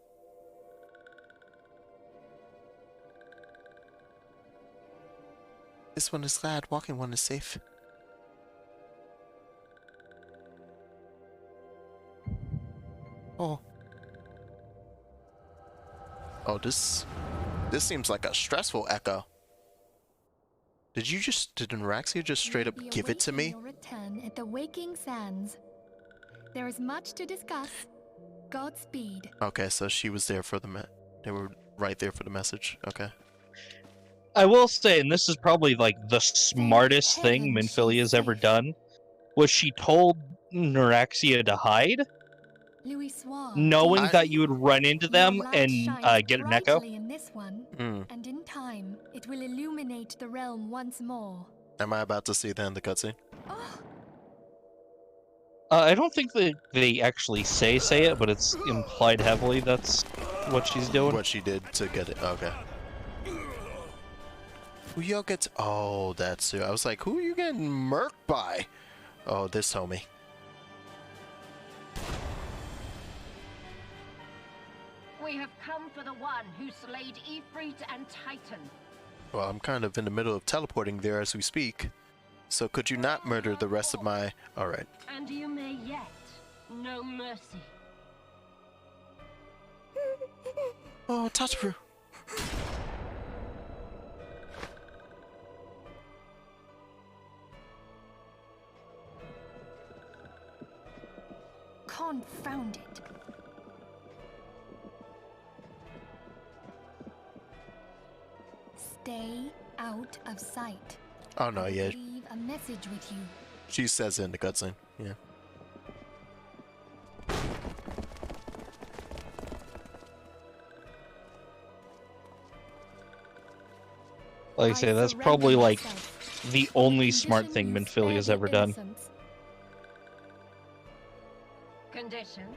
This one is glad, walking one is safe. Oh. Oh, this seems like a stressful echo. Did Neurexia just straight up give it to me? Your return at the Waking Sands. There is much to discuss. Godspeed. Okay, so she was there for they were right there for the message. Okay. I will say, and this is probably like the smartest thing Minfilia has ever done, was she told Neurexia to hide, knowing that you would run into them and get an echo. In this one, and in time, it will illuminate the realm once more. Am I about to see that in the cutscene? Oh. I don't think that they actually say it, but it's implied heavily that's what she's doing. What she did to get it. Okay. Who y'all get? Oh, that's it. I was like, who are you getting murked by? Oh, this homie. We have come for the one who slayed Ifrit and Titan. Well, I'm kind of in the middle of teleporting there as we speak. So could you not murder the rest of my... Alright. And you may yet know mercy. Oh, Tataru. Confound it. Stay out of sight. Oh no, yeah. Leave a message with you. She says it in the cutscene. Yeah. Like I say, that's probably like the only smart thing Minfilia has ever done. Conditions.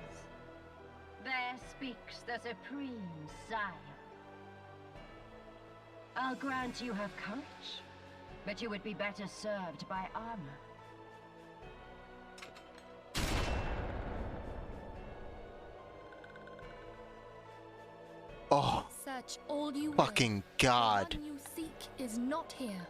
There speaks the Supreme Sire. I'll grant you have courage, but you would be better served by armor. Oh, Search all you fucking God. The one you seek is not here.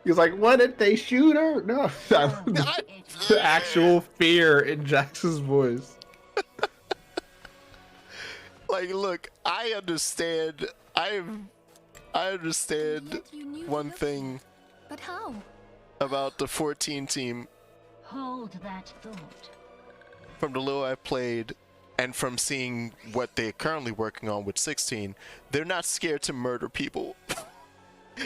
He's like, what did they shoot her? No, the actual fear in Jax's voice. Like, look, I understand. I understand one thing But how? about the 14 team Hold that thought. from the little I played and from seeing what they're currently working on with 16. They're not scared to murder people.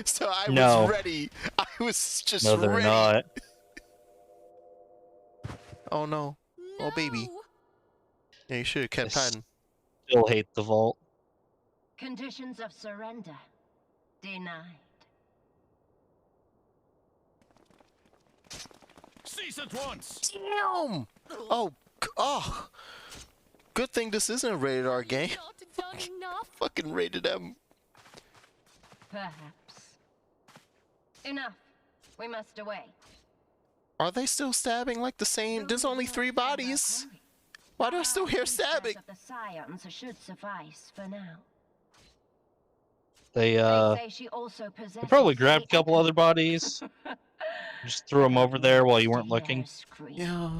So I was ready. I was just ready. No, they're not. Oh no. Oh baby. Yeah, you should have kept hiding. Still hate the vault. Conditions of surrender denied. Cease at once. Damn! Oh, oh. Good thing this isn't a rated R game. Not done enough. Fucking rated M. Perhaps. Enough. We must away. Are they still stabbing like the same? There's only 3 bodies. Why do I still hear stabbing? Of the scions should suffice for now. They They say she also they possesses probably grabbed a the couple other bodies. Just threw them over there while you weren't To hear looking. her scream. Yeah.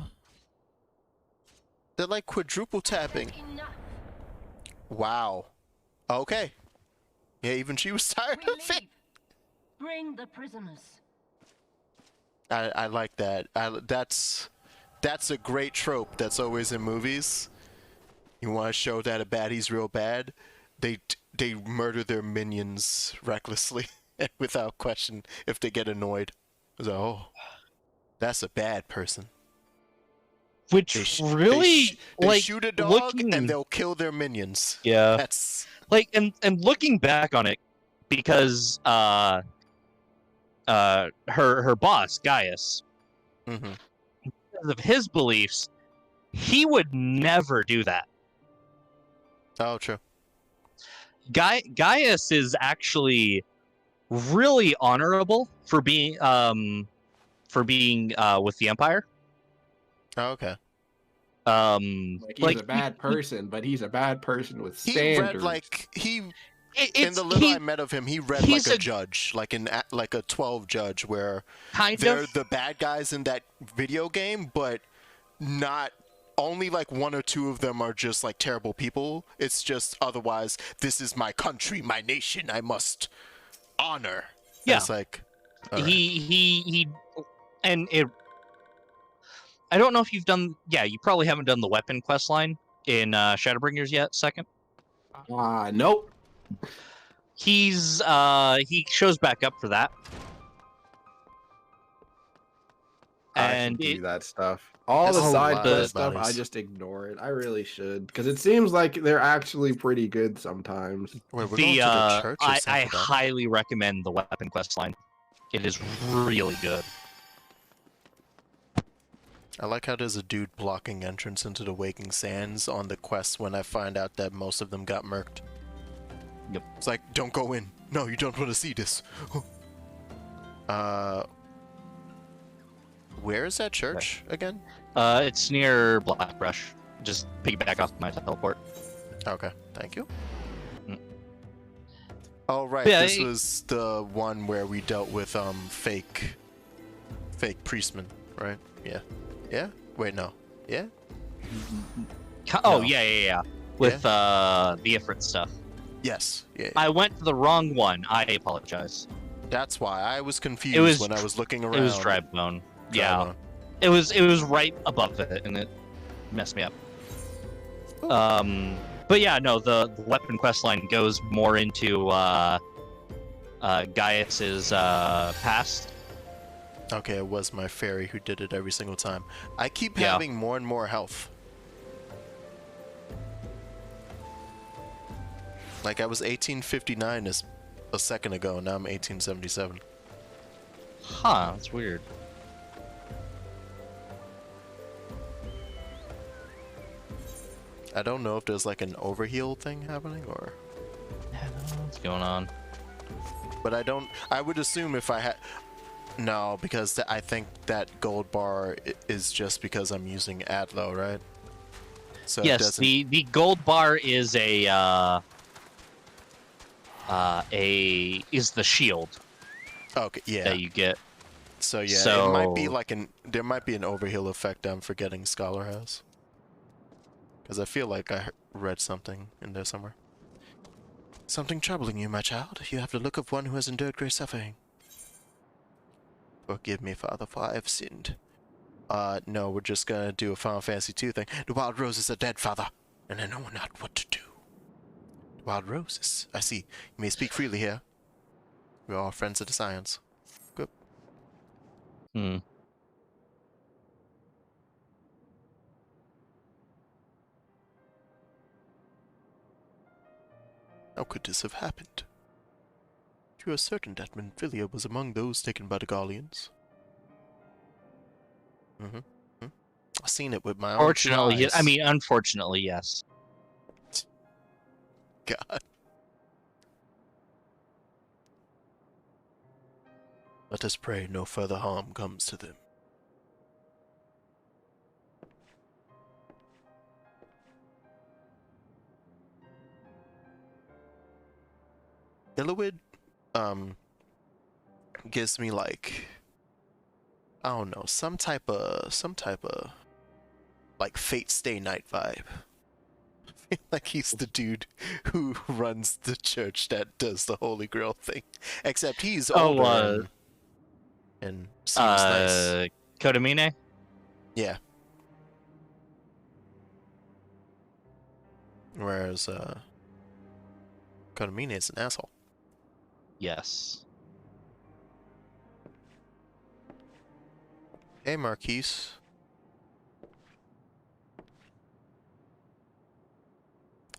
They're like quadruple tapping. Enough. Wow. Okay. Yeah, even she was tired We of it. leave. Bring the prisoners. I like that. That's a great trope that's always in movies. You want to show that a baddie's real bad, they murder their minions recklessly and without question if they get annoyed. It's like, oh, that's a bad person. Which They really, like, shoot a dog looking, and they'll kill their minions. yeah, That's like, and looking back on it, because her boss Gaius, mhm. because of his beliefs, he would never do that. Oh, true. Gaius is actually really honorable for being with the Empire. Oh, okay. Like he's a bad person, but he's a bad person with He standards. read like in It's the little I met of him, he read he's like a a- judge, like a 12 judge, where kind they're of the bad guys in that video game, but not only like 1 or 2 of them are just like terrible people. It's just otherwise, this is my country, my nation, I must honor. Yeah. It's like all right. he and it. I don't know if you've done. Yeah, you probably haven't done the weapon quest line in Shadowbringers yet. Second, Nope. he shows back up for that, I and should do it, that stuff. All That's the a side lot quest of stuff, I bodies. just ignore it. I really should, because it seems like they're actually pretty good sometimes. Wait, we're going to the church or I something like that? highly recommend the weapon quest line. It is really good. I like how there's a dude blocking entrance into the Waking Sands on the quest when I find out that most of them got murked. Yep. It's like, don't go in. No, you don't want to see this. Where is that church again? It's near Blackbrush. Just piggyback off my teleport. Okay, thank you. Mm. Oh, right, Yeah, this was the one where we dealt with fake priestmen, right? Yeah. Yeah? Wait, no. Yeah? Oh No. yeah. With the Ifrit stuff. Yes. Yeah. I went to the wrong one. I apologize. That's why I was confused It was when I was looking around. It was Drybone. Yeah. Drybone. It was right above it, and it messed me up. But yeah, no, the weapon quest line goes more into Gaius's past. Okay, it was my fairy who did it every single time. I keep Yeah. having more and more health. Like I was 1859 a second ago, now I'm 1877. Huh, that's weird. I don't know if there's like an overheal thing happening or... I don't know what's going on. But I would assume if I had... No, because I think that gold bar is just because I'm using Adlo, right? So it Yes, doesn't... the gold bar is is the shield Okay, yeah. that you get. So yeah, it might be So- like there might be an overheal effect I'm forgetting Scholar has. Because I feel like I read something in there somewhere. Something troubling you, my child. You have the look of one who has endured great suffering. Forgive me, Father, for I have sinned. No, we're just gonna do a Final Fantasy II thing. The wild roses are dead, Father, and I know not what to do. The wild roses. I see. You may speak freely here. We are all friends of the science. Good. Hmm. How could this have happened? You are certain that Menfilia was among those taken by the Garleans? I've seen it with my own two Fortunately, eyes. I mean, unfortunately, yes. God. Let us pray no further harm comes to them. Illowid, gives me like, I don't know, some type of like Fate Stay Night vibe. I feel like he's the dude who runs the church that does the Holy Grail thing. Except he's older and seems nice. Kodamine? Yeah. Whereas Konamine is an asshole. Yes. Hey, Marquise.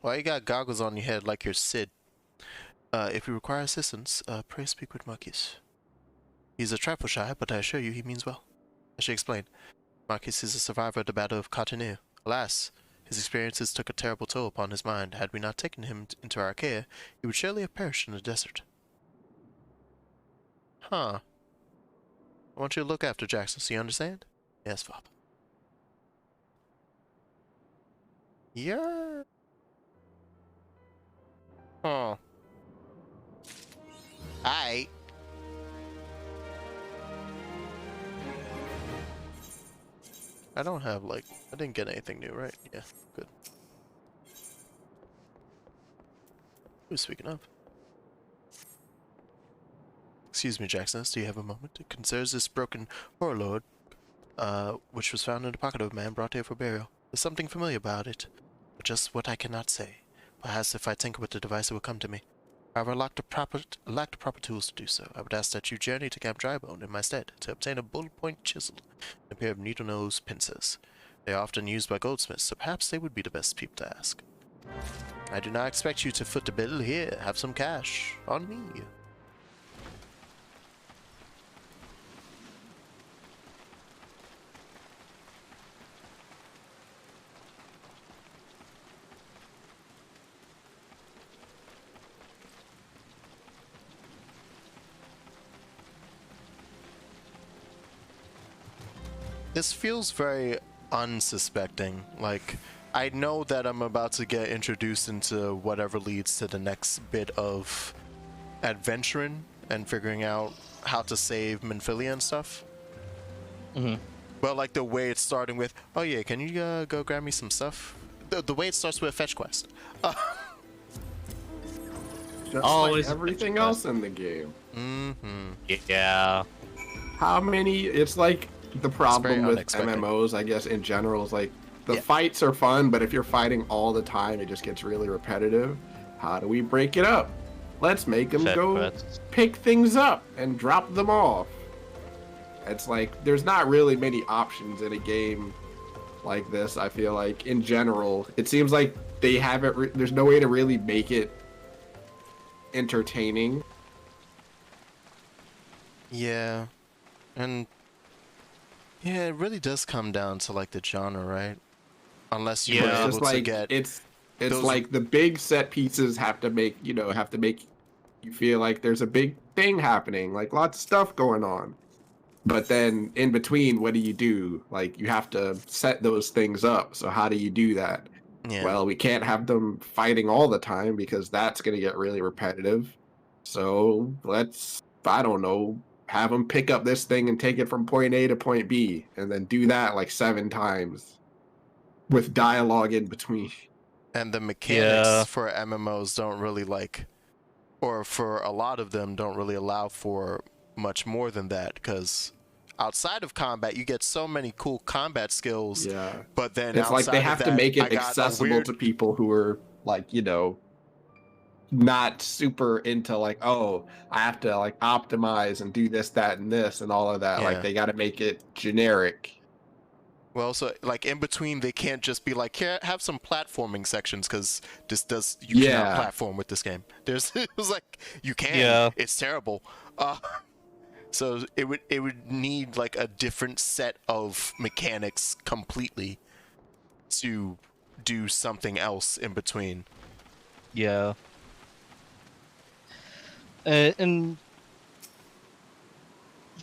Why you got goggles on your head like you're Sid? If you require assistance, pray speak with Marquise. He's a trifle shy, but I assure you he means well. I should explain. Marquise is a survivor of the Battle of Cotonou. Alas, his experiences took a terrible toll upon his mind. Had we not taken him into our care, he would surely have perished in the desert. Huh. I want you to look after Jackson, so you understand? Yes, Father. Yeah. Oh. I don't have, like, I didn't get anything new, right? Yeah, good. Who's speaking of? Excuse me, Jackson, do you have a moment? It concerns this broken warlord, which was found in the pocket of a man brought here for burial. There's something familiar about it, but just what I cannot say. Perhaps if I tinker with the device, it will come to me. However, I lack the proper tools to do so. I would ask that you journey to Camp Drybone in my stead to obtain a bullet-point chisel and a pair of needle-nose pincers. They are often used by goldsmiths, so perhaps they would be the best people to ask. I do not expect you to foot the bill here. Have some cash. On me. This feels very unsuspecting. Like, I know that I'm about to get introduced into whatever leads to the next bit of adventuring and figuring out how to save Minfilia and stuff. Mm-hmm. But like the way it's starting with, oh yeah, can you go grab me some stuff? The way it starts with a fetch quest. Just Always like everything else in the game. Mm-hmm. Yeah. How many? It's like the problem with unexpected. MMOs, I guess, in general, is like the Yeah. fights are fun, but if you're fighting all the time, it just gets really repetitive. How do we break it up? Let's make them Fed go quests. pick things up and drop them off. It's like there's not really many options in a game like this. I feel like in general, it seems like they haven't. There's no way to really make it entertaining. Yeah. And yeah, it really does come down to like the genre, right? Unless you Yeah. were It's able just to like get it's those- like the big set pieces have to make you feel like there's a big thing happening, like lots of stuff going on. But then in between, what do you do? Like you have to set those things up. So how do you do that? yeah. Well, we can't have them fighting all the time because that's going to get really repetitive. So let's, I don't know, have them pick up this thing and take it from point A to point B, and then do that like 7 times with dialogue in between. And the mechanics Yeah. for MMOs don't really like, or for a lot of them don't really allow for much more than that, because outside of combat you get so many cool combat skills. Yeah. But then It's like they outside of have to that, make I it got a accessible weird- to people who are like, not super into like, oh, I have to like optimize and do this, that, and this and all of that. Yeah. Like they got to make it generic. Well, so like in between, they can't just be like, here, have some platforming sections, because you Yeah. cannot platform with this game. There's it was like you can. Yeah. It's terrible. So it would need like a different set of mechanics completely to do something else in between.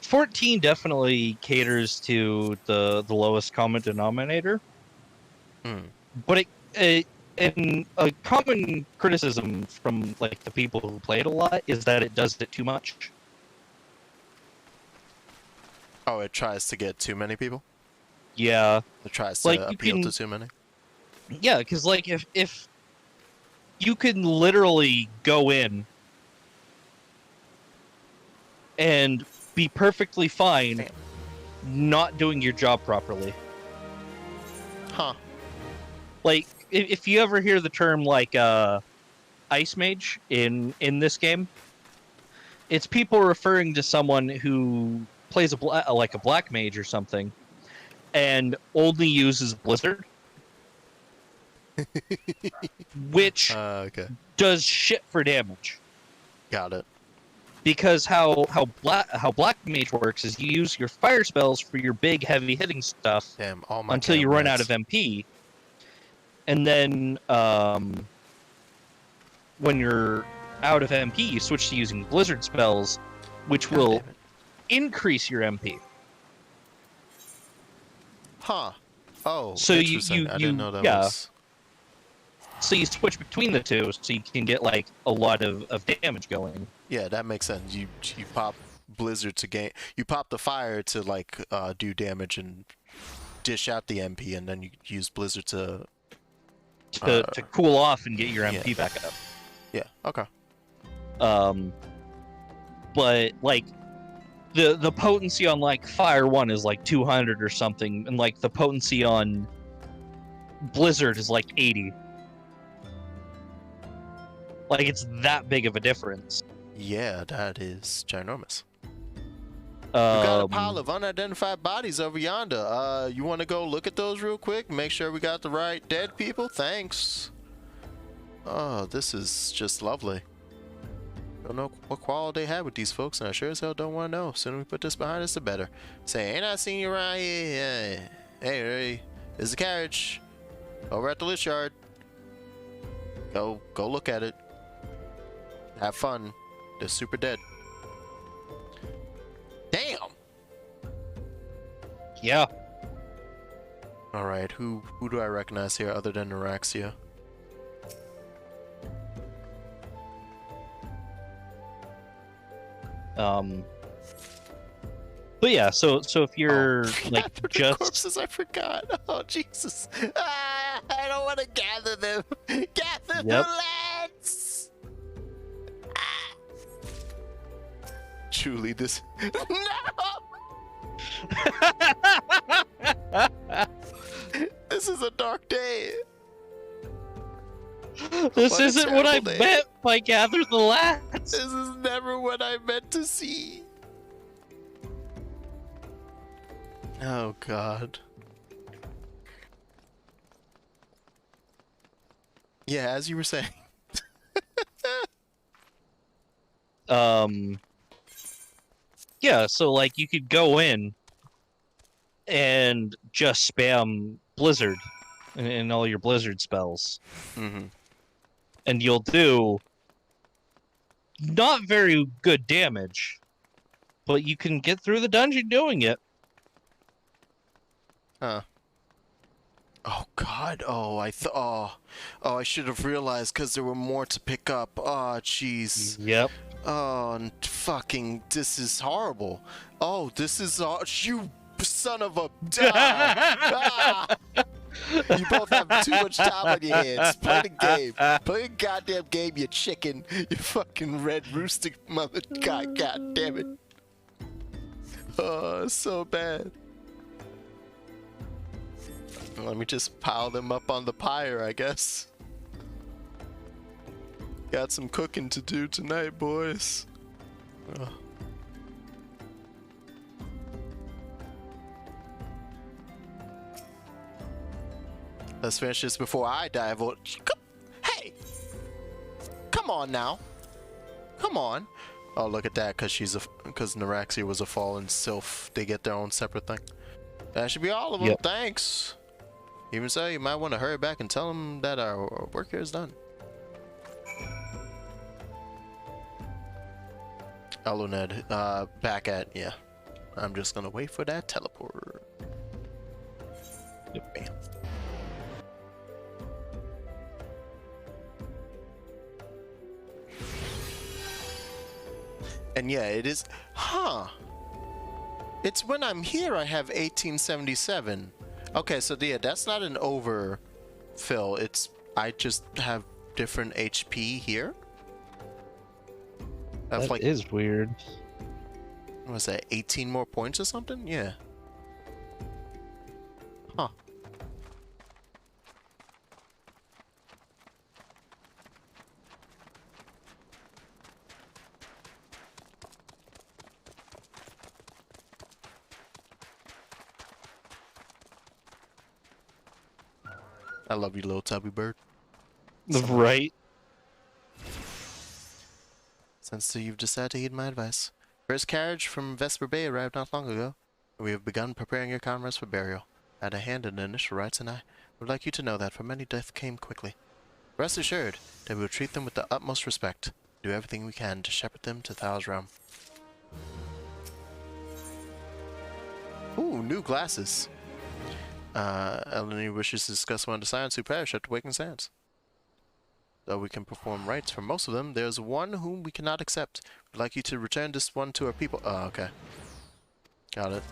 14 definitely caters to the lowest common denominator. But and a common criticism from like the people who play it a lot is that it does it too much. Oh, it tries to get too many people? Yeah. It tries Like, to you appeal can- to too many? Yeah, because like if you can literally go in and be perfectly fine Damn. not doing your job properly. Huh. Like if you ever hear the term like ice mage in this game, it's people referring to someone who plays like a black mage or something and only uses blizzard. Which Okay. does shit for damage. Got it. Because how black mage works is you use your fire spells for your big heavy hitting stuff Damn, all my until you run out cameras. of MP, and then when you're out of MP, you switch to using blizzard spells, which God will damn it. increase your MP. Huh. Oh, So you- interesting. I didn't know that yeah. was... So you switch between the two, so you can get like a lot of damage going. Yeah, that makes sense. You pop blizzard to gain... You pop the fire to, like, do damage and dish out the MP, and then you use blizzard to... To cool off and get your yeah. MP back up. Yeah, okay. But like the potency on like Fire 1 is like 200 or something, and like the potency on Blizzard is like 80. Like it's that big of a difference. Yeah, that is ginormous. We got a Um, pile of unidentified bodies over yonder. You want to go look at those real quick? Make sure we got the right dead people? Thanks. Oh, this is just lovely. Don't know what quarrel they had with these folks, and I sure as hell don't want to know. Sooner we put this behind us, the better. Say, ain't I seen you around here? Yeah. Hey, there's the carriage. Over at the list yard. Go look at it. Have fun. They're super dead. Damn! yeah. Alright, who do I recognize here other than Eorzea? But yeah, so if you're like After the just corpses, I forgot. Oh Jesus! I don't want to gather them. Gather the Yep. lads. Truly, this no. This is a dark day. this What a isn't what I terrible day. meant by gather the lads. This is never what I meant to see. Oh God. Yeah, as you were saying. Yeah, so like you could go in and just spam Blizzard and all your Blizzard spells, Mm-hmm. and you'll do not very good damage, but you can get through the dungeon doing it. Huh. Oh God. Oh, I should have realized because there were more to pick up. Oh, jeez. Yep. Oh, and fucking, this is horrible. Oh, this is you son of a. Ah! You both have too much time on your hands. Play the game. Play the goddamn game, you chicken. You fucking red rooster mother. God damn it. Oh, it's so bad. Let me just pile them up on the pyre, I guess. Got some cooking to do tonight, boys. Ugh. Let's finish this before I dive. Hey! Come on now. Come on. Oh, look at that, because Eorzea was a fallen sylph. They get their own separate thing. That should be all of them. Yep. Thanks. Even so, you might want to hurry back and tell them that our work here is done. Eluned, back at, yeah. I'm just gonna wait for that teleport. Yep. Bam. And yeah, it is. Huh. It's when I'm here I have 1877. Okay, so yeah, that's not an overfill. It's I just have different HP here. Of That is weird. what was that, 18 more points or something? Yeah. Huh. I love you, little tubby bird. Right? Since you've decided to heed my advice. First carriage from Vesper Bay arrived not long ago. We have begun preparing your comrades for burial. I had a hand in the initial rites, and I would like you to know that for many death came quickly. Rest assured that we will treat them with the utmost respect. Do everything we can to shepherd them to Thal's realm. Ooh, new glasses. Eleni wishes to discuss one of the science who perished at the Waking Sands. Though we can perform rites for most of them, there's one whom we cannot accept. We'd like you to return this one to our people. Oh, okay. Got it.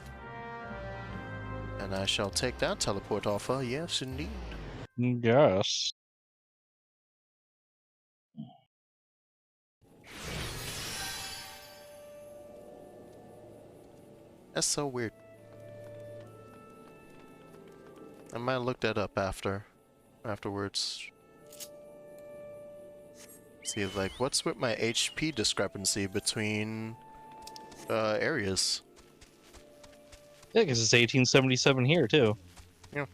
And I shall take that teleport offer, yes indeed. Yes. That's so weird. I might look that up afterwards. See, like, what's with my HP discrepancy between areas? Yeah, because it's 1877 here, too. Yeah.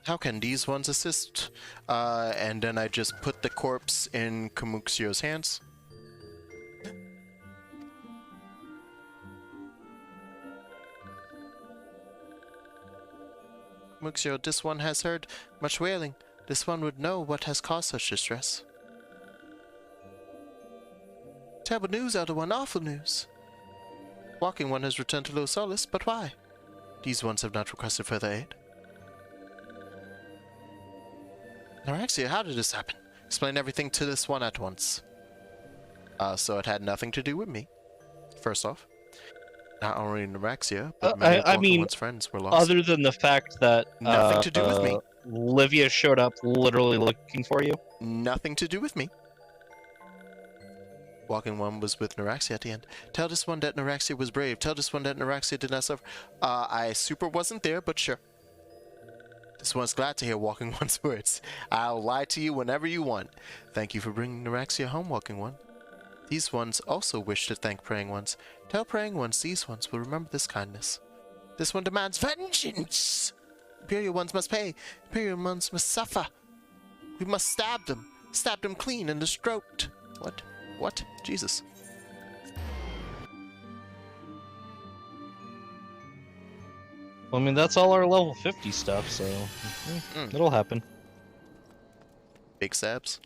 How can these ones assist? And then I just put the corpse in Kamuxio's hands. Kamuxio, this one has heard much wailing. This one would know what has caused such distress. Terrible news, Elder One, awful news. Walking One has returned to Los Solis, but why? These ones have not requested further aid. Eorzea, how did this happen? Explain everything to this one at once. So it had nothing to do with me. First off, not only Eorzea, but many of Walking One's friends were lost. Other than the fact that Nothing to do with me. Livia showed up literally looking for you. Nothing to do with me. Walking One was with Eorzea at the end. Tell this one that Eorzea was brave. Tell this one that Eorzea did not suffer. I super wasn't there, but sure. This one's glad to hear Walking One's words. I'll lie to you whenever you want. Thank you for bringing Eorzea home, Walking One. These ones also wish to thank Praying Ones. Tell Praying Ones these ones will remember this kindness. This one demands vengeance! Imperial Ones must pay. Imperial Ones must suffer. We must stab them. Stab them clean in the throat. What? What? Jesus. Well, I mean, that's all our level 50 stuff, so it'll happen. Big stabs.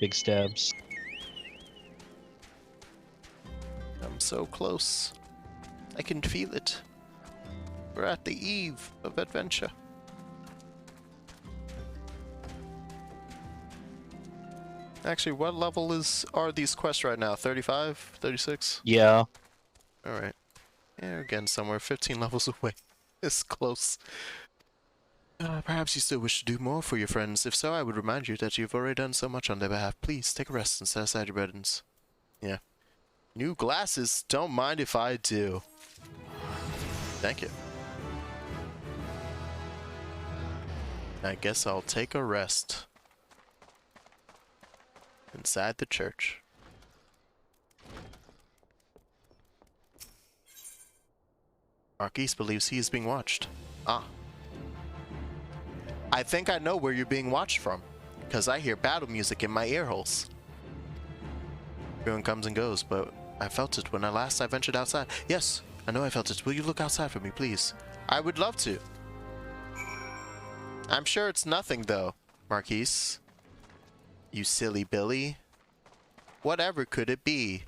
Big stabs. I'm so close. I can feel it. We're at the eve of adventure. Actually, what level are these quests right now? 35? 36? Yeah. Alright. Yeah, again, somewhere 15 levels away. It's close. Perhaps you still wish to do more for your friends. If so, I would remind you that you've already done so much on their behalf. Please, take a rest and set aside your burdens. Yeah. New glasses? Don't mind if I do. Thank you. I guess I'll take a rest. Inside the church. Marquise believes he is being watched. Ah. I think I know where you're being watched from, because I hear battle music in my ear holes. Everyone comes and goes, but I felt it when I ventured outside. Yes, I know I felt it. Will you look outside for me, please? I would love to. I'm sure it's nothing, though, Marquise. You silly Billy. Whatever could it be?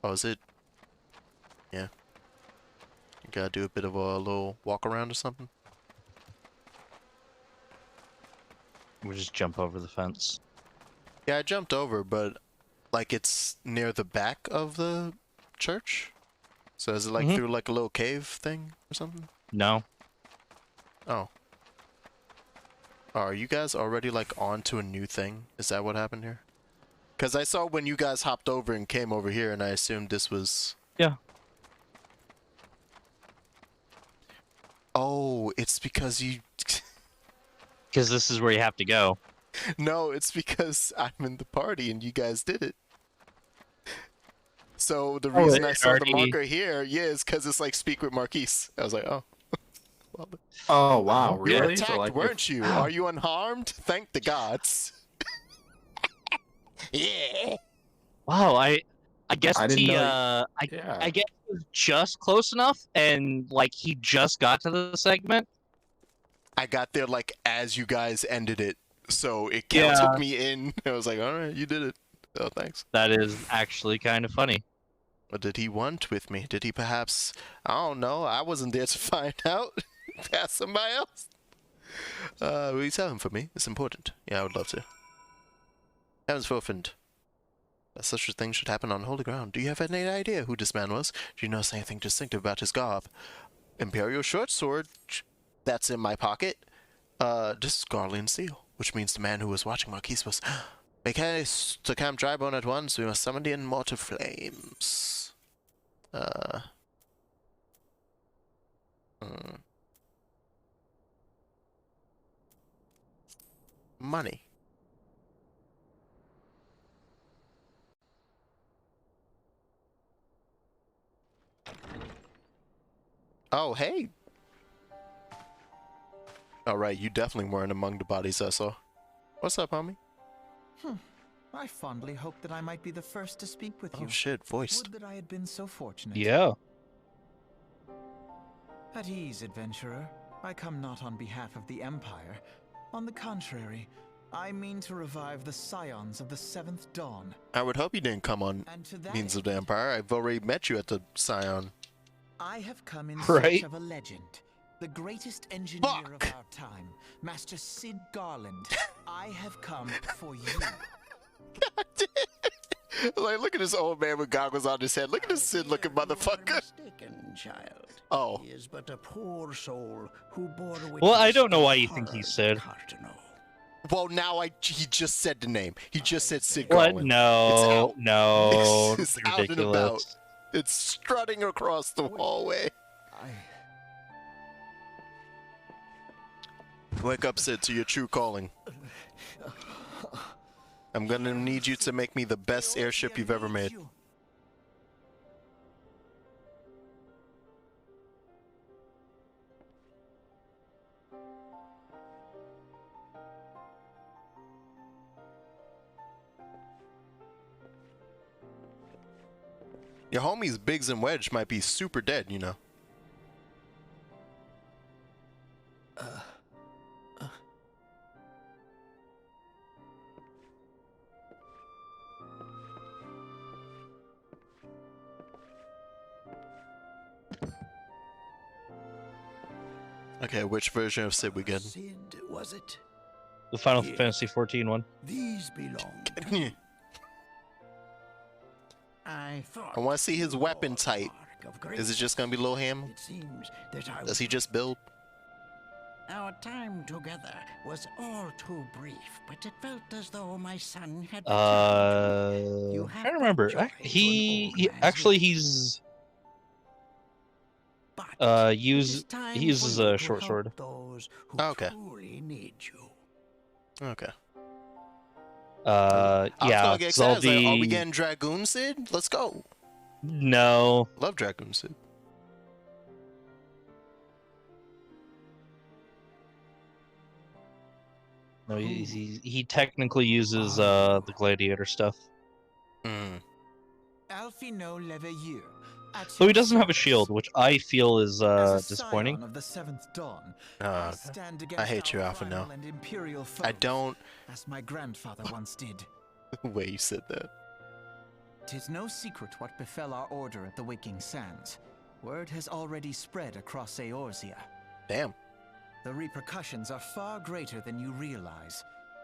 Oh, is it? Yeah. You gotta do a bit of a little walk around or something? We'll just jump over the fence. Yeah, I jumped over, but like it's near the back of the church? So is it like through like a little cave thing or something? No. Oh. Are you guys already like on to a new thing? Is that what happened here? Because I saw when you guys hopped over and came over here, and I assumed this was... Yeah. Oh, it's because you... Because this is where you have to go. No, it's because I'm in the party and you guys did it. So the reason I saw the marker here, yeah, is because it's like speak with Marquise. I was like, oh. Oh wow, You were really? attacked, So, like, weren't you? Are you unharmed? Thank the gods. Yeah. Wow, I guess I didn't he know I guess he was just close enough, and like he just got to the segment. I got there like as you guys ended it, so it counted Yeah. me in. I was like, all right, you did it. Oh, thanks. That is actually kind of funny. What did he want with me? Did he perhaps... I don't know. I wasn't there to find out. Ask somebody else. Will you tell him for me? It's important. Yeah, I would love to. Heavens forfend. That such a thing should happen on holy ground. Do you have any idea who this man was? Do you notice anything distinctive about his garb? Imperial short sword. That's in my pocket. This is Garlean seal, which means the man who was watching Marquise was... Make haste to Camp Drybone at once. We must summon the immortal flames. Money. Oh, hey. All right, you definitely weren't among the bodies I saw. What's up, homie? I fondly hoped that I might be the first to speak with you. Oh shit, voiced. Would that I had been so fortunate. Yeah. At ease, adventurer. I come not on behalf of the Empire. On the contrary, I mean to revive the scions of the Seventh Dawn. I would hope you didn't come on And to that Means of the Empire. I've already met you at the Scion. I have come in Right. search of a legend. The greatest engineer of our time, Master Sid Garland. I have come for you. Like, look at this old man with goggles on his head. Look at this Sid-looking motherfucker. Mistaken, child. Oh. He is but a poor soul who bore a Well, I witness don't know to why the you think he's horrors Sid. of Cartano. Well, now he just said the name. He just said Sid What? Garland. No, It's no. It's It's out and about. ridiculous. It's strutting across the hallway. Wake up, Sid, to your true calling. I'm gonna need you to make me the best airship you've ever made. Your homies Biggs and Wedge might be super dead, you know. Okay, which version of Sid we get? Sid, was it? The Final Yeah. Fantasy XIV one. These belong. I thought. I want to see his you weapon wore type. the mark of Is it grace. just gonna be Lil Ham? It seems that I Does he just build? Our time together was all too brief, but it felt as though my son had. You I'm have trying to remember. joy to an He old man's actually lips. he's But it is he time uses for you a to short help sword. Those who Oh, okay. truly need you. Okay. I was Yeah. gonna get So excited. I was like, are we the getting Dragoon Sid? Let's go. no. Love Dragoon Sid. No, he technically uses the gladiator stuff. Alfie no leveilleur. So he doesn't have a shield, which I feel is disappointing. Of the Seventh Dawn, I I hate you, Alpha, now. and imperial foes, I don't. as my grandfather once did. The way you said that. 'Tis no secret what befell our order at the Waking Sands. Word has already spread across Eorzea. Damn. The repercussions are far greater than you realize.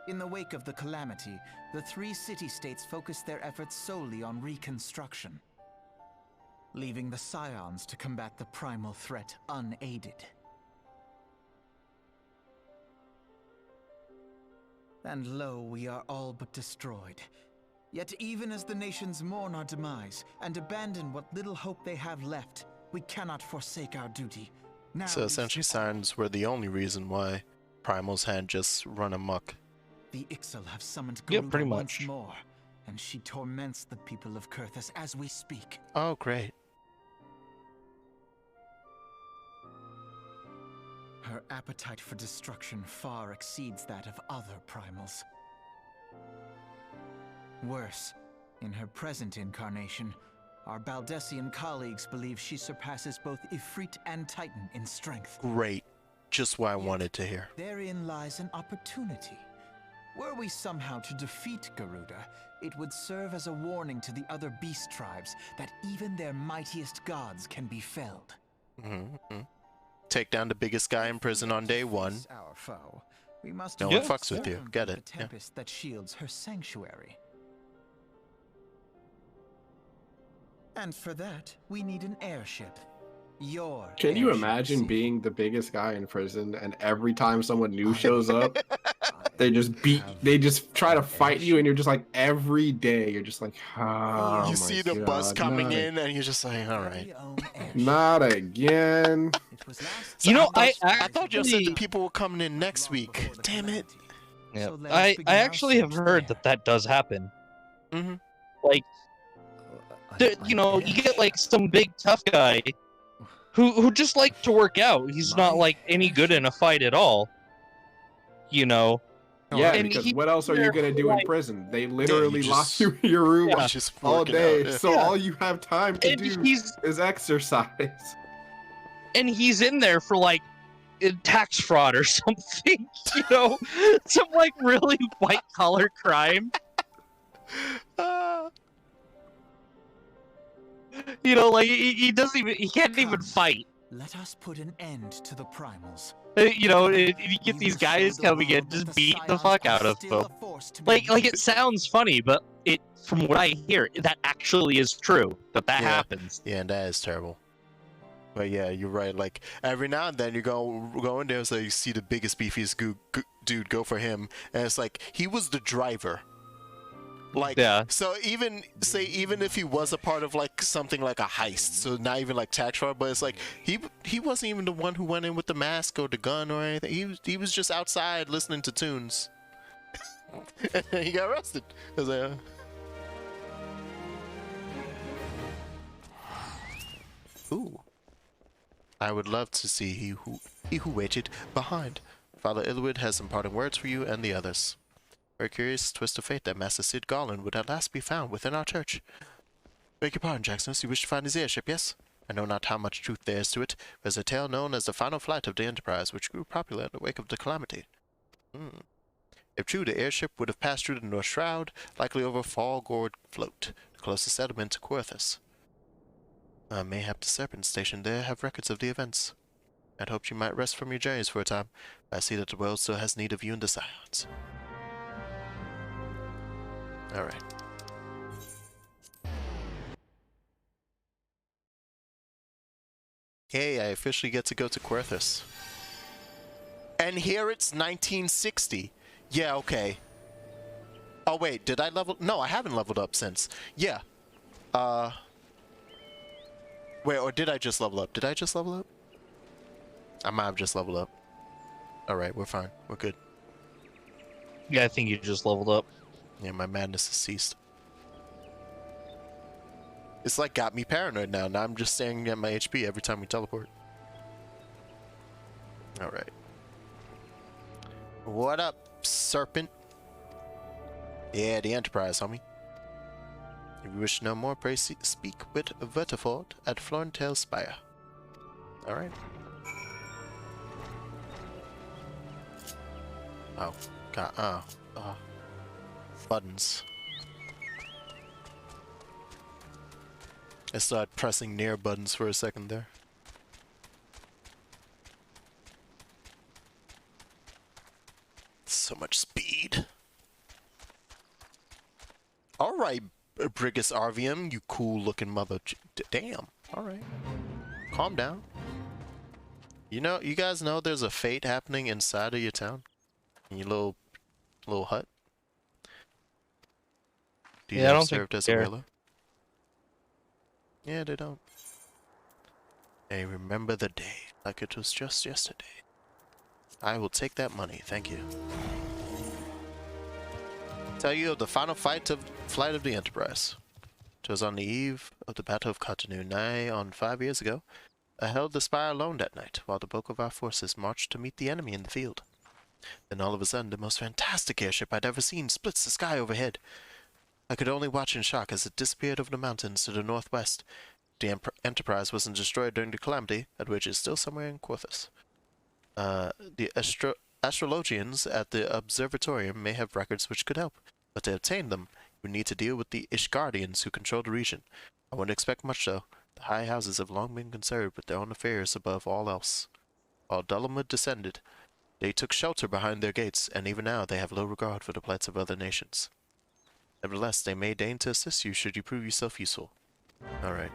In the wake of the calamity, the 3 city-states focused their efforts solely on reconstruction, leaving the Scions to combat the primal threat unaided. And lo, we are all but destroyed. Yet even as the nations mourn our demise and abandon what little hope they have left, we cannot forsake our duty. Now So essentially, Scions were the only reason why Primals had just run amok. the Ixal have summoned Yeah, Garuda pretty once much. more, and she torments the people of Kurthus as we speak. Oh, great. Her appetite for destruction far exceeds that of other primals. Worse, in her present incarnation, our Baldessian colleagues believe she surpasses both Ifrit and Titan in strength. Great. Just what I wanted to hear. Therein lies an opportunity. Were we somehow to defeat Garuda, it would serve as a warning to the other beast tribes that even their mightiest gods can be felled. Take down the biggest guy in prison on day 1. Our foe, we must No one fucks with you. Get the it? Yeah. tempest that shields her sanctuary. And for that, we need an airship. Your Can you airship, imagine see? being the biggest guy in prison and every time someone new shows up, they just try to fight you and you're just like, every day, you're just like, oh You my see the bus God, coming not in and you're just like, all right. Very own airship. Not again. It was last You know, I I thought you said the actually- people were coming in next week. Damn it. Yeah, So let us I begin our actually have search heard there. that does happen. Mm-hmm. Like, you know, you get like some big tough guy who just like to work out. He's not like any good in a fight at all. You know. Yeah, And because he- what else are you gonna do in like- prison? They literally you lock just- you in your room Yeah. Just all working day, out, yeah. so Yeah. all you have time to And do he's is exercise. in there for like tax fraud or something. You know, some like really white collar crime. You know, like he doesn't even he can't even fight. Let us put an end to the primals. You know, you We get these will show guys the coming in, world that just beat the Scions fuck are out of still them. a force to be Like it reckoned sounds funny, but it from what I hear, that actually is true. That Yeah. happens. Yeah, and that is terrible. But yeah, you're right. Like every now and then you go in there, so you see the biggest, beefiest dude go for him, and it's like he was the driver. Like, Yeah. so even if he was a part of like something like a heist, so not even like tax fraud, but it's like he wasn't even the one who went in with the mask or the gun or anything. He was just outside listening to tunes. He got arrested. I was like, ooh. I would love to see he who waited behind. Father Ilwyd has some parting words for you and the others. Very curious twist of fate that Master Sid Garland would at last be found within our church. Beg your pardon, Jackson. You wish to find his airship, yes? I know not how much truth there is to it. There's a tale known as the final flight of the Enterprise, which grew popular in the wake of the Calamity. If true, the airship would have passed through the North Shroud, likely over Fall Gourd Float, the closest settlement to Querthus. Mayhap the Serpent stationed there have records of the events. I'd hoped you might rest from your journeys for a time, but I see that the world still has need of you and the Scions. Alright. Hey, I officially get to go to Querthus. And here it's 1960. Yeah, okay. Oh wait, did I level? No, I haven't leveled up since. Yeah. Wait, or did I just level up? Did I just level up? I might have just leveled up. Alright, we're fine. We're good. Yeah, I think you just leveled up. Yeah, my madness has ceased. It's like got me paranoid now. Now I'm just staring at my HP every time we teleport. Alright. What up, Serpent? Yeah, the Enterprise, homie. If you wish to know more, pray speak with Vertiford at Florentale Spire. Alright. Oh, God, buttons. I started pressing near buttons for a second there. So much speed. Alright, Brigus Arvium, you cool looking mother. Damn. Alright. Calm down. You know, you guys know there's a fate happening inside of your town? In your little hut? Do you Yeah, I have don't think served as they a care. whaler? Yeah, they don't. They remember the day like it was just yesterday. I will take that money, thank you. Tell you of the final flight of the Enterprise. It was on the eve of the Battle of Cotonou, nigh on 5 years ago. I held the spire alone that night, while the bulk of our forces marched to meet the enemy in the field. Then all of a sudden, the most fantastic airship I'd ever seen splits the sky overhead. I could only watch in shock as it disappeared over the mountains to the northwest. The Enterprise wasn't destroyed during the Calamity, at which is still somewhere in Quarthus. The astrologians at the observatorium may have records which could help, but to obtain them, you would need to deal with the Ishgardians who control the region. I wouldn't expect much, though. The high houses have long been concerned with their own affairs above all else. While Dalamud descended, they took shelter behind their gates, and even now they have low regard for the plights of other nations. Nevertheless, they may deign to assist you should you prove yourself useful. Alright.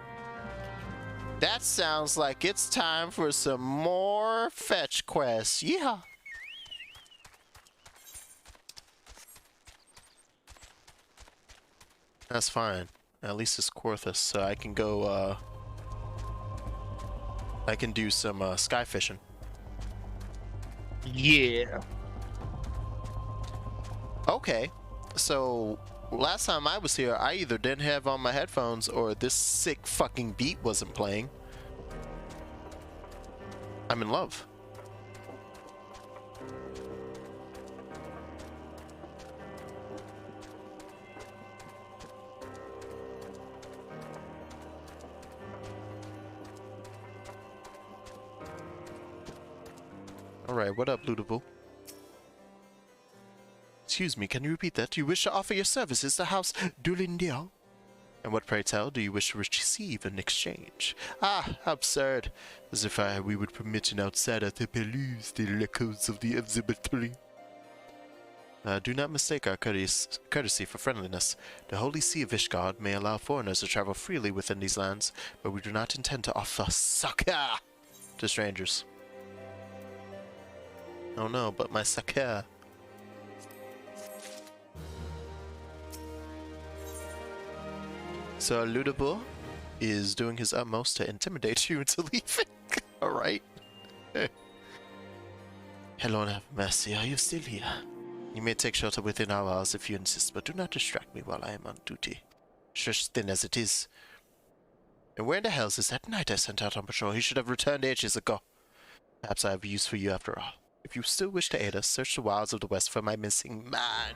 That sounds like it's time for some more fetch quests. Yeehaw! That's fine. At least it's Quarthus, so I can go, I can do some, sky fishing. Yeah. Okay, so last time I was here, I either didn't have on my headphones or this sick fucking beat wasn't playing. I'm in love. Alright, what up, Ludable? Excuse me, can you repeat that? Do you wish to offer your services to House Dulindial? And what, pray tell, do you wish to receive in exchange? Ah, how absurd. As if we would permit an outsider to peruse the records of the observatory. Do not mistake our courtesy for friendliness. The Holy See of Ishgard may allow foreigners to travel freely within these lands, but we do not intend to offer succor to strangers. Oh no, but my succor. So Ludabur is doing his utmost to intimidate you into leaving. Alright. Hello and have mercy, are you still here? You may take shelter within our walls if you insist, but do not distract me while I am on duty. Shush thin as it is. And where in the hell is that knight I sent out on patrol? He should have returned ages ago. Perhaps I have use for you after all. If you still wish to aid us, search the wilds of the west for my missing man.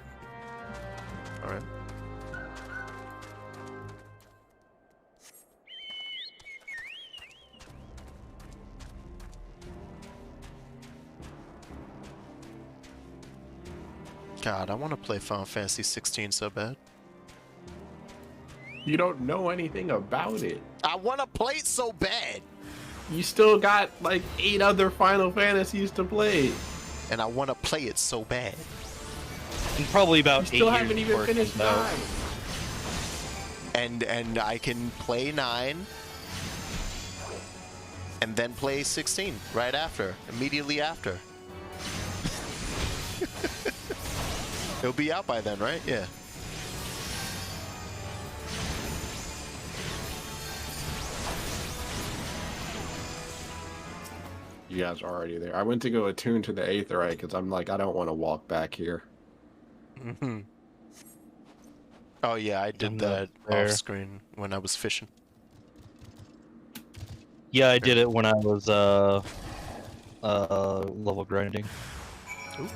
Alright. God, I want to play Final Fantasy 16 so bad. You don't know anything about it. I want to play it so bad. You still got like 8 other Final Fantasies to play. And I want to play it so bad. And probably about You still 8 haven't years even before it finished comes out. 9. And I can play 9 and then play 16 right after, immediately after. It'll be out by then, right? Yeah. You guys are already there. I went to go attune to the Aetherite because I'm like, I don't want to walk back here. Mm-hmm. Oh yeah, I did that off screen when I was fishing. Yeah, I did it when I was level grinding. Ooh.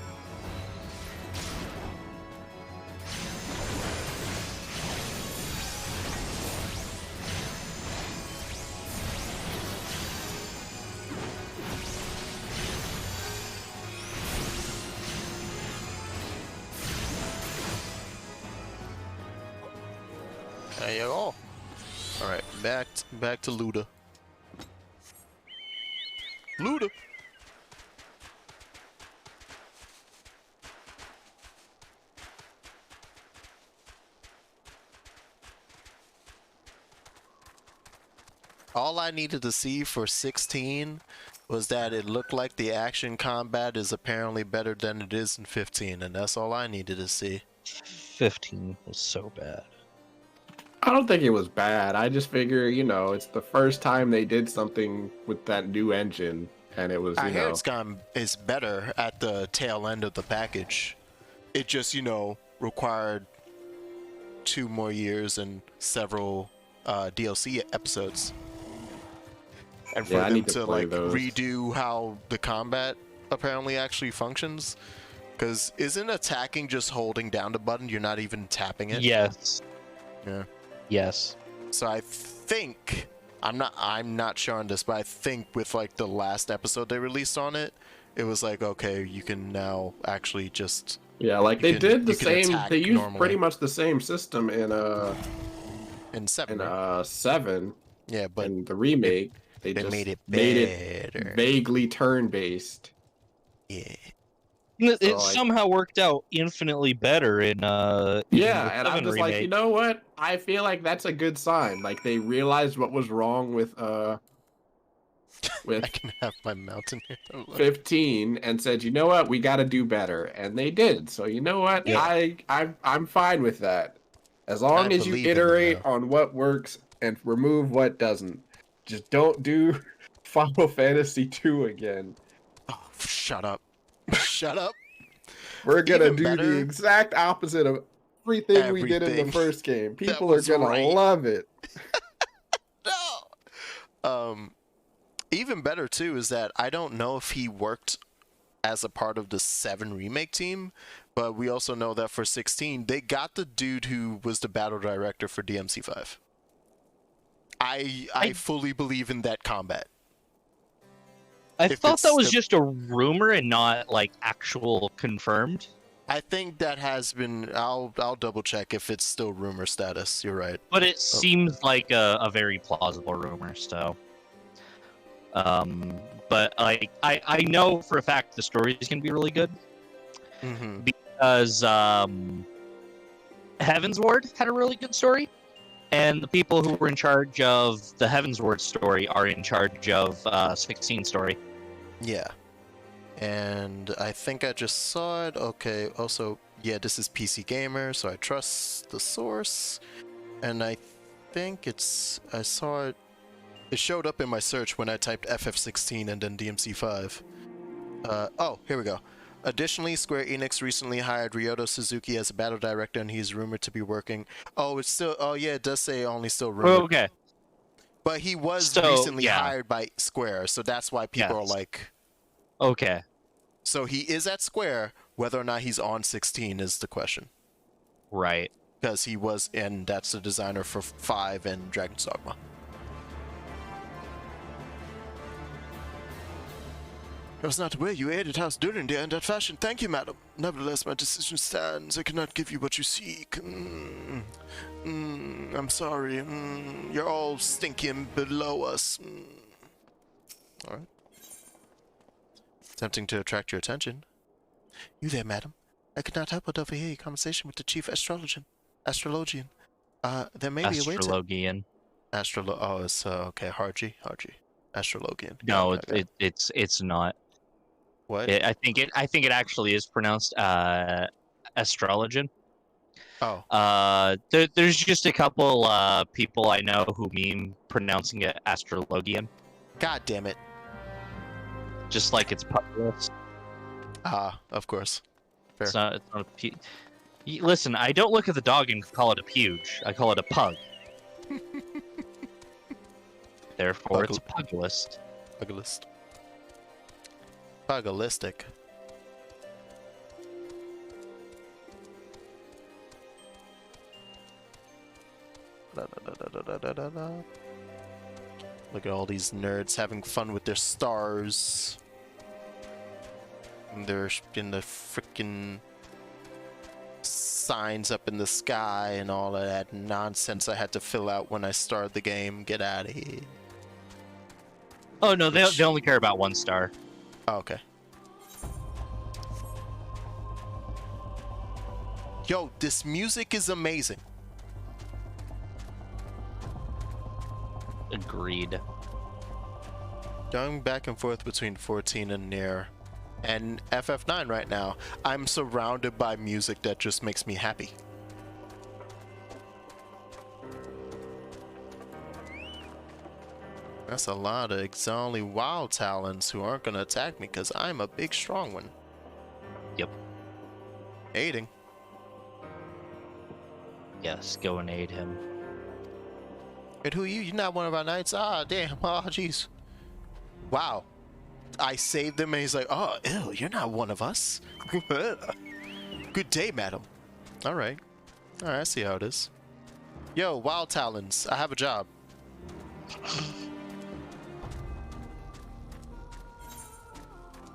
There you go. All right, back to Luda. Luda. All I needed to see for 16 was that it looked like the action combat is apparently better than it is in 15, and that's all I needed to see. 15 was so bad. I don't think it was bad. I just figure, you know, it's the first time they did something with that new engine, and it was, I hear it's better at the tail end of the package. It just, you know, required 2 more years and several DLC episodes. And for them to like redo how the combat apparently actually functions. Because isn't attacking just holding down the button? You're not even tapping it? Yes. Yeah. Yes. So I think I'm not sure on this, but I think with like the last episode they released on it, it was like, okay, you can now actually just like they did the same. They used normally. Pretty much the same system in 7. In 7. Yeah, but in the remake they just made it vaguely turn-based. Yeah. It somehow worked out infinitely better in yeah, and I'm just remake. like, you know what? I feel like that's a good sign. Like they realized what was wrong with I can have my mountain here. 15 and said, you know what, we got to do better, and they did. So you know what, yeah. I'm fine with that, as long as you iterate on what works and remove what doesn't. Just don't do Final Fantasy 2 again. Oh, shut up. Shut up. We're gonna do the exact opposite of everything we did in the first game. People are gonna love it. No. Even better too is that I don't know if he worked as a part of the 7 remake team, but we also know that for 16 they got the dude who was the battle director for DMC5. I fully believe in that combat. I thought that was just a rumor and not like actual confirmed. I think that has been. I'll double check if it's still rumor status. You're right. But it seems like a very plausible rumor. So, but like I know for a fact the story is gonna be really good because Heaven's Ward had a really good story. And the people who were in charge of the Heaven's Ward story are in charge of 16 story. Yeah. And I think I just saw it. Okay, also, yeah, this is PC Gamer, so I trust the source. And I think I saw it. It showed up in my search when I typed FF16 and then DMC5. Oh, here we go. Additionally, Square Enix recently hired Ryoto Suzuki as a battle director, and he's rumored to be working. Oh, it's still. Oh, yeah, it does say only still rumored. Oh, okay. But he was recently hired by Square, so that's why people are like. Okay. So he is at Square. Whether or not he's on 16 is the question. Right. Because he was, and that's the designer for 5 and Dragon's Dogma. I was not aware you aided House Durin in that fashion. Thank you, madam. Nevertheless, my decision stands. I cannot give you what you seek. I'm sorry. You're all stinking below us. Alright. Attempting to attract your attention. You there, madam. I could not help but overhear your conversation with the chief astrologian. There may be a way to... Astrologian. Oh, it's, okay, Harji. Astrologian. No, okay. it's not. What? I think it actually is pronounced astrologian. Oh. There's just a couple people I know who mean pronouncing it astrologian. God damn it. Just like it's pugilist. Of course. Fair. It's not a Listen, I don't look at the dog and call it a puge. I call it a pug. Therefore, it's pugilist. Pugilistic. Look at all these nerds having fun with their stars. And they're in the frickin' signs up in the sky and all of that nonsense I had to fill out when I started the game. Get out of here. Oh no, they only care about 1 star. Oh, okay. Yo, this music is amazing. Agreed. Going back and forth between 14 and Nier and FF9 right now. I'm surrounded by music that just makes me happy. That's a lot of exotically wild talents who aren't gonna attack me because I'm a big strong one. Yep. Aiding. Yes, go and aid him. And who are you? You're not one of our knights? Ah, damn. Oh, jeez. Wow. I saved him and he's like, oh, ew, you're not one of us. Good day, madam. All right. All right, I see how it is. Yo, wild talons. I have a job.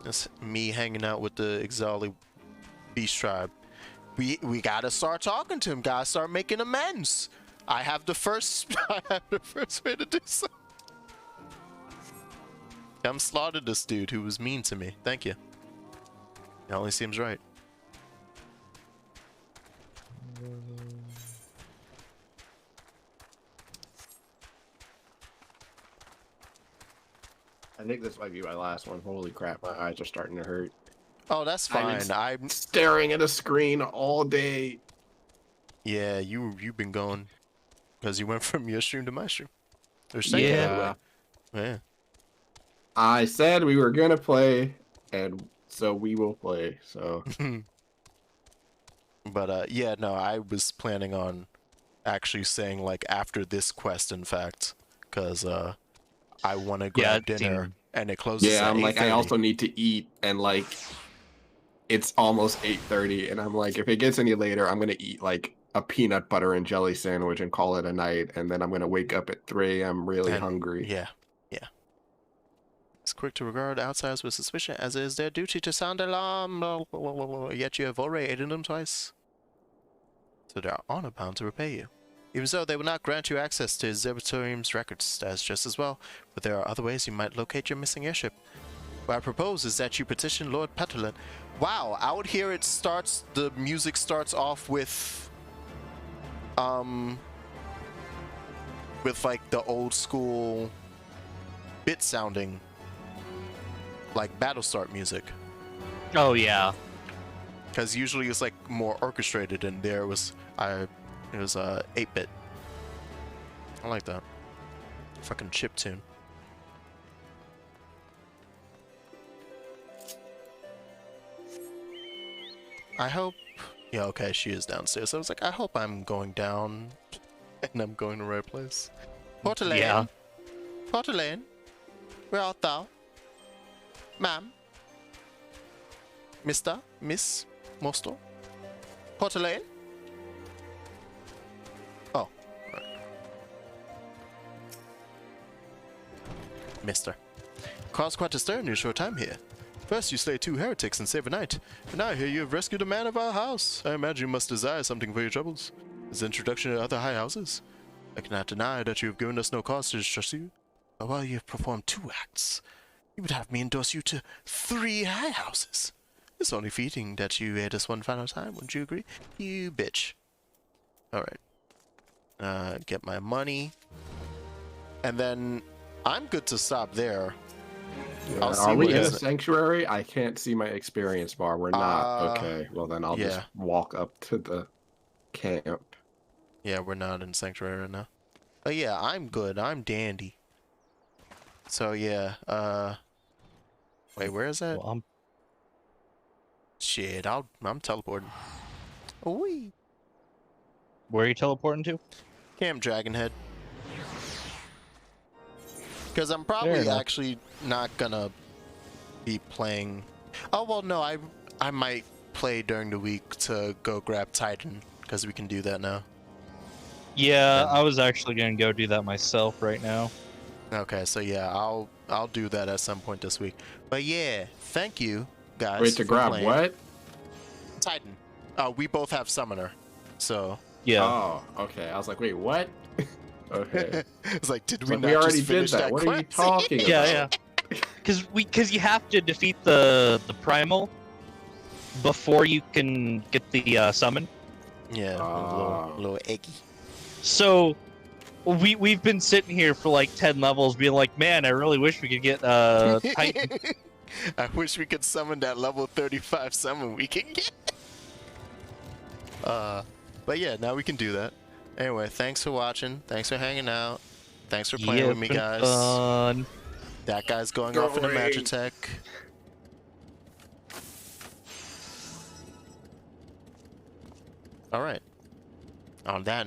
That's me hanging out with the Exali Beast Tribe. We gotta start talking to him. Gotta start making amends. I have the first way to do so. Come slaughter this dude who was mean to me. Thank you. It only seems right. I think this might be my last one. Holy crap, my eyes are starting to hurt. Oh, that's fine. I'm staring at a screen all day. Yeah, you've been going because you went from your stream to my stream. Yeah. Yeah. I said we were gonna play, and so we will play. So. But yeah, no, I was planning on actually saying like after this quest, in fact, because I want to grab dinner and it closes. Yeah, at I'm like 8:30. I also need to eat, and like it's almost 8:30, and I'm like if it gets any later, I'm gonna eat like a peanut butter and jelly sandwich and call it a night, and then I'm gonna wake up at 3 a.m. really hungry. Yeah. It's quick to regard outsiders with suspicion, as it is their duty to sound alarm. Yet you have already aided them twice, so they are honor bound to repay you. Even so, they will not grant you access to Observatorium's records. That's just as well, but there are other ways you might locate your missing airship. What I propose is that you petition Lord Petalin. Wow, out here it starts, the music starts off with like the old school bit sounding, like Battlestart music. Oh yeah. Because usually it's like more orchestrated, and there was 8-bit. I like that. Fucking chip tune. I hope. Yeah, okay, she is downstairs. I was like, I hope I'm going down and I'm going to the right place. Portelaine. Yeah. Portelaine. Where art thou? Ma'am. Mr. Miss Mosto. Portelaine. Oh. Right. Mister. Caused quite a stir in your short time here. First you slay 2 heretics and save a knight, and now I hear you have rescued a man of our house. I imagine you must desire something for your troubles. As introduction to other high houses. I cannot deny that you have given us no cause to distrust you, but while you have performed 2 acts, you would have me endorse you to 3 high houses. It's only fitting that you aid us one final time, wouldn't you agree? You bitch. Alright. Get my money. And then I'm good to stop there. Yeah, are we in a sanctuary? I can't see my experience bar. We're not. Okay, well then I'll just walk up to the camp. Yeah, we're not in sanctuary right now. But yeah, I'm good. I'm dandy. So yeah, wait, where is that? Well, Shit, I'm teleporting. Wee. Where are you teleporting to? Camp Dragonhead. Because I'm probably actually not gonna be playing. Oh well, no, I might play during the week to go grab Titan, because we can do that now. Yeah, I was actually gonna go do that myself right now. Okay, so yeah, I'll do that at some point this week. But yeah, thank you guys. Wait, to grab playing. what? Titan. We both have summoner, so. Yeah. Oh, okay. I was like, wait, what? Okay. It's like, did It's we like, not we already just did finish that. that What are you quest? talking about? Yeah, yeah. Because you have to defeat the primal before you can get the summon. Yeah, a little eggy. So we've been sitting here for like 10 levels, being like, man, I really wish we could get Titan. I wish we could summon that level 35 summon we can get. But yeah, now we can do that. Anyway, thanks for watching. Thanks for hanging out. Thanks for playing with me, it's been guys. fun. That guy's going off into Magitech. All right. On that note.